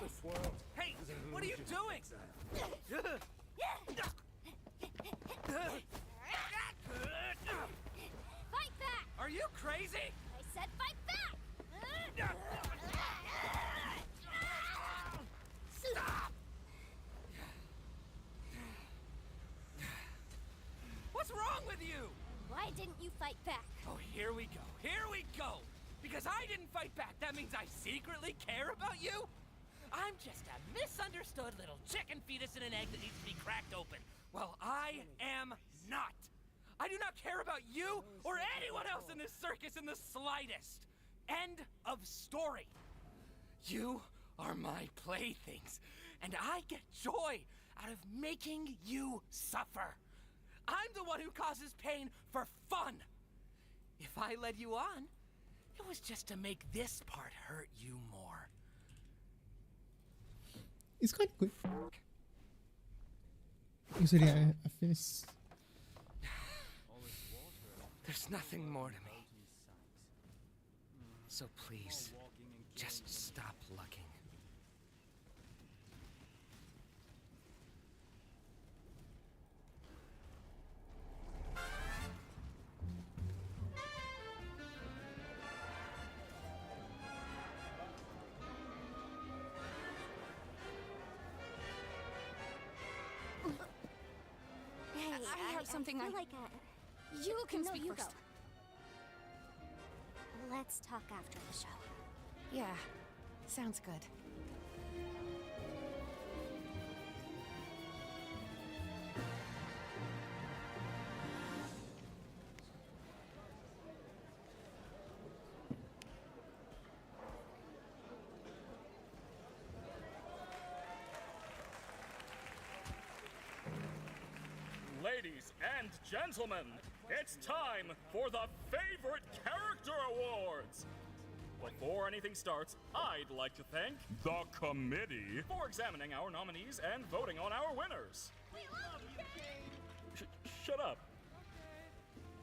This world. Hey, what are you doing? Fight back! Are you crazy? I said fight back! Stop! What's wrong with you? Why didn't you fight back? Oh, here we go. Here we go. Because I didn't fight back, that means I secretly care about you? I'm just a misunderstood little chicken fetus in an egg that needs to be cracked open. Well, I am not. I do not care about you or anyone else in this circus in the slightest. End of story. You are my playthings, and I get joy out of making you suffer. I'm the one who causes pain for fun. If I led you on, It was just to make this part hurt you more. It's quite good. So yeah, I finished. There's nothing more to me. So please, just stop looking. Hey, I have something I I- feel like You can no, speak you first. go. Let's talk after the show. Yeah, sounds good. Ladies and gentlemen, it's time for the Favorite Character Awards! Before anything starts, I'd like to thank the committee for examining our nominees and voting on our winners. Shut up.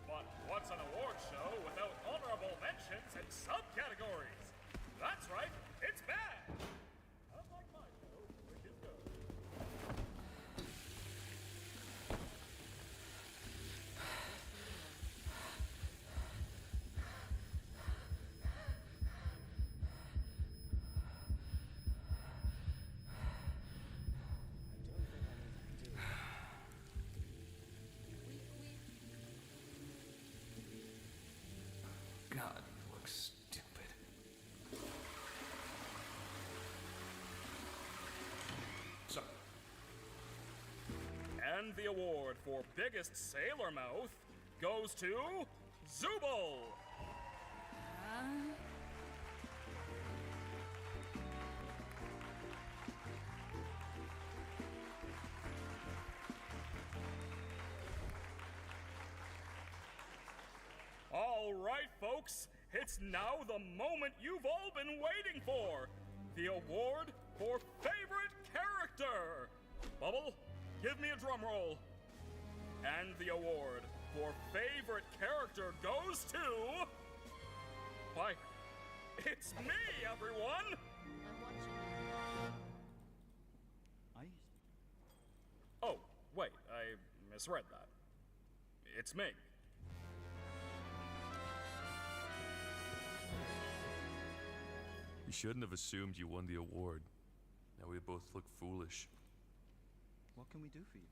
But what's an award show without honorable mentions and subcategories? That's right, it's bad! Unlike my show, which is good. God, you look stupid. So. And the award for biggest sailor mouth goes to Zubul. All right, folks, it's now the moment you've all been waiting for. The award for favorite character. Bubble, give me a drum roll. And the award for favorite character goes to... Why, it's me, everyone! Oh, wait, I misread that. It's me. You shouldn't have assumed you won the award. Now we both look foolish. What can we do for you?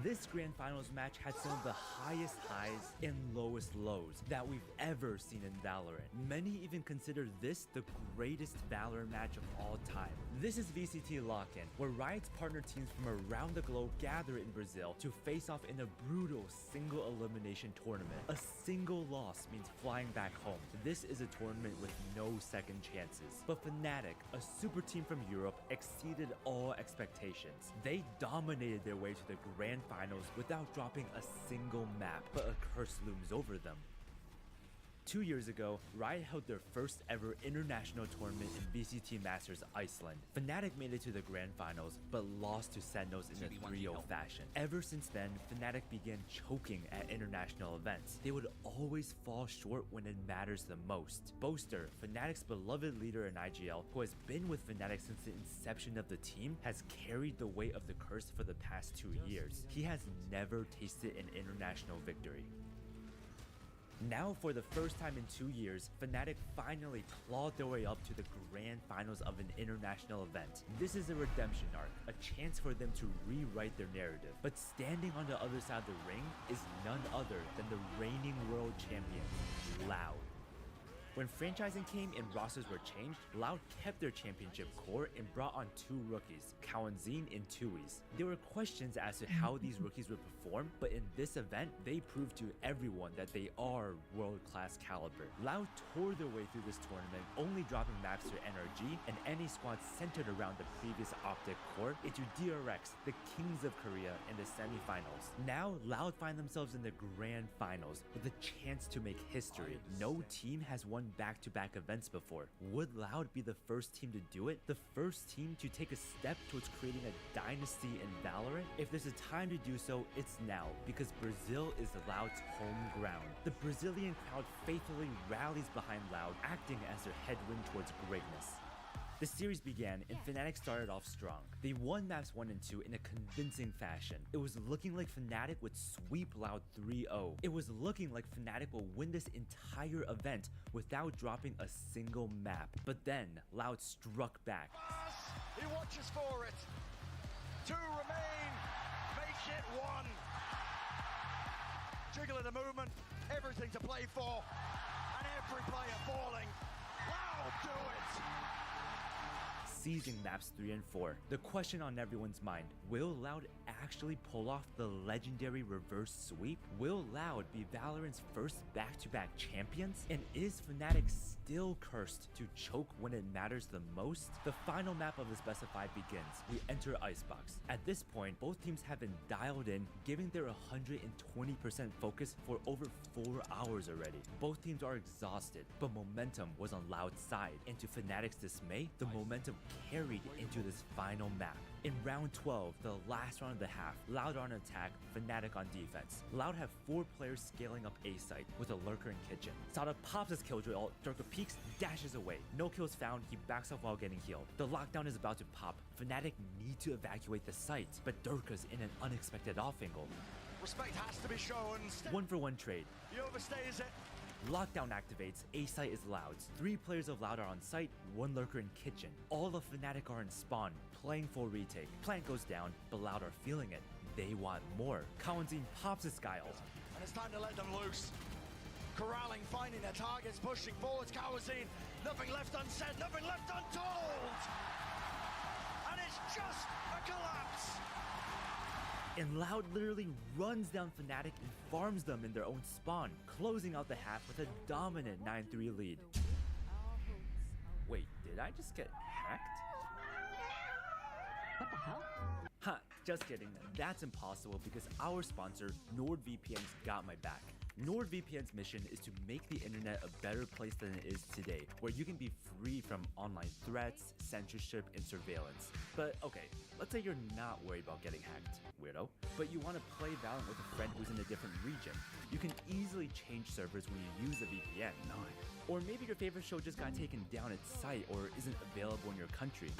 This Grand Finals match had some of the highest highs and lowest lows that we've ever seen in Valorant. Many even consider this the greatest Valorant match of all time. This is VCT Lock-In, where Riot's partner teams from around the globe gather in Brazil to face off in a brutal single elimination tournament. A single loss means flying back home. This is a tournament with no second chances. But Fnatic, a super team from Europe, exceeded all expectations. They dominated their way to the Grand Finals without dropping a single map, but a curse looms over them. 2 years ago, Riot held their first ever international tournament in VCT Masters Iceland. Fnatic made it to the Grand Finals, but lost to Sentinels in a 3-0 fashion. Ever since then, Fnatic began choking at international events. They would always fall short when it matters the most. Boaster, Fnatic's beloved leader in IGL, who has been with Fnatic since the inception of the team, has carried the weight of the curse for the past 2 years. He has never tasted an international victory. Now, for the first time in 2 years, Fnatic finally clawed their way up to the grand finals of an international event. This is a redemption arc, a chance for them to rewrite their narrative. But standing on the other side of the ring is none other than the reigning world champion, Loud. When franchising came and rosters were changed, Loud kept their championship core and brought on 2 rookies, Kawanzin and Tui's. There were questions as to how these rookies would perform, but in this event, they proved to everyone that they are world-class caliber. Loud tore their way through this tournament, only dropping maps to NRG and any squad centered around the previous Optic core into DRX, the kings of Korea, in the semifinals. Now, Loud find themselves in the grand finals with a chance to make history. No team has won back-to-back events before. Would Loud be the first team to do it? The first team to take a step towards creating a dynasty in Valorant? If there's a time to do so, it's now, because Brazil is Loud's home ground. The Brazilian crowd faithfully rallies behind Loud, acting as their headwind towards greatness. The series began and Fnatic started off strong. They won maps 1 and 2 in a convincing fashion. It was looking like Fnatic would sweep Loud 3-0. It was looking like Fnatic will win this entire event without dropping a single map. But then, Loud struck back. He watches for it. 2 remain. Make it 1. Jiggle of the movement. Everything to play for. And every player falling. Loud do it. Seizing maps 3 and 4. The question on everyone's mind, will Loud actually pull off the legendary reverse sweep? Will Loud be Valorant's first back-to-back champions? And is Fnatic still cursed to choke when it matters the most? The final map of this best of 5 begins. We enter Icebox. At this point, both teams have been dialed in, giving their 120% focus for over 4 hours already. Both teams are exhausted, but momentum was on Loud's side, and to Fnatic's dismay, the momentum carried into this final map. In round 12, the last round of the half, Loud on attack, Fnatic on defense. Loud have 4 players scaling up A site with a lurker in kitchen. Sada pops his killjoy ult, Durka peeks, dashes away. No kills found, he backs off while getting healed. The lockdown is about to pop. Fnatic need to evacuate the site, but Durka's in an unexpected off angle. Respect has to be shown. 1-for-1 trade. He overstays it. Lockdown activates, A site is Loud's. 3 players of Loud are on site, 1 lurker in kitchen. All of Fnatic are in spawn, playing full retake. Plant goes down, but Loud are feeling it. They want more. Kawanzin pops his sky ult. And it's time to let them loose. Corralling, finding their targets, pushing forwards. Kawanzin, nothing left unsaid, nothing left untold. And it's just a collapse. And Loud literally runs down Fnatic and farms them in their own spawn, closing out the half with a dominant 9-3 lead. Wait, did I just get hacked? What the hell? Ha, just kidding. That's impossible because our sponsor, NordVPN's got my back. NordVPN's mission is to make the internet a better place than it is today, where you can be free from online threats, censorship, and surveillance. But okay, let's say you're not worried about getting hacked, weirdo, but you want to play Valorant with a friend who's in a different region. You can easily change servers when you use a VPN. Or maybe your favorite show just got taken down at site or isn't available in your country.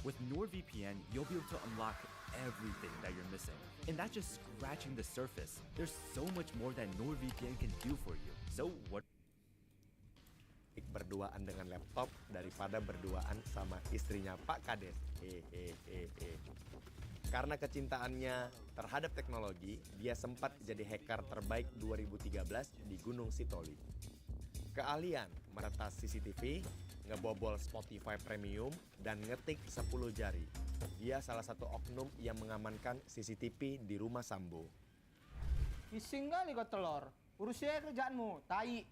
With NordVPN, you'll be able to unlock everything that you're missing. And that's just scratching the surface. There's so much more that NordVPN can do for you. So what? Berduaan dengan laptop daripada berduaan sama istrinya Pak Kades. Karena kecintaannya terhadap teknologi, dia sempat jadi hacker terbaik 2013 di Gunung Sitoli. Keahlian meretas CCTV, ngebobol Spotify Premium, dan ngetik 10 jari. Dia salah satu oknum yang mengamankan CCTV di rumah Sambo. Ising kali kau telur. Urusnya kerjaanmu, tai.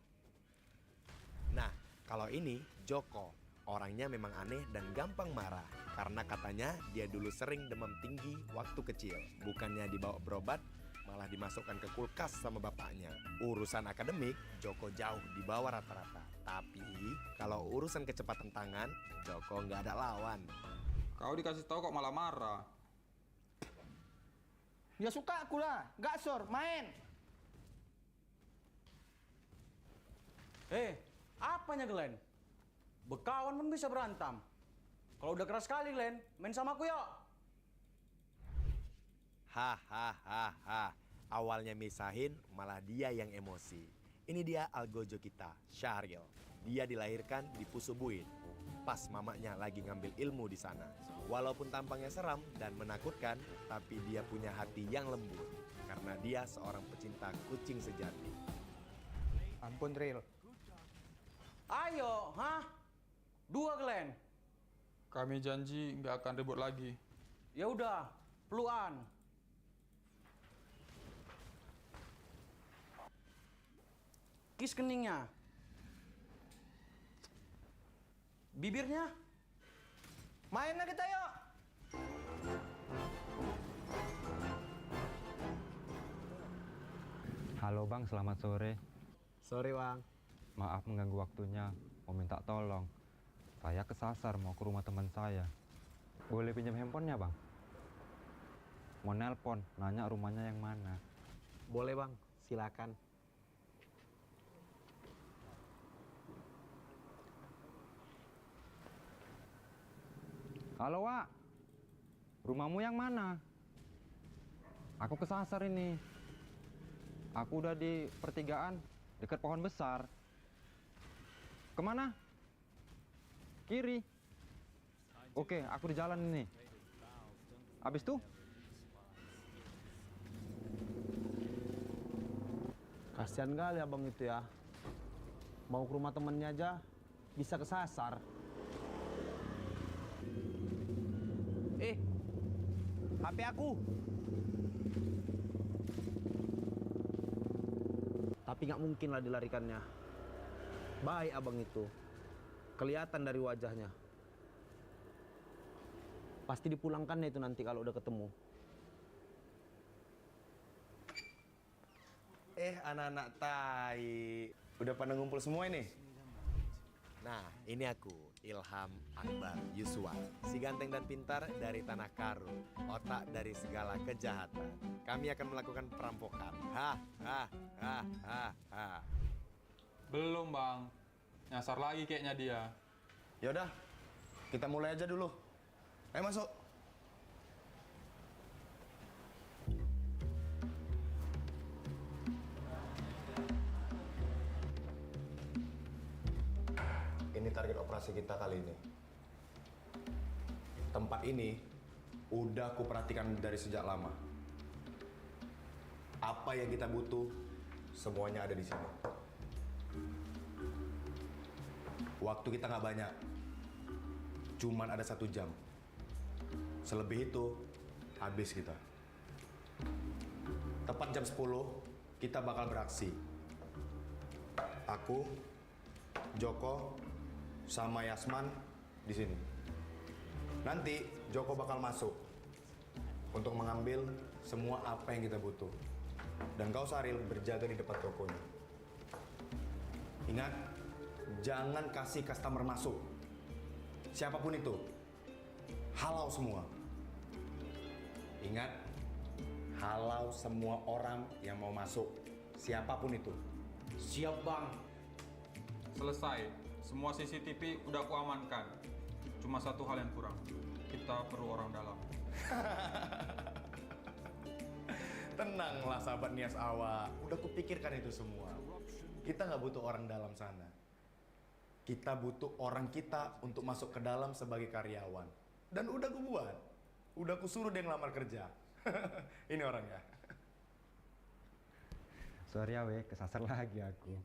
Nah, kalau ini Joko. Orangnya memang aneh dan gampang marah. Karena katanya dia dulu sering demam tinggi waktu kecil. Bukannya dibawa berobat, malah dimasukkan ke kulkas sama bapaknya. Urusan akademik, Joko jauh di bawah rata-rata. Tapi, kalau urusan kecepatan tangan, Joko nggak ada lawan. Kau dikasih tahu kok malah marah. Ya suka aku lah, gak sor, main. Apanya Glenn? Bekawan pun bisa berantem. Kalau udah keras sekali Glenn, main sama aku yuk. Hahaha. Awalnya misahin, malah dia yang emosi. Ini dia algojo kita, Syahril. Dia dilahirkan di Pusubuin. Pas mamanya lagi ngambil ilmu di sana. Walaupun tampangnya seram dan menakutkan, tapi dia punya hati yang lembut. Karena dia seorang pecinta kucing sejati. Ampun, Ril. Ayo, hah? 2 Glenn. Kami janji nggak akan ribut lagi. Ya udah, peluan. Kis keningnya. Bibirnya. Main kita yuk. Halo Bang, selamat sore. Sore Bang. Maaf mengganggu waktunya, mau minta tolong. Saya kesasar mau ke rumah teman saya. Boleh pinjam handphonenya Bang? Mau nelpon, nanya rumahnya yang mana. Boleh Bang, silakan. Halo Wak, rumahmu yang mana? Aku kesasar ini. Aku udah di pertigaan, dekat pohon besar. Kemana? Kiri. Oke, aku di jalan ini. Habis tuh? Kasihan kali abang itu ya. Mau ke rumah temennya aja, bisa kesasar. HP aku. Tapi nggak mungkin lah dilarikannya. Baik abang itu. Kelihatan dari wajahnya. Pasti dipulangkan itu nanti kalau udah ketemu. Anak-anak tai. Udah pada ngumpul semua ini? Nah, ini aku, Ilham Akbar Yuswa. Si ganteng dan pintar dari Tanah Karu. Otak dari segala kejahatan. Kami akan melakukan perampokan. Belum Bang, nyasar lagi kayaknya dia. Yaudah, kita mulai aja dulu. Ayo masuk. Ini target operasi kita kali ini. Tempat ini udah kuperhatikan dari sejak lama. Apa yang kita butuh, semuanya ada di sini. Waktu kita nggak banyak, cuman ada 1 jam. Selebih itu, habis kita. Tepat jam 10, kita bakal beraksi. Aku, Joko, sama Yasman di sini. Nanti Joko bakal masuk untuk mengambil semua apa yang kita butuh. Dan kau Saril berjaga di depan tokonya. Ingat, jangan kasih customer masuk. Siapapun itu, halau semua. Ingat, halau semua orang yang mau masuk. Siapapun itu. Siap Bang. Selesai. Semua CCTV udah aku amankan. Cuma satu hal yang kurang. Kita perlu orang dalam. Tenanglah sahabat Nias Awa. Udah kupikirkan itu semua. Kita nggak butuh orang dalam sana. Kita butuh orang kita untuk masuk ke dalam sebagai karyawan. Dan udah kubuat. Udah kusuruh dia ngelamar kerja. Ini orangnya. Sorry ya kesasar lagi aku.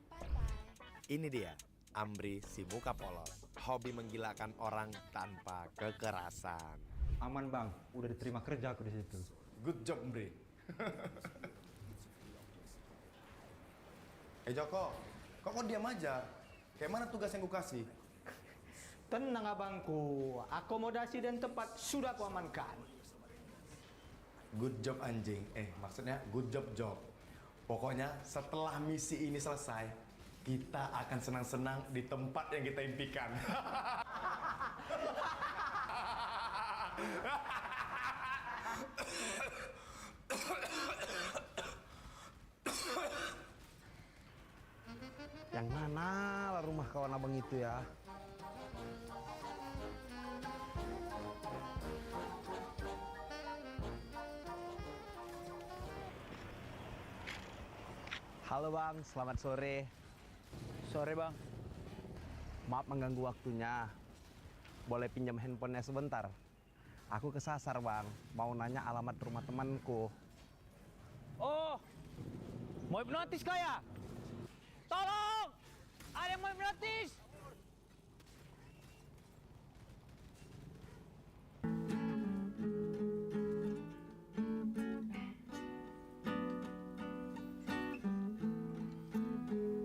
Ini dia, Amri si muka polos. Hobi menggilakan orang tanpa kekerasan. Aman Bang, udah diterima kerja aku di situ. Good job, Amri. Joko, kok diam aja? Kayak mana tugas yang kukasih? Tenang abangku, akomodasi dan tempat sudah aku amankan. Good job anjing. Maksudnya good job. Pokoknya setelah misi ini selesai, kita akan senang-senang di tempat yang kita impikan. Yang mana lah rumah kawan abang itu ya? Halo bang, selamat sore. Sore bang. Maaf mengganggu waktunya. Boleh pinjam handphonenya sebentar? Aku kesasar bang, mau nanya alamat rumah temanku. Oh, mau hipnotis kaya? Tolong! Ada yang mau hipnotis!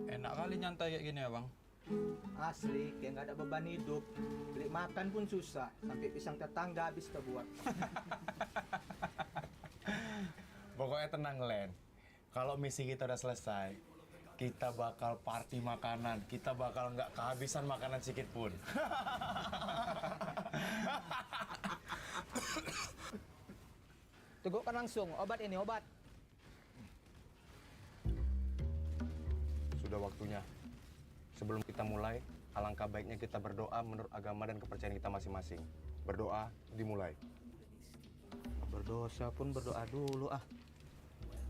Enak kali nyantai kayak gini ya bang. Asli, kayak nggak ada beban hidup. Beli makan pun susah, sampai pisang tetangga habis kebuat. Pokoknya tenang, Len. Kalau misi kita udah selesai, kita bakal party makanan. Kita bakal nggak kehabisan makanan sedikit pun. Tegukkan langsung, obat ini, obat. Sudah waktunya. Sebelum kita mulai, alangkah baiknya kita berdoa menurut agama dan kepercayaan kita masing-masing. Berdoa, dimulai. Berdosa pun berdoa dulu ah.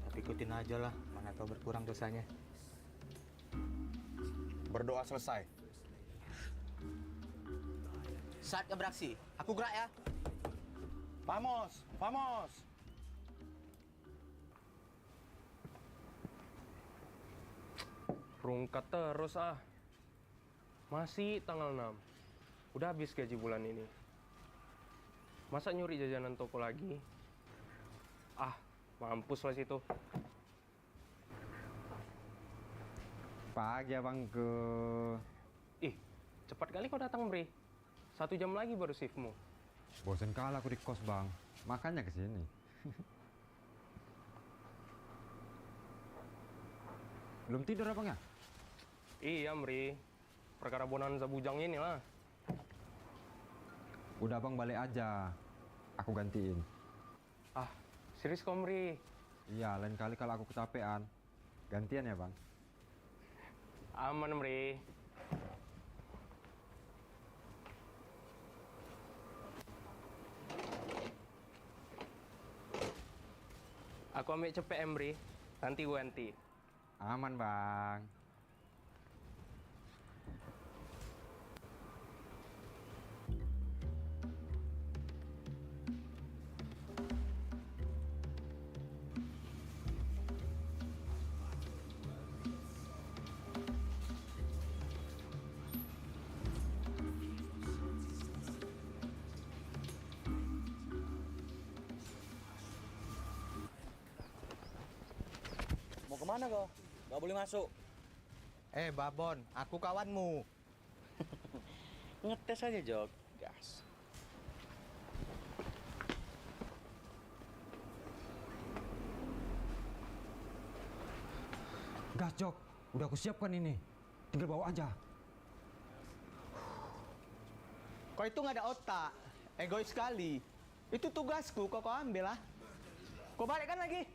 Tapi ikutin aja lah, mana tahu berkurang dosanya. Berdoa selesai. Saatnya beraksi. Aku gerak ya. Vamos, vamos. Rungkat terus ah. Masih tanggal 6. Udah habis gaji bulan ini. Masa nyuri jajanan toko lagi? Ah, mampus lah situ. Pagi abangku. Ih, cepat kali kau datang, Bre. 1 jam lagi baru shiftmu. Bosen kalah aku di kos bang, makanya kesini. Belum tidur abang ya? Iya, Bre. Perkara bonanza bujang ini lah. Udah abang balik aja, aku gantiin. Ah, serius kau, Bre? Iya, lain kali kalau aku kecapean, gantian ya bang. Aman, Bre. Aku ambil cepet, Bre. Nanti gue ganti. Aman bang. Mau kemana kau? Gak boleh masuk. Babon, aku kawanmu. Ngetes aja, Jok. Gas. Gas Jok, udah aku siapkan ini. Tinggal bawa aja. Kau itu nggak ada otak. Egois sekali. Itu tugasku, kau ambil lah. Kau balikkan lagi.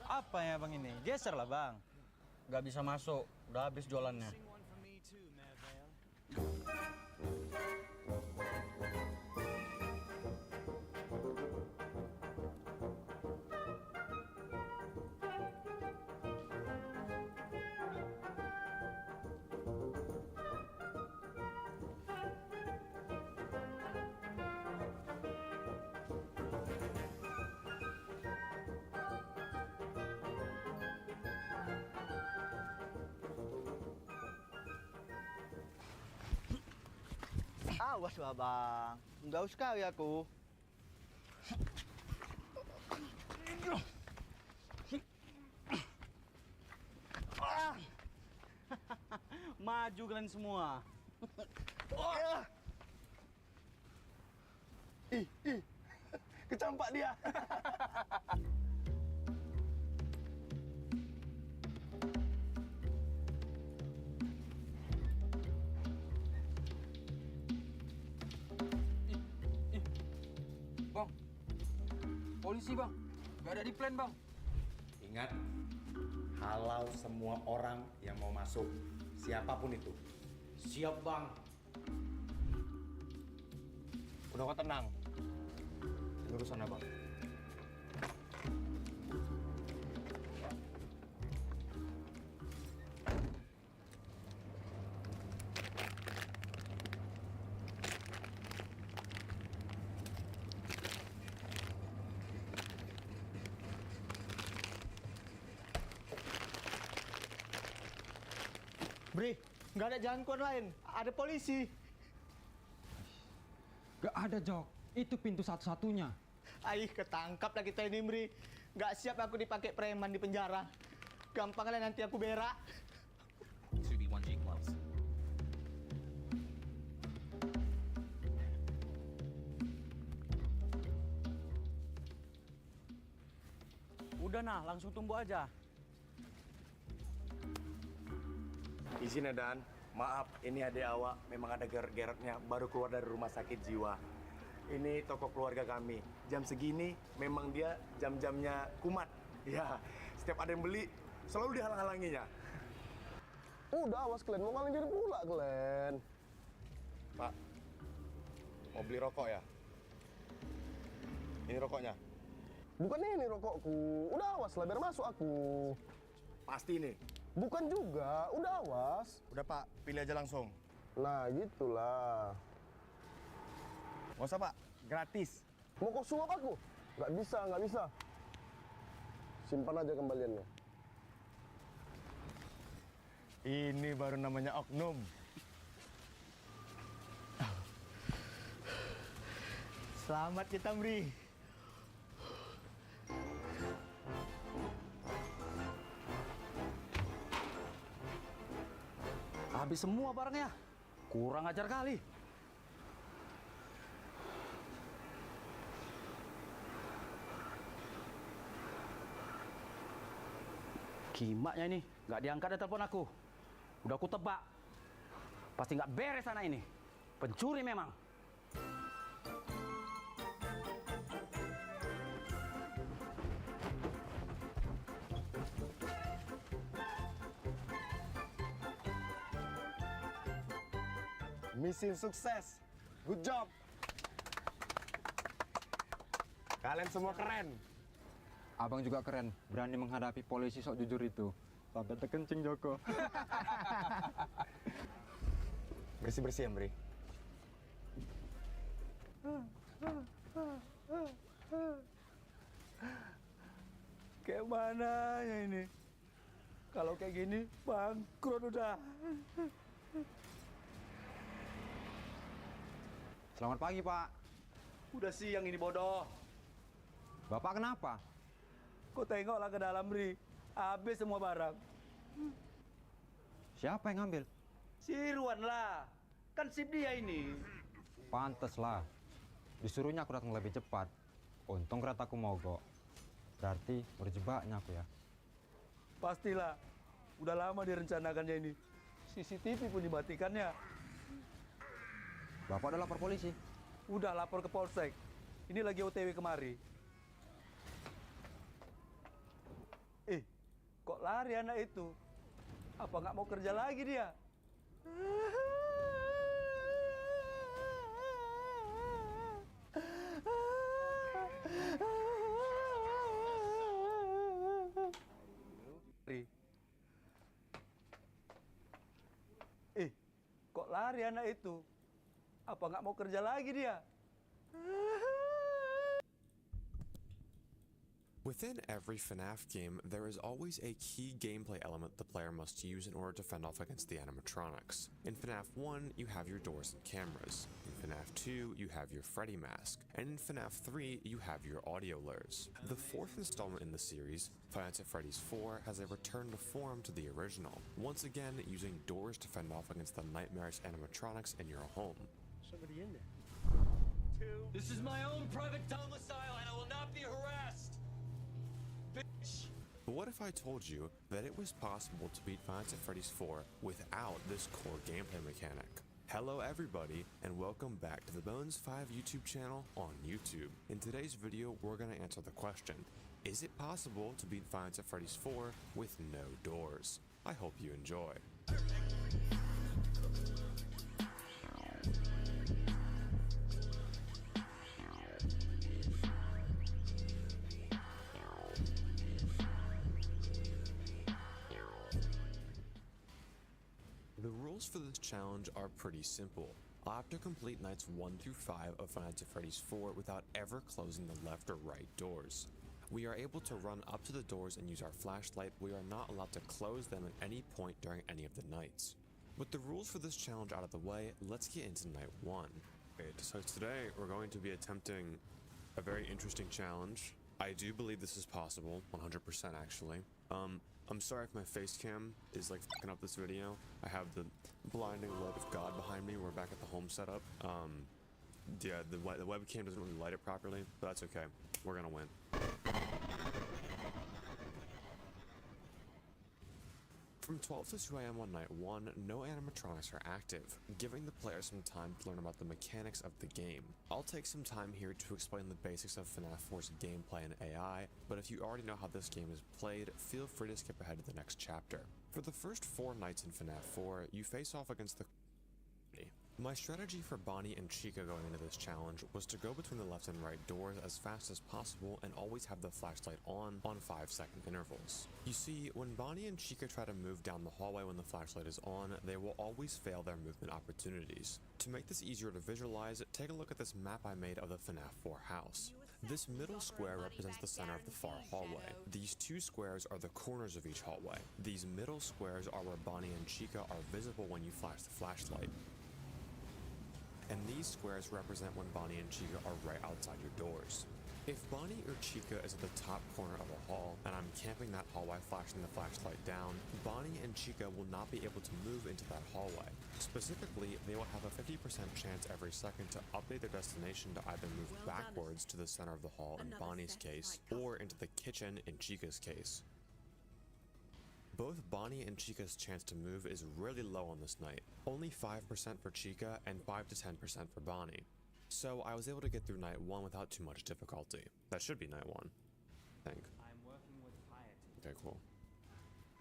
Apa ya bang ini? Geser lah bang. Gak bisa masuk, udah habis jualannya. Awas lah bang, nggak usah ya aku. Maju kalian semua. Ih, kecampak dia. Polisi bang, gak ada di plan bang. Ingat, halau semua orang yang mau masuk, siapapun itu. Siap, Bang. Udah kok tenang. Lurus sana, Bang. Bri, nggak ada jalan keluar lain. Ada polisi. Gak ada, Jok. Itu pintu satu-satunya. Aih, ketangkap lah kita ini, Bri. Nggak siap aku dipakai preman di penjara. Gampang lah nanti aku berak. 2B1G gloves. Udah nah, langsung tumbuh aja. Izin ya, Dan. Maaf, ini adik awak memang ada geret-geretnya baru keluar dari rumah sakit jiwa. Ini toko keluarga kami. Jam segini memang dia jam-jamnya kumat. Ya, setiap ada yang beli selalu dihalang-halanginya. Udah, awas Glenn. Mau ngalangin pula, Glenn. Pak, mau beli rokok ya? Ini rokoknya. Bukan ini rokokku. Udah awas lah, biar masuk aku. Pasti ini? Bukan juga, udah awas. Udah Pak, pilih aja langsung. Nah, gitulah. Nggak usah Pak, gratis. Mau kau suap aku? Nggak bisa, nggak bisa. Simpan aja kembaliannya. Ini baru namanya oknum. Selamat kita, Bri. Habis semua barangnya. Kurang ajar kali. Kimaknya ini, nggak diangkat ya telepon aku. Udah aku tebak. Pasti nggak beres anak ini. Pencuri memang. Misi sukses. Good job. Kalian semua keren. Abang juga keren, berani menghadapi polisi sok jujur itu. Sampai terkencing Joko. Bersih-bersih ya, Bri. Kayak mana ya ini? Kalau kayak gini, bangkrut udah. Selamat pagi, Pak. Udah siang ini, bodoh. Bapak kenapa? Kau tengoklah ke dalam, Bri. Habis semua barang. Siapa yang ngambil? Si Irwan lah. Kan sip dia ini. Pantes lah. Disuruhnya aku datang lebih cepat. Untung keretaku mogok. Berarti berjebaknya aku ya. Pastilah. Udah lama direncanakannya ini. CCTV pun dimatikannya. Bapak udah lapor polisi? Udah lapor ke Polsek. Ini lagi OTW kemari. Kok lari anak itu? Apa nggak mau kerja lagi dia? Kok lari anak itu? Apa nggak mau kerja lagi dia? Within every FNAF game, there is always a key gameplay element the player must use in order to fend off against the animatronics. In FNAF 1, you have your doors and cameras. In FNAF 2, you have your Freddy mask. And in FNAF 3, you have your audio lures. The fourth installment in the series, Five Nights at Freddy's 4, has a return to form to the original, once again using doors to fend off against the nightmarish animatronics in your home. Somebody in there. This is my own private domicile and I will not be harassed. Bitch. But what if I told you that it was possible to beat Five Nights at Freddy's 4 without this core gameplay mechanic? Hello everybody, and welcome back to the Bones 5 YouTube channel on YouTube. In today's video, we're going to answer the question, is it possible to beat Five Nights at Freddy's 4 with no doors? I hope you enjoy. The rules for this challenge are pretty simple. I'll have to complete nights 1 through 5 of Five Nights at Freddy's 4 without ever closing the left or right doors. We are able to run up to the doors and use our flashlight, but we are not allowed to close them at any point during any of the nights. With the rules for this challenge out of the way, let's get into night 1. Okay, so today we're going to be attempting a very interesting challenge. I do believe this is possible, 100% actually. I'm sorry if my face cam is like fucking up this video. I have the blinding light of God behind me. We're back at the home setup. Yeah, the webcam doesn't really light it properly, but that's okay. We're gonna win. From 12 to 2 AM on night 1, no animatronics are active, giving the player some time to learn about the mechanics of the game. I'll take some time here to explain the basics of FNAF 4's gameplay and AI, but if you already know how this game is played, feel free to skip ahead to the next chapter. For the first 4 nights in FNAF 4, you face off against the My strategy for Bonnie and Chica going into this challenge was to go between the left and right doors as fast as possible and always have the flashlight on 5-second intervals. You see, when Bonnie and Chica try to move down the hallway when the flashlight is on, they will always fail their movement opportunities. To make this easier to visualize, take a look at this map I made of the FNAF 4 house. This middle square represents the center of the far hallway. These 2 squares are the corners of each hallway. These middle squares are where Bonnie and Chica are visible when you flash the flashlight. And these squares represent when Bonnie and Chica are right outside your doors. If Bonnie or Chica is at the top corner of a hall, and I'm camping that hall while flashing the flashlight down, Bonnie and Chica will not be able to move into that hallway. Specifically, they will have a 50% chance every second to update their destination to either move backwards to the center of the hall in Bonnie's case, or into the kitchen in Chica's case. Both Bonnie and Chica's chance to move is really low on this night, only 5% for Chica and 5 to 10% for Bonnie. So I was able to get through night 1 without too much difficulty. That should be night 1, I think. Okay, cool.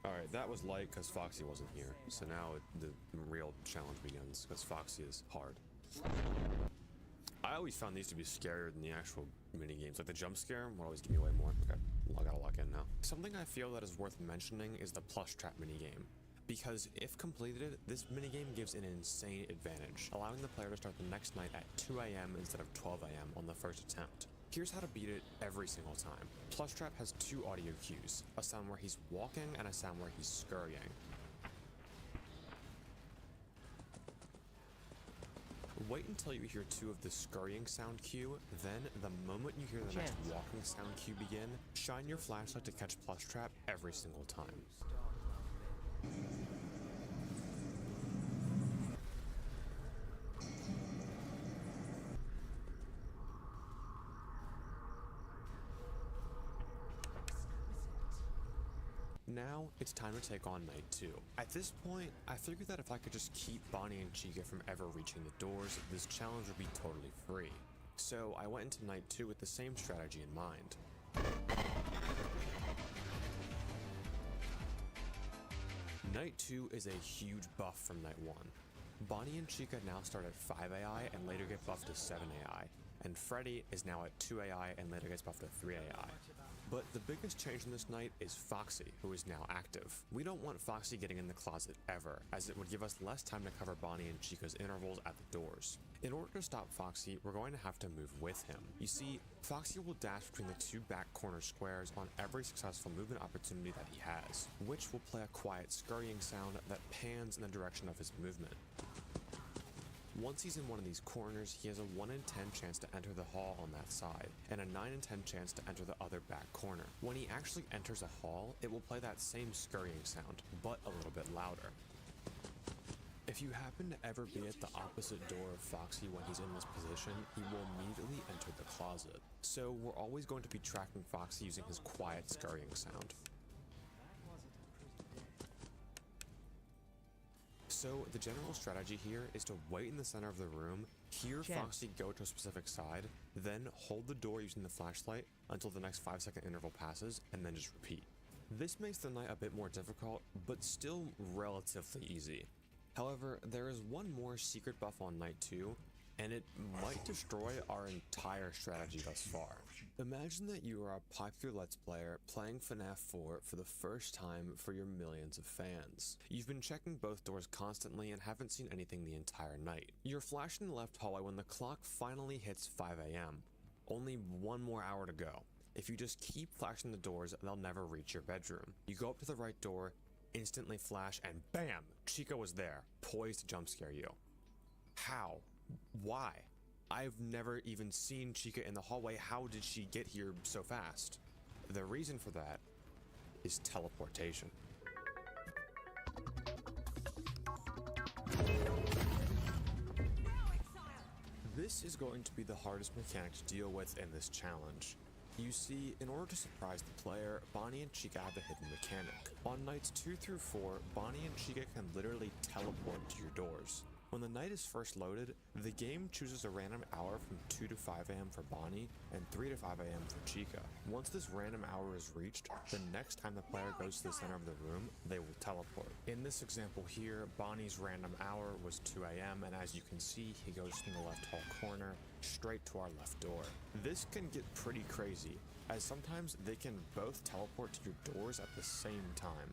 Alright, that was light because Foxy wasn't here, so now the real challenge begins because Foxy is hard. I always found these to be scarier than the actual minigames. Like the jump scare would always give me way more. Okay, I gotta lock in now. Something I feel that is worth mentioning is the plush trap minigame. Because if completed, this minigame gives an insane advantage, allowing the player to start the next night at 2 AM instead of 12 AM on the first attempt. Here's how to beat it every single time. Plush trap has 2 audio cues, a sound where he's walking and a sound where he's scurrying. Wait until you hear 2 of the scurrying sound cue, then the moment you hear the next walking sound cue begin, shine your flashlight to catch plush trap every single time. Now, it's time to take on night 2. At this point, I figured that if I could just keep Bonnie and Chica from ever reaching the doors, this challenge would be totally free. So I went into night 2 with the same strategy in mind. Night 2 is a huge buff from night 1. Bonnie and Chica now start at 5 AI and later get buffed to 7 AI, and Freddy is now at 2 AI and later gets buffed to 3 AI. But the biggest change in this night is Foxy, who is now active. We don't want Foxy getting in the closet ever, as it would give us less time to cover Bonnie and Chica's intervals at the doors. In order to stop Foxy, we're going to have to move with him. You see, Foxy will dash between the 2 back corner squares on every successful movement opportunity that he has, which will play a quiet scurrying sound that pans in the direction of his movement. Once he's in one of these corners, he has a 1 in 10 chance to enter the hall on that side, and a 9 in 10 chance to enter the other back corner. When he actually enters a hall, it will play that same scurrying sound, but a little bit louder. If you happen to ever be at the opposite door of Foxy when he's in this position, he will immediately enter the closet. So we're always going to be tracking Foxy using his quiet scurrying sound. So the general strategy here is to wait in the center of the room, hear Foxy go to a specific side, then hold the door using the flashlight until the next 5-second interval passes, and then just repeat. This makes the night a bit more difficult, but still relatively easy. However, there is one more secret buff on night 2, and it might destroy our entire strategy thus far. Imagine that you are a popular Let's Player playing FNAF 4 for the first time for your millions of fans. You've been checking both doors constantly and haven't seen anything the entire night. You're flashed in the left hallway when the clock finally hits 5 AM. Only one more hour to go. If you just keep flashing the doors, they'll never reach your bedroom. You go up to the right door, instantly flash, and BAM! Chica was there, poised to jump scare you. How? Why? I've never even seen Chica in the hallway. How did she get here so fast? The reason for that is teleportation. This is going to be the hardest mechanic to deal with in this challenge. You see, in order to surprise the player, Bonnie and Chica have a hidden mechanic. On nights 2 through 4, Bonnie and Chica can literally teleport to your doors. When the night is first loaded, the game chooses a random hour from 2 to 5 AM for Bonnie and 3 to 5 AM for Chica. Once this random hour is reached, the next time the player goes to the center of the room, they will teleport. In this example here, Bonnie's random hour was 2 AM, and as you can see, he goes from the left hall corner straight to our left door. This can get pretty crazy, as sometimes they can both teleport to your doors at the same time.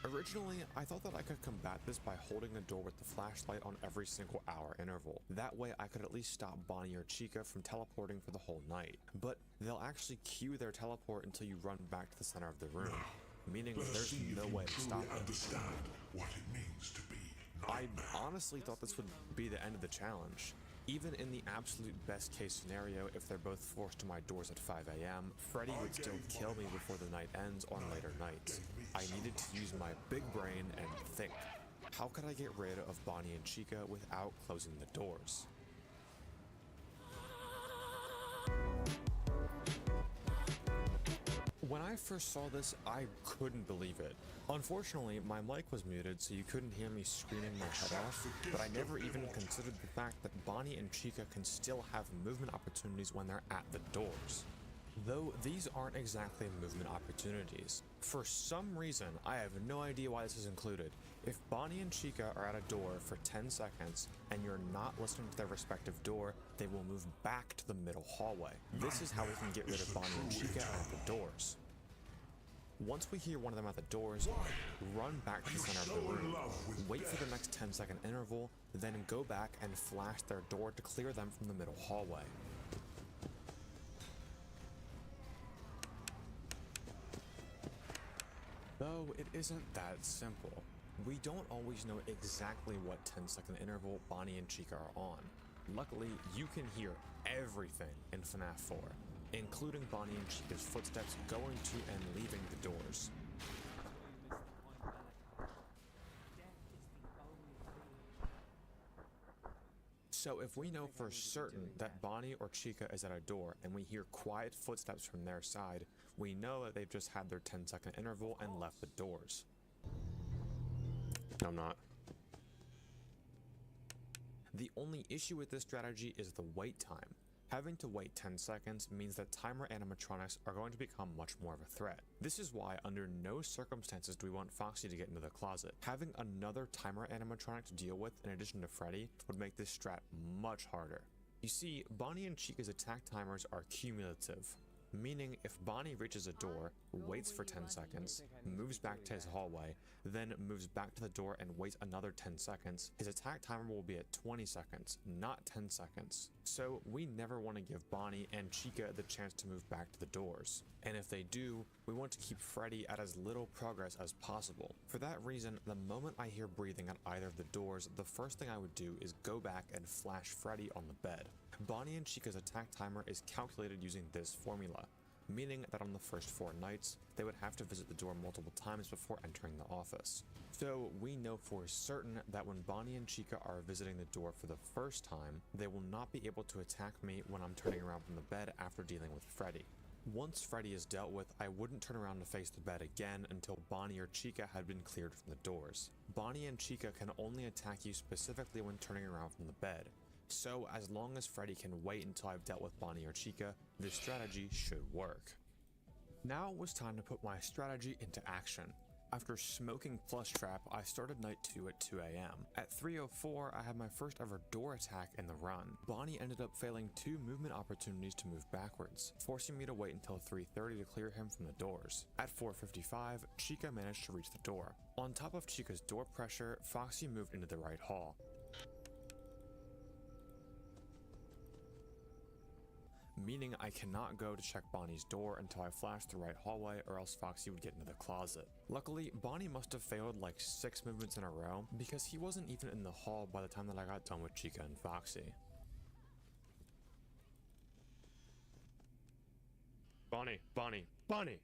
Originally, I thought that I could combat this by holding a door with the flashlight on every single hour interval. That way I could at least stop Bonnie or Chica from teleporting for the whole night. But they'll actually cue their teleport until you run back to the center of the room, meaning there's no way to stop it. Understand what it means to be. I honestly thought this would be the end of the challenge. Even in the absolute best case scenario, if they're both forced to my doors at 5 AM, Freddy would still kill me before the night ends on later nights. I needed to use my big brain and think. How could I get rid of Bonnie and Chica without closing the doors? When I first saw this, I couldn't believe it. Unfortunately, my mic was muted, so you couldn't hear me screaming my head off, but I never even considered the fact that Bonnie and Chica can still have movement opportunities when they're at the doors. Though these aren't exactly movement opportunities. For some reason, I have no idea why this is included. If Bonnie and Chica are at a door for 10 seconds and you're not listening to their respective door, they will move back to the middle hallway. This is how we can get rid of Bonnie and Chica at the doors. Once we hear one of them at the doors, run back to the center of the room, wait for the next 10-second interval, then go back and flash their door to clear them from the middle hallway. Though it isn't that simple. We don't always know exactly what 10-second interval Bonnie and Chica are on. Luckily, you can hear everything in FNAF 4, including Bonnie and Chica's footsteps going to and leaving the doors. So if we know for certain that Bonnie or Chica is at a door and we hear quiet footsteps from their side, we know that they've just had their 10-second interval and left the doors. I'm not. The only issue with this strategy is the wait time. Having to wait 10 seconds means that timer animatronics are going to become much more of a threat. This is why under no circumstances do we want Foxy to get into the closet. Having another timer animatronic to deal with in addition to Freddy would make this strat much harder. You see, Bonnie and Chica's attack timers are cumulative, meaning if Bonnie reaches a door, waits for 10 seconds, moves back to his hallway, then moves back to the door and waits another 10 seconds, his attack timer will be at 20 seconds, not 10 seconds. So we never want to give Bonnie and Chica the chance to move back to the doors. And if they do, we want to keep Freddy at as little progress as possible. For that reason, the moment I hear breathing at either of the doors, the first thing I would do is go back and flash Freddy on the bed. Bonnie and Chica's attack timer is calculated using this formula, meaning that on the first 4 nights, they would have to visit the door multiple times before entering the office. So we know for certain that when Bonnie and Chica are visiting the door for the first time, they will not be able to attack me when I'm turning around from the bed after dealing with Freddy. Once Freddy is dealt with, I wouldn't turn around to face the bed again until Bonnie or Chica had been cleared from the doors. Bonnie and Chica can only attack you specifically when turning around from the bed, so as long as Freddy can wait until I've dealt with Bonnie or Chica, this strategy should work. Now it was time to put my strategy into action. After smoking Flush Trap, I started night 2 at 2 AM. At 3:04, I had my first ever door attack in the run. Bonnie ended up failing 2 movement opportunities to move backwards, forcing me to wait until 3:30 to clear him from the doors. At 4:55, Chica managed to reach the door. On top of Chica's door pressure, Foxy moved into the right hall. Meaning I cannot go to check Bonnie's door until I flash the right hallway, or else Foxy would get into the closet. Luckily, Bonnie must have failed like 6 movements in a row, because he wasn't even in the hall by the time that I got done with Chica and Foxy. Bonnie, Bonnie, Bonnie!